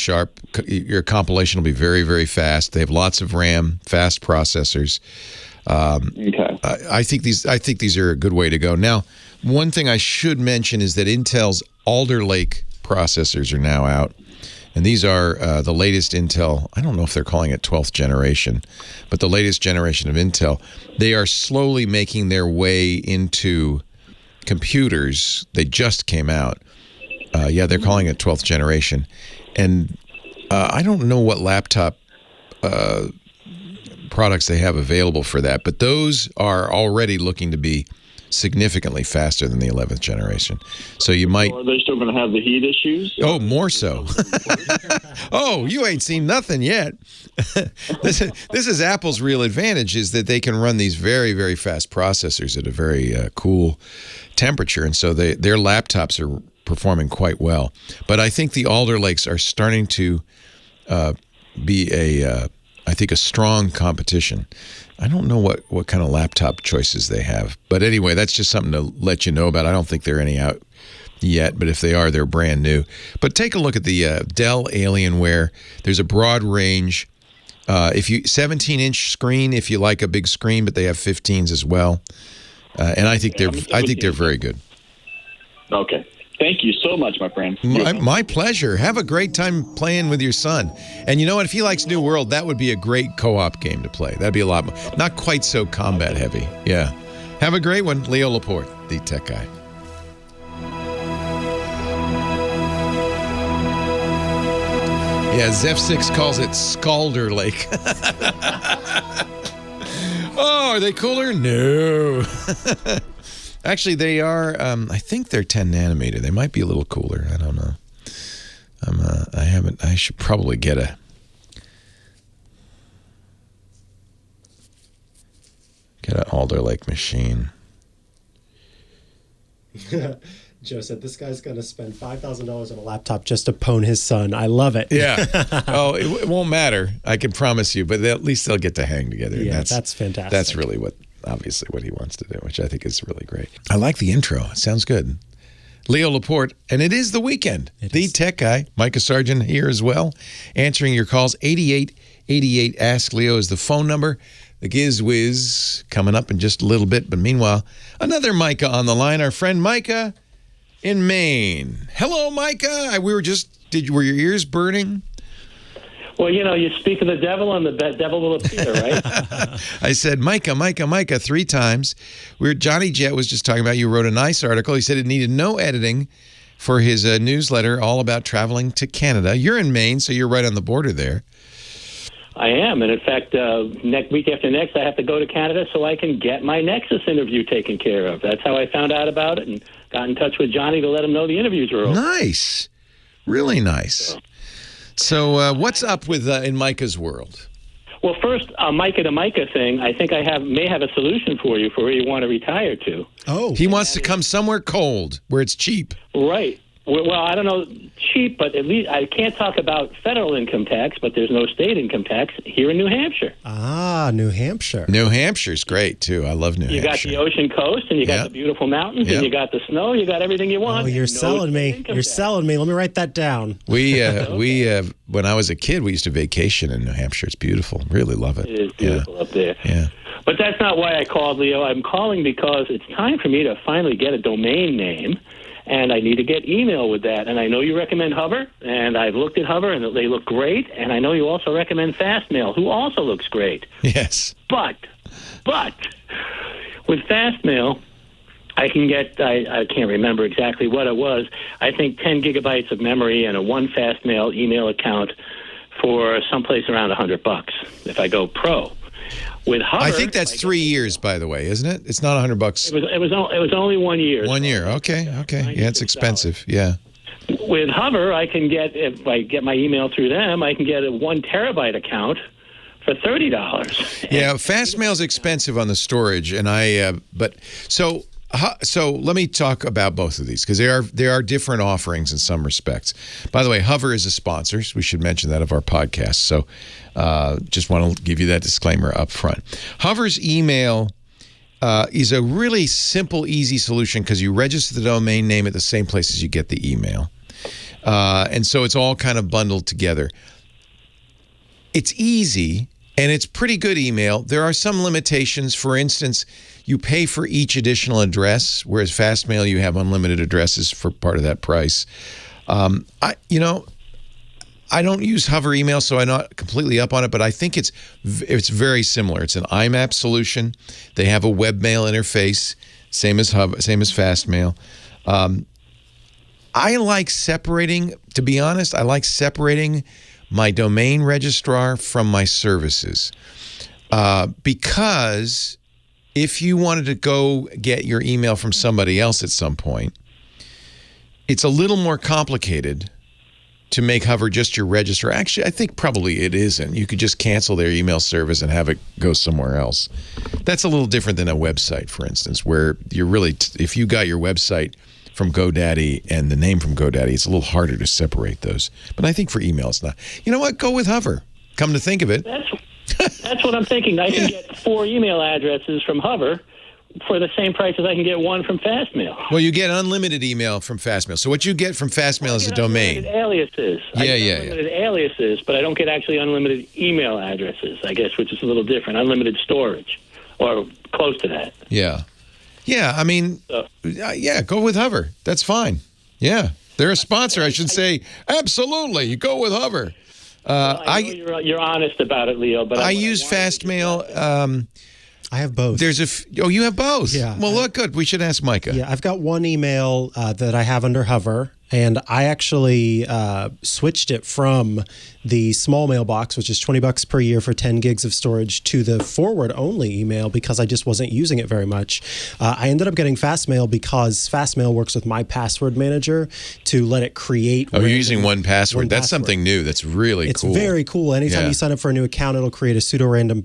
Your compilation will be very, very fast. They have lots of RAM, fast processors.
Okay.
I think these are a good way to go. Now, one thing I should mention is that Intel's Alder Lake processors are now out. And these are the latest Intel. I don't know if they're calling it 12th generation, but the latest generation of Intel. They are slowly making their way into computers. They just came out. They're calling it 12th generation. And I don't know what laptop products they have available for that, but those are already looking to be significantly faster than the 11th generation. So you might...
Are they still going to have the heat issues?
Oh, more so. Oh, you ain't seen nothing yet. This is Apple's real advantage, is that they can run these very, very fast processors at a very cool temperature. And so their laptops are performing quite well. But I think the Alder Lakes are starting to be a strong competition. I don't know what kind of laptop choices they have. But anyway, that's just something to let you know about. I don't think there are any out yet, but if they are, they're brand new. But take a look at the Dell Alienware. There's a broad range. 17-inch screen if you like a big screen, but they have 15s as well. And I think they're very good.
Okay. Thank you so much, my friend.
My pleasure. Have a great time playing with your son. And you know what? If he likes New World, that would be a great co-op game to play. That'd be a lot more. Not quite so combat heavy. Yeah. Have a great one. Leo Laporte, the tech guy. Yeah, Zeph6 calls it Scalder Lake. Oh, are they cooler? No. Actually, they are, I think they're 10 nanometer. They might be a little cooler. I don't know. I should probably get an Alder Lake machine.
Joe said this guy's going to spend $5,000 on a laptop just to pwn his son. I love it.
Yeah. Oh, it won't matter. I can promise you. But at least they'll get to hang together.
Yeah, that's fantastic.
That's really obviously what he wants to do, which I think is really great. I like the intro. It sounds good. Leo Laporte, and it is the weekend. The tech guy, Micah Sargent, here as well, answering your calls. 8888 Ask Leo is the phone number. The Giz Wiz coming up in just a little bit. But meanwhile, another Micah on the line. Our friend Micah in Maine. Hello, Micah. Were your ears burning?
Well, you speak of the devil and the devil will appear, right?
I said, Micah 3 times. Johnny Jet was just talking about you wrote a nice article. He said it needed no editing for his newsletter all about traveling to Canada. You're in Maine, so you're right on the border there.
I am. And in fact, week after next, I have to go to Canada so I can get my Nexus interview taken care of. That's how I found out about it and got in touch with Johnny to let him know the interviews were over.
Nice. Really nice. So what's up with in Micah's world?
Well, first, Micah to Micah thing, I think I may have a solution for you for where you want to retire to.
Oh. He wants to come somewhere cold where it's cheap.
Right. Well, I don't know, cheap, but at least I can't talk about federal income tax, but there's no state income tax here in New Hampshire.
Ah, New Hampshire.
New Hampshire's great, too. I love New Hampshire.
You got the ocean coast, and you got the beautiful mountains, and you got the snow, you got everything you want.
Oh, you're selling me. You're selling me. Let me write that down.
We when I was a kid, we used to vacation in New Hampshire. It's beautiful. Really love it.
It is beautiful up there.
Yeah.
But that's not why I called, Leo. I'm calling because it's time for me to finally get a domain name. And I need to get email with that. And I know you recommend Hover, and I've looked at Hover, and they look great. And I know you also recommend Fastmail, who also looks great.
Yes.
But with Fastmail, I can get, I can't remember exactly what it was, I think 10 gigabytes of memory and a one Fastmail email account for someplace around $100 if I go pro. With Hover,
I think that's 3 years, by the way, isn't it? It's not $100.
It was only 1 year.
1 year. Okay. Yeah, it's expensive. Yeah.
With Hover, I can get, if I get my email through them, I can get a 1 terabyte account for $30.
Yeah, Fastmail's expensive on the storage, and So let me talk about both of these because there are different offerings in some respects. By the way, Hover is a sponsor. So we should mention that of our podcast. So just want to give you that disclaimer up front. Hover's email is a really simple, easy solution because you register the domain name at the same place as you get the email. And so it's all kind of bundled together. It's easy. And it's pretty good email. There are some limitations. For instance, you pay for each additional address, whereas Fastmail, you have unlimited addresses for part of that price. I don't use Hover email, so I'm not completely up on it, but I think it's very similar. It's an IMAP solution. They have a webmail interface, same as Fastmail. I like separating, to be honest, my domain registrar from my services. Because if you wanted to go get your email from somebody else at some point, it's a little more complicated to make Hover just your registrar. Actually, I think probably it isn't. You could just cancel their email service and have it go somewhere else. That's a little different than a website, for instance, where you're really, if you got your website from GoDaddy and the name from GoDaddy, it's a little harder to separate those. But I think for email, it's not. You know what? Go with Hover. Come to think of it.
That's what I'm thinking. I can get 4 email addresses from Hover for the same price as I can get 1 from Fastmail.
Well, you get unlimited email from Fastmail. So what you get from Fastmail is a domain.
Aliases. Unlimited aliases, but I don't get actually unlimited email addresses, I guess, which is a little different. Unlimited storage, or close to that.
Yeah. Yeah, I mean, go with Hover. That's fine. Yeah, they're a sponsor. I should say, absolutely, you go with Hover.
I know you're honest about it, Leo. But
I use Fastmail.
I have both.
You have both?
Yeah.
Well, look, good. We should ask Micah.
Yeah, I've got one email that I have under Hover, And I actually switched it from the small mailbox, which is $20 per year for 10 gigs of storage, to the forward-only email because I just wasn't using it very much. I ended up getting Fastmail because Fastmail works with my password manager to let it create.
Oh, you're using 1Password. That's something new. That's really cool.
It's very cool. Anytime you sign up for a new account, it'll create a pseudo-random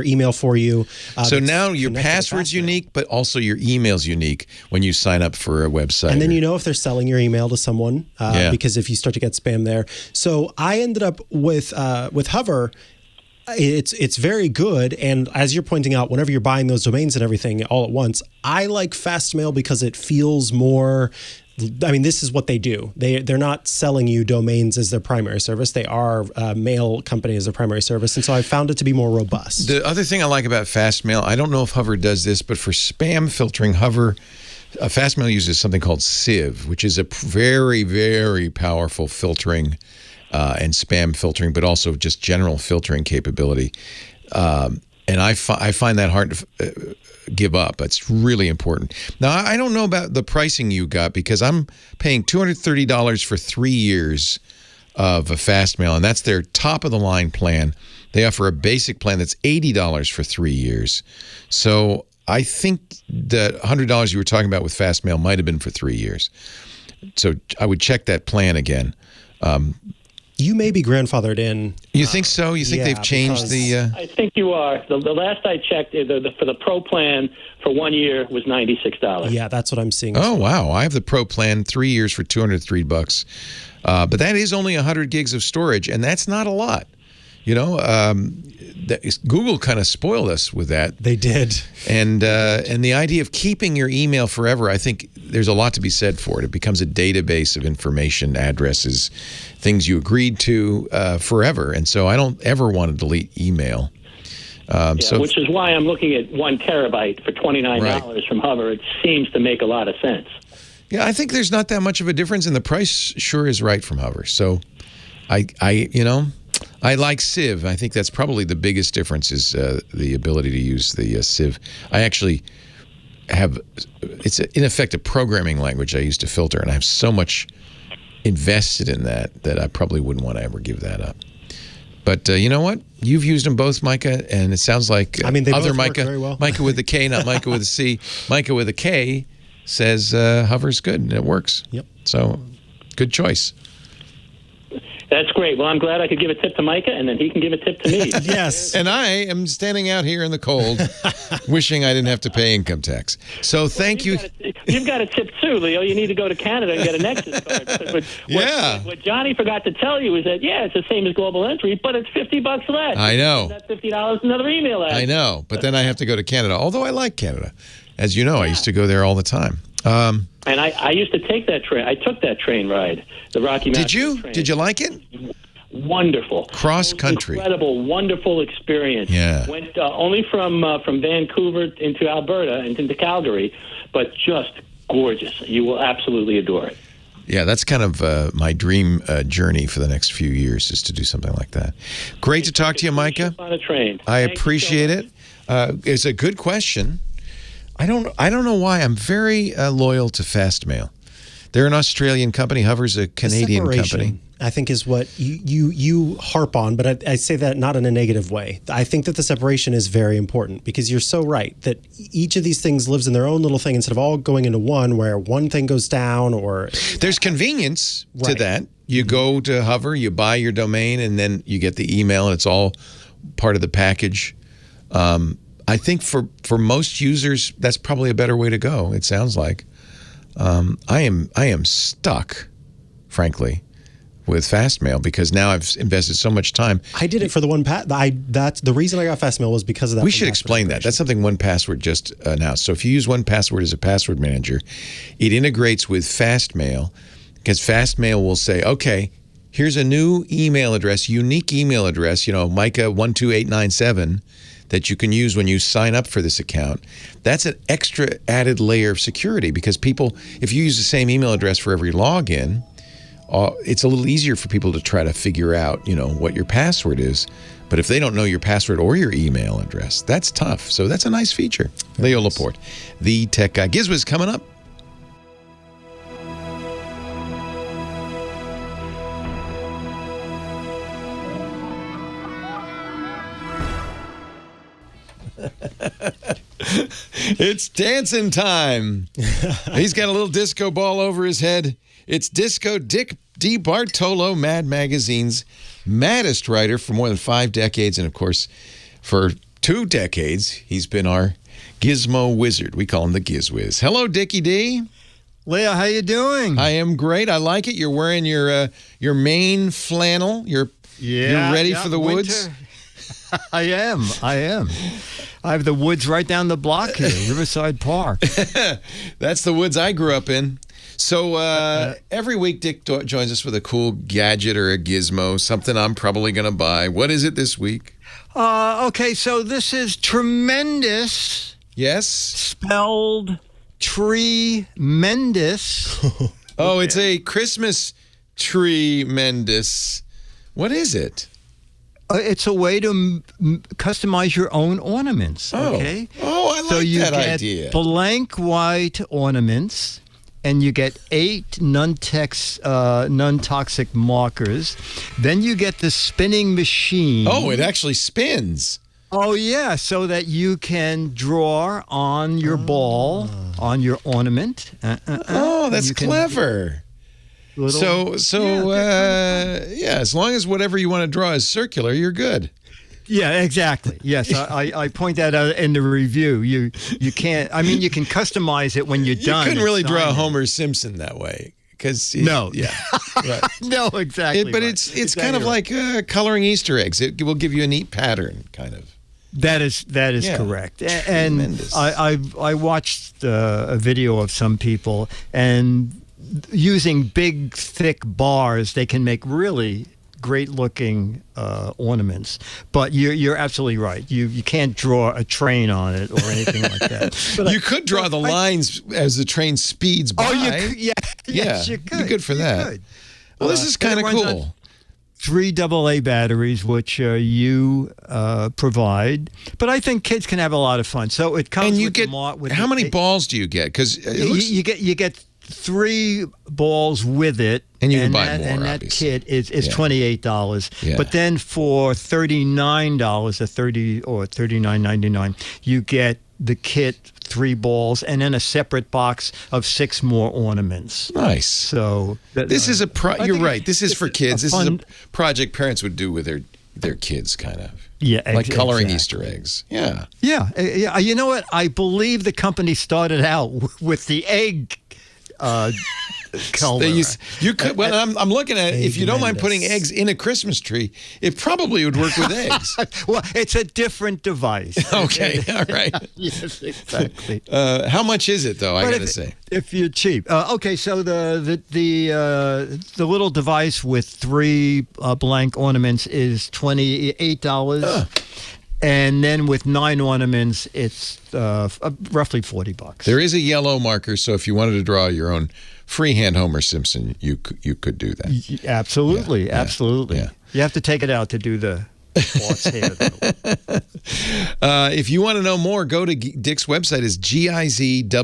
email for you.
So now your password's unique, but also your email's unique when you sign up for a website.
And then you know if they're selling your email to someone because if you start to get spam there. So I ended up with Hover. It's very good, and as you're pointing out, whenever you're buying those domains and everything all at once, I like Fastmail because it feels more. I mean, this is what they do. They're not selling you domains as their primary service. They are a mail company as their primary service, and so I found it to be more robust.
The other thing I like about Fastmail, I don't know if Hover does this, but for spam filtering, Fastmail uses something called Sieve, which is a very, very powerful filtering and spam filtering, but also just general filtering capability. And I find that hard to give up. It's really important. Now, I don't know about the pricing you got because I'm paying $230 for 3 years of a Fastmail, and that's their top-of-the-line plan. They offer a basic plan that's $80 for 3 years. So I think that $100 you were talking about with Fastmail might have been for 3 years. So I would check that plan again.
You may be grandfathered in.
You think so? You think they've changed the...
I think you are. The last I checked, for the Pro plan for 1 year was $96.
Yeah, that's what I'm seeing.
Oh, wow. I have the Pro plan, 3 years for $203. But that is only 100 gigs of storage, and that's not a lot. You know, Google kind of spoiled us with that.
They did.
And the idea of keeping your email forever, I think there's a lot to be said for it. It becomes a database of information, addresses, things you agreed to forever. And so I don't ever want to delete email.
Which is why I'm looking at 1 terabyte for $29 from Hover. It seems to make a lot of sense.
Yeah, I think there's not that much of a difference, and the price sure is right from Hover. So I like Sieve. I think that's probably the biggest difference is the ability to use the Sieve. I actually have, it's in effect a programming language I use to filter, and I have so much invested in that I probably wouldn't want to ever give that up. But you know what? You've used them both, Micah, and it sounds like
they
other
both
Micah,
work very well.
Micah with a K, not Micah with a C. Micah with a K says Hover's good, and it works.
Yep.
So, good choice.
That's great. Well, I'm glad I could give a tip to Micah, and then he can give a tip to me.
Yes.
And I am standing out here in the cold, wishing I didn't have to pay income tax. So thank you.
You've got a tip, too, Leo. You need to go to Canada and get a Nexus card. What Johnny forgot to tell you is that, it's the same as Global Entry, but it's $50 less.
I know.
That's $50 another email ad.
I know, but then I have to go to Canada, although I like Canada. As you know, I used to go there all the time.
And I used to take that train. I took that train ride, the Rocky Mountain train.
Did you like it?
Wonderful.
Cross country.
Incredible, wonderful experience.
Yeah.
Went only from Vancouver into Alberta and into Calgary, but just gorgeous. You will absolutely adore it.
Yeah, that's kind of my dream journey for the next few years is to do something like that. Great to talk to you, Micah.
On a train.
I appreciate it. It's a good question. I don't know why. I'm very loyal to Fastmail. They're an Australian company. Hover's a Canadian company.
I think is what you harp on, but I say that not in a negative way. I think that the separation is very important because you're so right that each of these things lives in their own little thing instead of all going into one where one thing goes down or...
There's convenience to that. You go to Hover, you buy your domain, and then you get the email, and it's all part of the package. I think for most users, that's probably a better way to go, it sounds like. I am stuck, frankly, with Fastmail because now I've invested so much time.
I did it for the that's the reason I got Fastmail was because of that.
We should explain that. That's something 1Password just announced. So if you use 1Password as a password manager, it integrates with Fastmail because Fastmail will say, okay, here's a new email address, unique email address, Micah12897 that you can use when you sign up for this account. That's an extra added layer of security because people, if you use the same email address for every login, it's a little easier for people to try to figure out, what your password is. But if they don't know your password or your email address, that's tough. So that's a nice feature. Leo Laporte, the tech guy. Gizmo's coming up. It's dancing time. He's got a little disco ball over his head. It's Disco Dick DeBartolo, Mad Magazine's maddest writer for more than 5 decades. And, of course, for 2 decades, he's been our gizmo wizard. We call him the Gizwiz. Hello, Dickie D.
Leah, how you doing?
I am great. I like it. You're wearing your Maine flannel. You're ready for the woods?
I am. I have the woods right down the block here, Riverside Park.
That's the woods I grew up in. So every week, Dick joins us with a cool gadget or a gizmo, something I'm probably going to buy. What is it this week?
Okay, so this is tremendous.
Yes?
Spelled tremendous.
Oh, it's a Christmas tremendous. What is it?
It's a way to customize your own ornaments. Okay.
Oh, I like that idea.
So you get blank white ornaments, and you get 8 non-toxic markers. Then you get the spinning machine.
Oh, it actually spins.
Oh, yeah, so that you can draw on your ball, on your ornament.
Oh, that's clever. As long as whatever you want to draw is circular, you're good.
Yeah, exactly. Yes, I point that out in the review. You can't. I mean, you can customize it when you're done.
You couldn't really draw Homer Simpson that way because
no,
right.
No, exactly.
But it's kind of like coloring Easter eggs. It will give you a neat pattern, kind of.
That is correct. And I watched a video of some people, and using big, thick bars, they can make really great-looking ornaments. But you're absolutely right. You can't draw a train on it or anything like that. But
you could draw the lines as the train speeds by.
Oh, you could. Yes, you could.
Be good for that. Well, this is kind of cool.
3 AA batteries, which you provide, but I think kids can have a lot of fun. So it comes.
And you
with
get how many balls do you get? Because
you get 3 balls with it,
and you can buy more.
And that kit is $28.
Yeah.
But then for $39 or $39.99, you get the kit, 3 balls, and then a separate box of 6 more ornaments.
Nice.
So
this is you're right. This is for kids. This is a project parents would do with their kids, kind of.
Yeah,
like coloring Easter eggs. Yeah.
Yeah. You know what? I believe the company started out with the egg color.
You could. Well, I'm looking at it. If you don't mind putting eggs in a Christmas tree, it probably would work with eggs.
Well, it's a different device.
Okay, all right.
Yes, exactly.
How much is it, though? I got to say,
if you're cheap. Okay, so the little device with 3 blank ornaments is $28. And then with 9 ornaments, it's roughly $40.
There is a yellow marker, so if you wanted to draw your own freehand Homer Simpson, you could do that.
Absolutely, absolutely.
Yeah.
You have to take it out to do the boss hair.
If you want to know more, go to Dick's website. Is gizwiz.biz.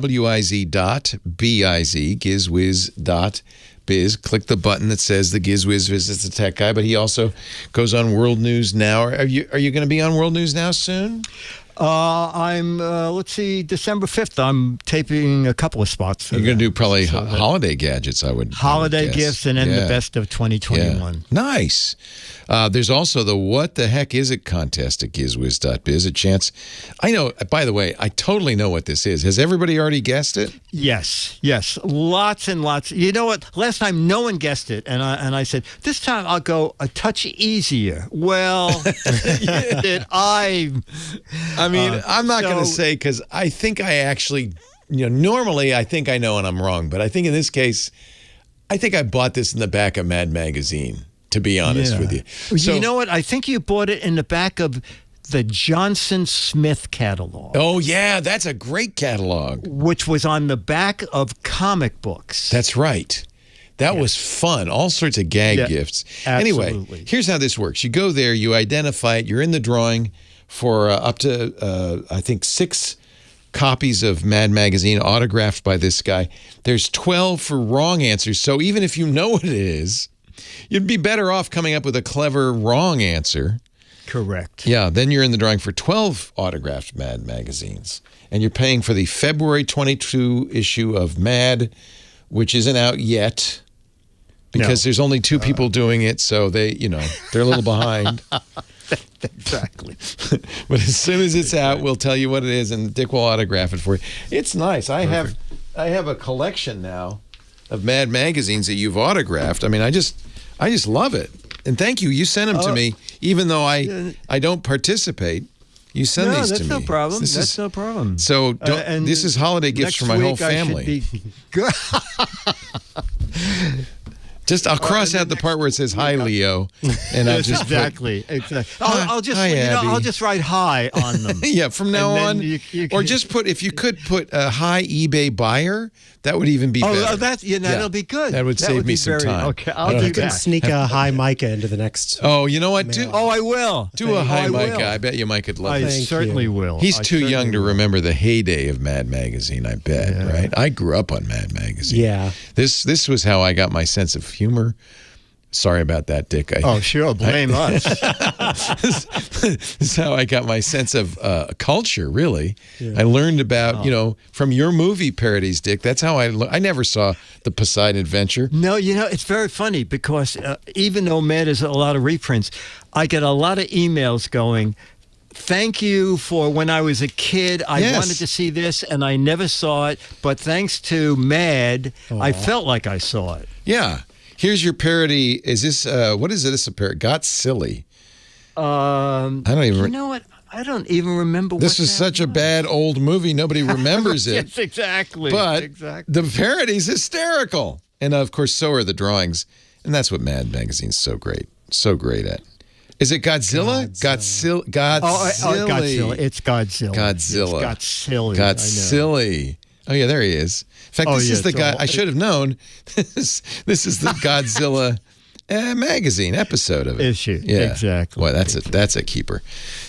Click the button that says the Gizwiz visits the tech guy, but he also goes on World News Now. Are you going to be on World News Now soon?
I'm, let's see, December 5th, I'm taping a couple of spots.
You're going to do probably holiday gadgets, I would
Holiday
guess.
Gifts and then the best of 2021.
Yeah. Nice. There's also the What the Heck Is It contest at gizwiz.biz. A chance. I know, by the way, I totally know what this is. Has everybody already guessed it?
Yes. Lots and lots. You know what? Last time no one guessed it, and I said, this time I'll go a touch easier. Well,
I mean, I'm not going to say, because I think I actually, normally I think I know and I'm wrong, but I think in this case, I think I bought this in the back of Mad Magazine, to be honest with you.
So, you know what? I think you bought it in the back of the Johnson Smith catalog.
Oh, yeah, that's a great catalog.
Which was on the back of comic books.
That's right. That was fun. All sorts of gag gifts.
Absolutely.
Anyway, here's how this works. You go there, you identify it, you're in the drawing for up to, I think, 6 copies of Mad Magazine autographed by this guy. There's 12 for wrong answers. So even if you know what it is, you'd be better off coming up with a clever wrong answer
Correct.
Yeah, then you're in the drawing for 12 autographed Mad magazines. And you're paying for the February 22 issue of Mad, which isn't out yet because there's only 2 people doing it, so they're a little behind.
Exactly.
But as soon as it's out, we'll tell you what it is, and Dick will autograph it for you. It's nice. I have a collection now of Mad magazines that you've autographed. I mean, I just love it. And thank you. You sent them to me, even though I don't participate. You send these to me.
No problem. That's no problem.
So this is holiday gifts for my whole family. I'll cross out the part where it says "Hi, Leo," and I'll just
exactly. I'll just write "Hi" on them.
Yeah, from now on, or just put if you could put a "Hi, eBay buyer." That would even be better.
That'll be good.
That would save me some time.
Okay, I'll do that.
You can sneak a "Hi, Micah" into the next.
Oh, you know what?
I will.
Do a "Hi, Micah." I bet you Mike could love it.
I certainly will.
He's too young to remember the heyday of Mad Magazine, I bet, right? I grew up on Mad Magazine.
Yeah.
This was how I got my sense of humor. Sorry about that, Dick.
Sure. Blame us.
This is how I got my sense of culture, really. Yeah. I learned about, from your movie parodies, Dick. That's how I never saw the Poseidon Adventure.
No, it's very funny because even though Mad is a lot of reprints, I get a lot of emails going, thank you for when I was a kid. I wanted to see this and I never saw it. But thanks to Mad, I felt like I saw it.
Yeah. Here's your parody. Is this, what is it? It's a parody. Got Silly. I don't even.
You know what? I don't even remember
this is such a bad old movie. Nobody remembers it.
Yes, exactly.
But the parody's hysterical. And of course, so are the drawings. And that's what Mad Magazine's so great at. Is it Godzilla? Godzilla.
Godzilla. It's Godzilla.
Godzilla.
It's Godzilla.
Godzilla. Oh, yeah, there he is. In fact, this is the guy. I should have known. This is the Godzilla magazine episode of it.
Issue.
Yeah.
Exactly.
Boy, that's a keeper.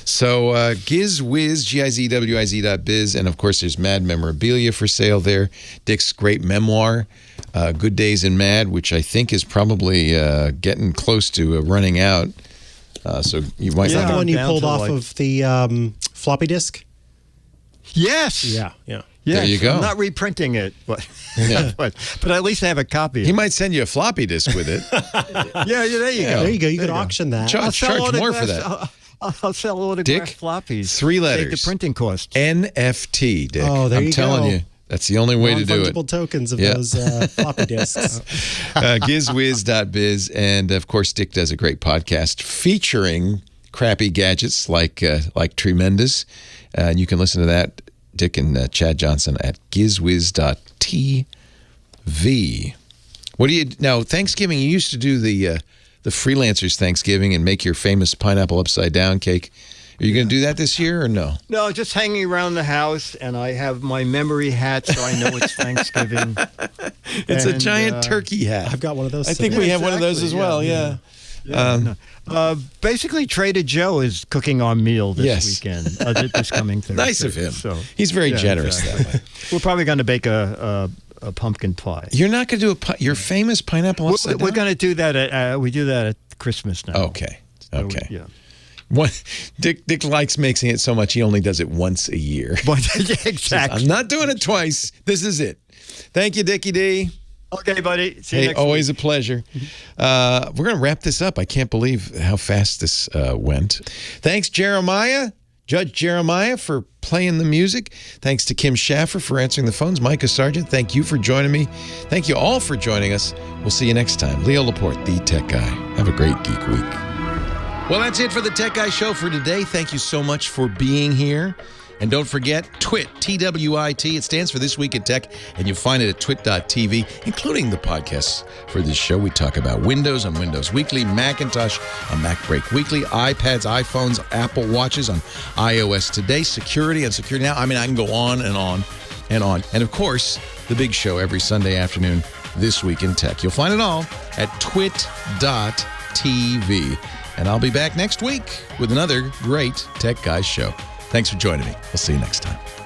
So GizWiz, GIZWIZ.biz, and of course there's Mad memorabilia for sale there. Dick's great memoir, Good Days in Mad, which I think is probably getting close to running out. So you might
not. The one you pulled off of the floppy disk?
Yes.
Yeah.
Yes,
there you go.
I'm not reprinting it, but at least I have a copy.
He might send you a floppy disk with it.
There you go.
There you go. You could auction that.
Charge more for that.
I'll sell autographed
Dick,
floppies.
3 letters.
Save the printing costs.
NFT, Dick.
Oh, there
I'm telling you. That's the only way to do it.
Non-fungible tokens of those floppy disks.
GizWiz.biz. And, of course, Dick does a great podcast featuring crappy gadgets like Tremendous. And you can listen to that, Dick and Chad Johnson, at GizWiz.tv. What do you... Now, Thanksgiving, you used to do the freelancers Thanksgiving and make your famous pineapple upside down cake. Are you going to do that this year or no?
No, just hanging around the house, and I have my memory hat so I know it's Thanksgiving.
It's a giant turkey hat.
I've got one of those.
I think we have one of those as well, yeah.
Basically, Trader Joe is cooking our meal this weekend, this coming Thursday.
Nice of him. So, he's very generous that way.
We're probably going to bake a pumpkin pie.
You're not going to do your famous pineapple upside down?
We're going to do that we do that at Christmas now.
Okay. Dick likes making it so much he only does it once a year.
Exactly.
I'm not doing it twice. This is it. Thank you, Dickie D.
Okay, buddy. See you next
always
week.
A pleasure. We're going to wrap this up. I can't believe how fast this went. Thanks, Judge Jeremiah, for playing the music. Thanks to Kim Schaffer for answering the phones. Micah Sargent, thank you for joining me. Thank you all for joining us. We'll see you next time. Leo Laporte, the Tech Guy. Have a great Geek Week. Well, that's it for the Tech Guy Show for today. Thank you so much for being here. And don't forget, TWIT, T-W-I-T. It stands for This Week in Tech, and you'll find it at twit.tv, including the podcasts for this show. We talk about Windows on Windows Weekly, Macintosh on Mac Break Weekly, iPads, iPhones, Apple Watches on iOS Today, security on Security Now. I mean, I can go on and on and on. And, of course, the big show every Sunday afternoon, This Week in Tech. You'll find it all at twit.tv. And I'll be back next week with another great Tech Guys show. Thanks for joining me. We'll see you next time.